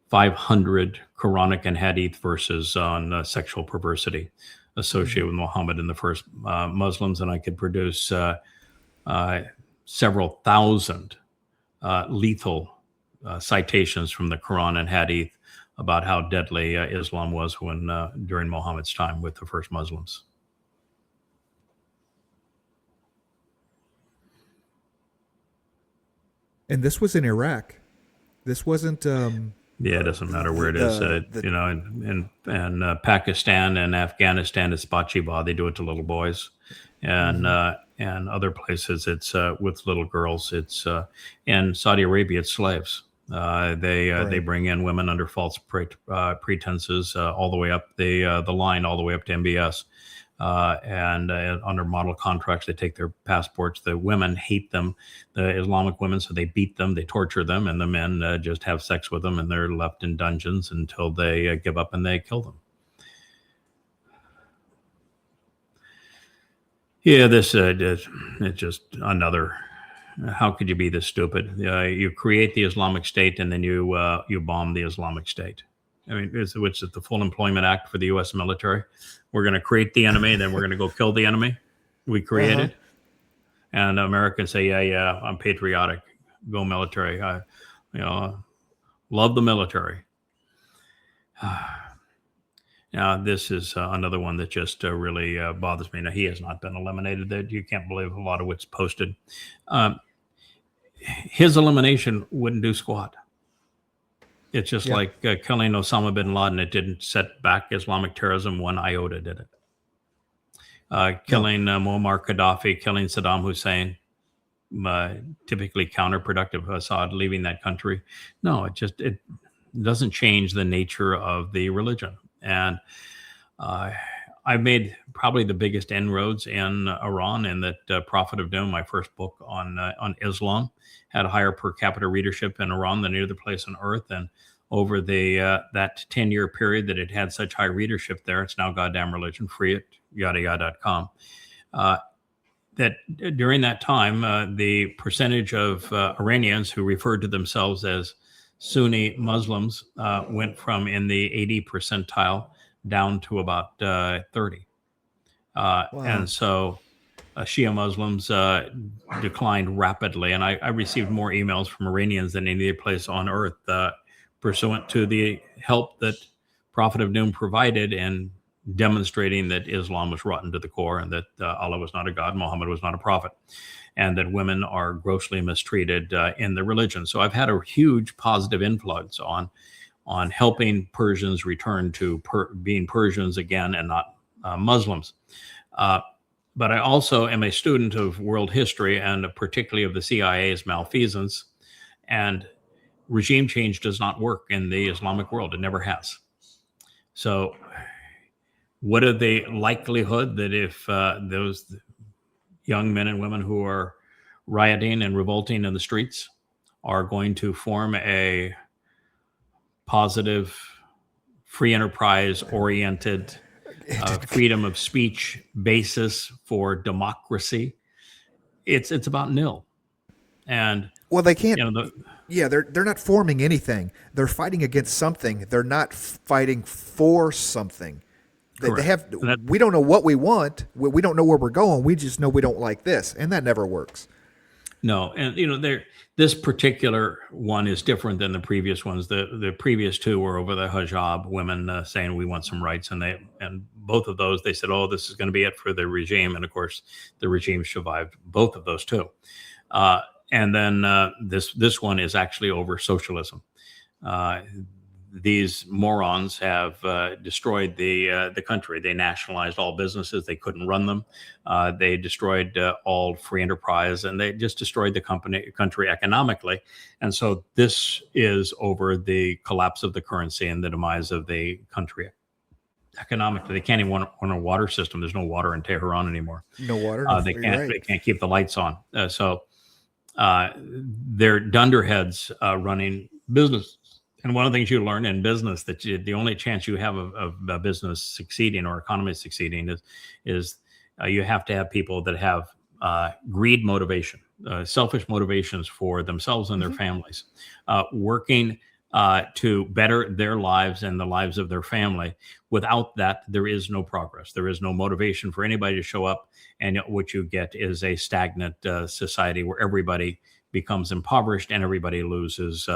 500 Quranic and Hadith verses on sexual perversity associated with Muhammad and the first Muslims, and I could produce several thousand lethal citations from the Quran and Hadith about how deadly Islam was when during Muhammad's time with the first Muslims. And this was in Iraq. This wasn't. Yeah, it doesn't matter where it is. In Pakistan and Afghanistan, it's Bachiba. They do it to little boys, and other places it's with little girls. It's in Saudi Arabia, it's slaves. They bring in women under false pretenses all the way up the line, all the way up to MBS. And under model contracts, they take their passports. The women hate them, the Islamic women, so they beat them, they torture them, and the men just have sex with them, and they're left in dungeons until they give up and they kill them. Yeah, it's just another. How could you be this stupid? You create the Islamic State, and then you bomb the Islamic State. I mean, which is the Full Employment Act for the U.S. military. We're going to create the enemy, then we're going to go kill the enemy we created. And Americans say, yeah, I'm patriotic. Go military. I love the military. Now, this is another one that just really bothers me. Now, he has not been eliminated. That you can't believe a lot of what's posted. His elimination wouldn't do squat. It's just like killing Osama bin Laden. It didn't set back Islamic terrorism one iota, did it? Killing Muammar Gaddafi, killing Saddam Hussein, typically counterproductive. Assad leaving that country. No, it doesn't change the nature of the religion. And I've made probably the biggest inroads in Iran in that Prophet of Doom, my first book on Islam, had a higher per capita readership in Iran than any other place on earth. And over that 10-year period that it had such high readership there, it's now goddamn religion, free at YAHOWAH.com. That during that time, the percentage of Iranians who referred to themselves as Sunni Muslims went from in the 80 percentile down to about 30. Wow. And so Shia Muslims declined rapidly. And I received more emails from Iranians than any other place on earth pursuant to the help that Prophet of Doom provided in demonstrating that Islam was rotten to the core and that Allah was not a god, Muhammad was not a prophet, and that women are grossly mistreated in the religion. So I've had a huge positive influence on helping Persians return to being Persians again and not Muslims. But I also am a student of world history and particularly of the CIA's malfeasance. And regime change does not work in the Islamic world. It never has. So what are the likelihood that if those young men and women who are rioting and revolting in the streets are going to form a positive, free enterprise oriented, freedom of speech basis for democracy, it's about nil. And well, they can't. They're not forming anything. They're fighting against something. They're not fighting for something. They have. We don't know what we want. We don't know where we're going. We just know we don't like this, and that never works. No, and this particular one is different than the previous ones. The previous two were over the hijab women saying we want some rights, and both of those they said, oh, this is going to be it for the regime, and of course the regime survived both of those too. And then this one is actually over socialism. These morons have destroyed the country. They nationalized all businesses. They couldn't run them. They destroyed all free enterprise, and they just destroyed the country economically. And so this is over the collapse of the currency and the demise of the country economically. They can't even want a water system. There's no water in Tehran anymore. No water. They can't keep the lights on. So they're dunderheads running businesses And one of the things you learn in business the only chance you have of a business succeeding or economy succeeding is you have to have people that have greed motivation, selfish motivations for themselves and their families, working to better their lives and the lives of their family. Without that, there is no progress. There is no motivation for anybody to show up. And what you get is a stagnant society where everybody becomes impoverished and everybody loses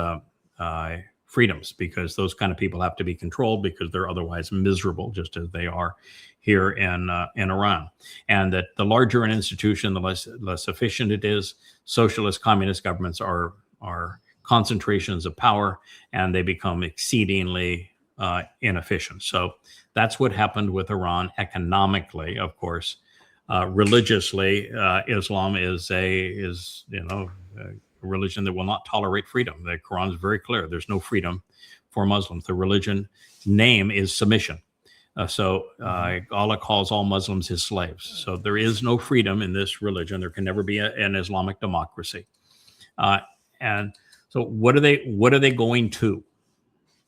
freedoms, because those kind of people have to be controlled because they're otherwise miserable, just as they are here in Iran. And that the larger an institution, the less efficient it is. Socialist, communist governments are concentrations of power, and they become exceedingly inefficient. So that's what happened with Iran economically, of course. Religiously, Islam is a religion that will not tolerate freedom. The Quran is very clear. There's no freedom for Muslims. The religion name is submission. So Allah calls all Muslims his slaves. So there is no freedom in this religion. There can never be an Islamic democracy. And so what are they going to?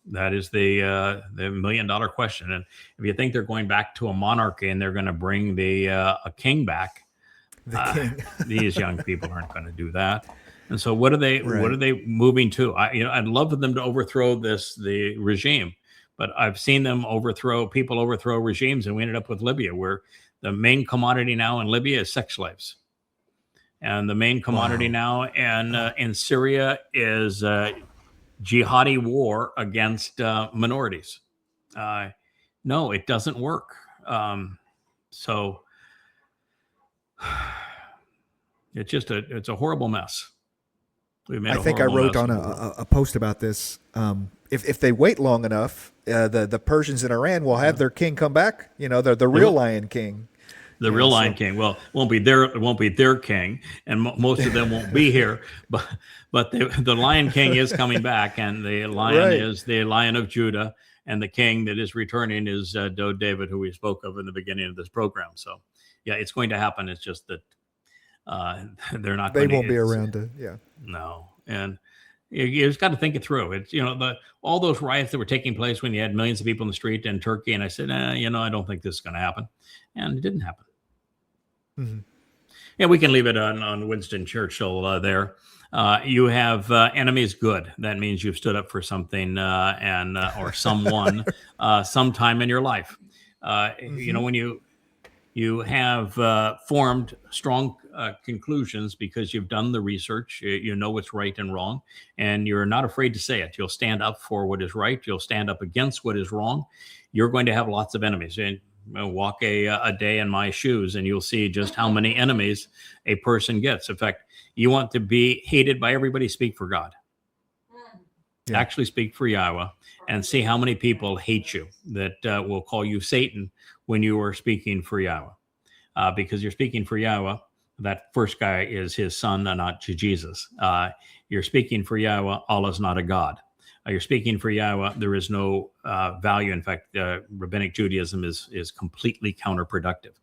That is the $1 million question. And if you think they're going back to a monarchy and they're going to bring a king back, these young people aren't going to do that. And so what are they moving to? I'd love for them to overthrow the regime, but I've seen them overthrow regimes, and we ended up with Libya, where the main commodity now in Libya is sex slaves. And the main commodity now in Syria is jihadi war against minorities. No, it doesn't work. So it's a horrible mess. I think I wrote on a post about this. If they wait long enough, the Persians in Iran will have their king come back. The real Lion King. The real Lion King. Well, it won't be their king, and most of them won't be here. But the Lion King is coming back, and the lion is the Lion of Judah, and the king that is returning is David, who we spoke of in the beginning of this program. So, yeah, it's going to happen. It's just that they're not. They won't be around to. Yeah. No, and you just got to think it through. It's all those riots that were taking place when you had millions of people in the street in Turkey, and I said, I don't think this is going to happen, and it didn't happen. Mm-hmm. Yeah, we can leave it on Winston Churchill there. You have enemies good. That means you've stood up for something or someone sometime in your life. When you have formed strong conclusions because you've done the research, you know what's right and wrong, and you're not afraid to say it. You'll stand up for what is right. You'll stand up against what is wrong. You're going to have lots of enemies. And walk a day in my shoes, and you'll see just how many enemies a person gets. In fact, you want to be hated by everybody, speak for God. Yeah. Actually speak for YAHOWAH and see how many people hate you that will call you Satan when you are speaking for YAHOWAH. Because you're speaking for YAHOWAH, that first guy is his son, not Jesus. You're speaking for YAHOWAH, Allah's not a God. You're speaking for YAHOWAH. There is no value. In fact, rabbinic Judaism is completely counterproductive.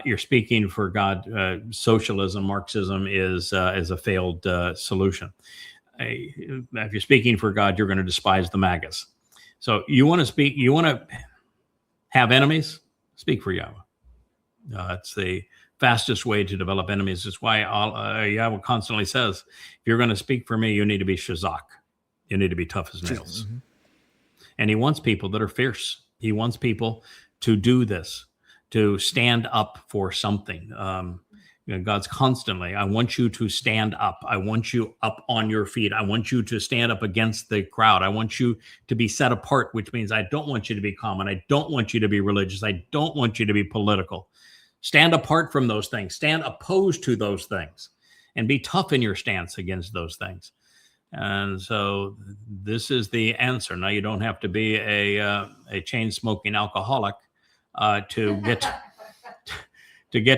You're speaking for God. Socialism, Marxism is a failed solution. If you're speaking for God, you're going to despise the MAGAs. So you want to speak. You want to have enemies. Speak for YAHOWAH. It's the fastest way to develop enemies. It's why YAHOWAH constantly says, if you're going to speak for me, you need to be shazak. You need to be tough as nails. Mm-hmm. And he wants people that are fierce. He wants people to do this, to stand up for something. God's constantly, I want you to stand up. I want you up on your feet. I want you to stand up against the crowd. I want you to be set apart, which means I don't want you to be common. I don't want you to be religious. I don't want you to be political. Stand apart from those things. Stand opposed to those things and be tough in your stance against those things. And so this is the answer. Now, you don't have to be a chain-smoking alcoholic to get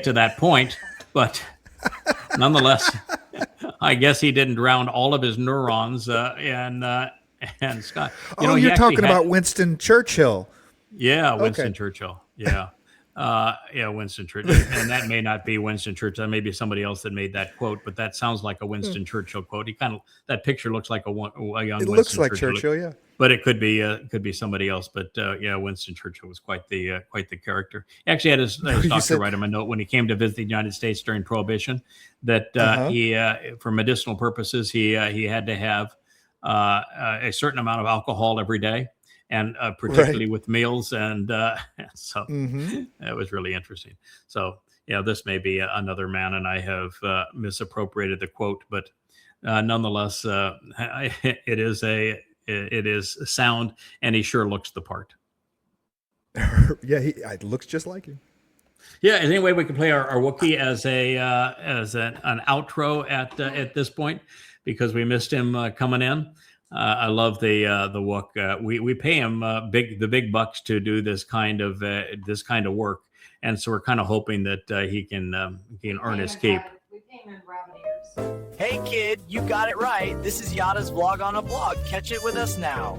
to that point, but nonetheless, I guess he didn't drown all of his neurons and Scott. You're talking about Winston Churchill. Yeah, Winston Churchill. Yeah. Yeah, Winston Churchill, and that may not be Winston Churchill. That may be somebody else that made that quote, but that sounds like a Winston Churchill quote. He kind of that picture looks like a young. It Winston looks like Churchill, Churchill, yeah. but it could be somebody else. But yeah, Winston Churchill was quite the character. He actually had his doctor write him a note when he came to visit the United States during Prohibition that he, for medicinal purposes, he had to have a certain amount of alcohol every day. And particularly with meals, and so it was really interesting. So yeah, this may be another man, and I have misappropriated the quote, but nonetheless, it is sound, and he sure looks the part. Yeah, it looks just like him. Yeah, is there any way we can play our Wookiee as an outro at this point, because we missed him coming in. I love the Wook. We pay him the big bucks to do this kind of work, and so we're kind of hoping that he can earn his keep. We pay him in rabbit ears. Hey kid, you got it right. This is Yada's vlog on a blog. Catch it with us now.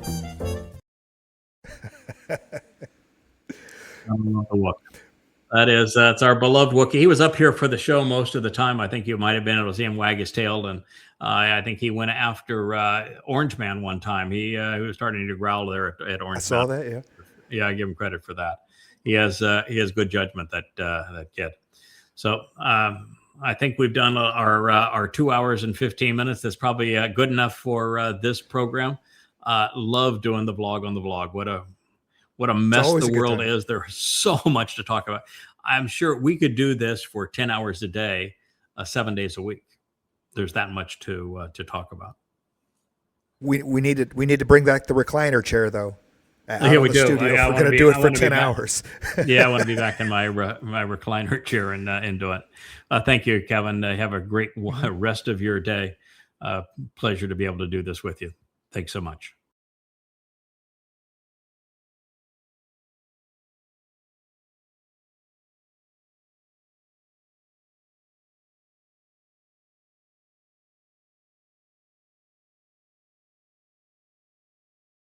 That's our beloved Wookiee. He was up here for the show most of the time. I think you might have been able to see him wag his tail, and I think he went after Orange Man one time. He was starting to growl there at Orange Man. I saw that, yeah. Yeah, I give him credit for that. He has good judgment, that kid. So I think we've done our 2 hours and 15 minutes. That's probably good enough for this program. Love doing the vlog on the vlog. What a mess the world is. There's so much to talk about. I'm sure we could do this for 10 hours a day, 7 days a week. There's that much to talk about. We need to bring back the recliner chair, though. Yeah, we do. Studio. We're going to do it for 10 hours. Yeah, I want to be back in my recliner chair and do it. Thank you, Kevin. Have a great rest of your day. Pleasure to be able to do this with you. Thanks so much.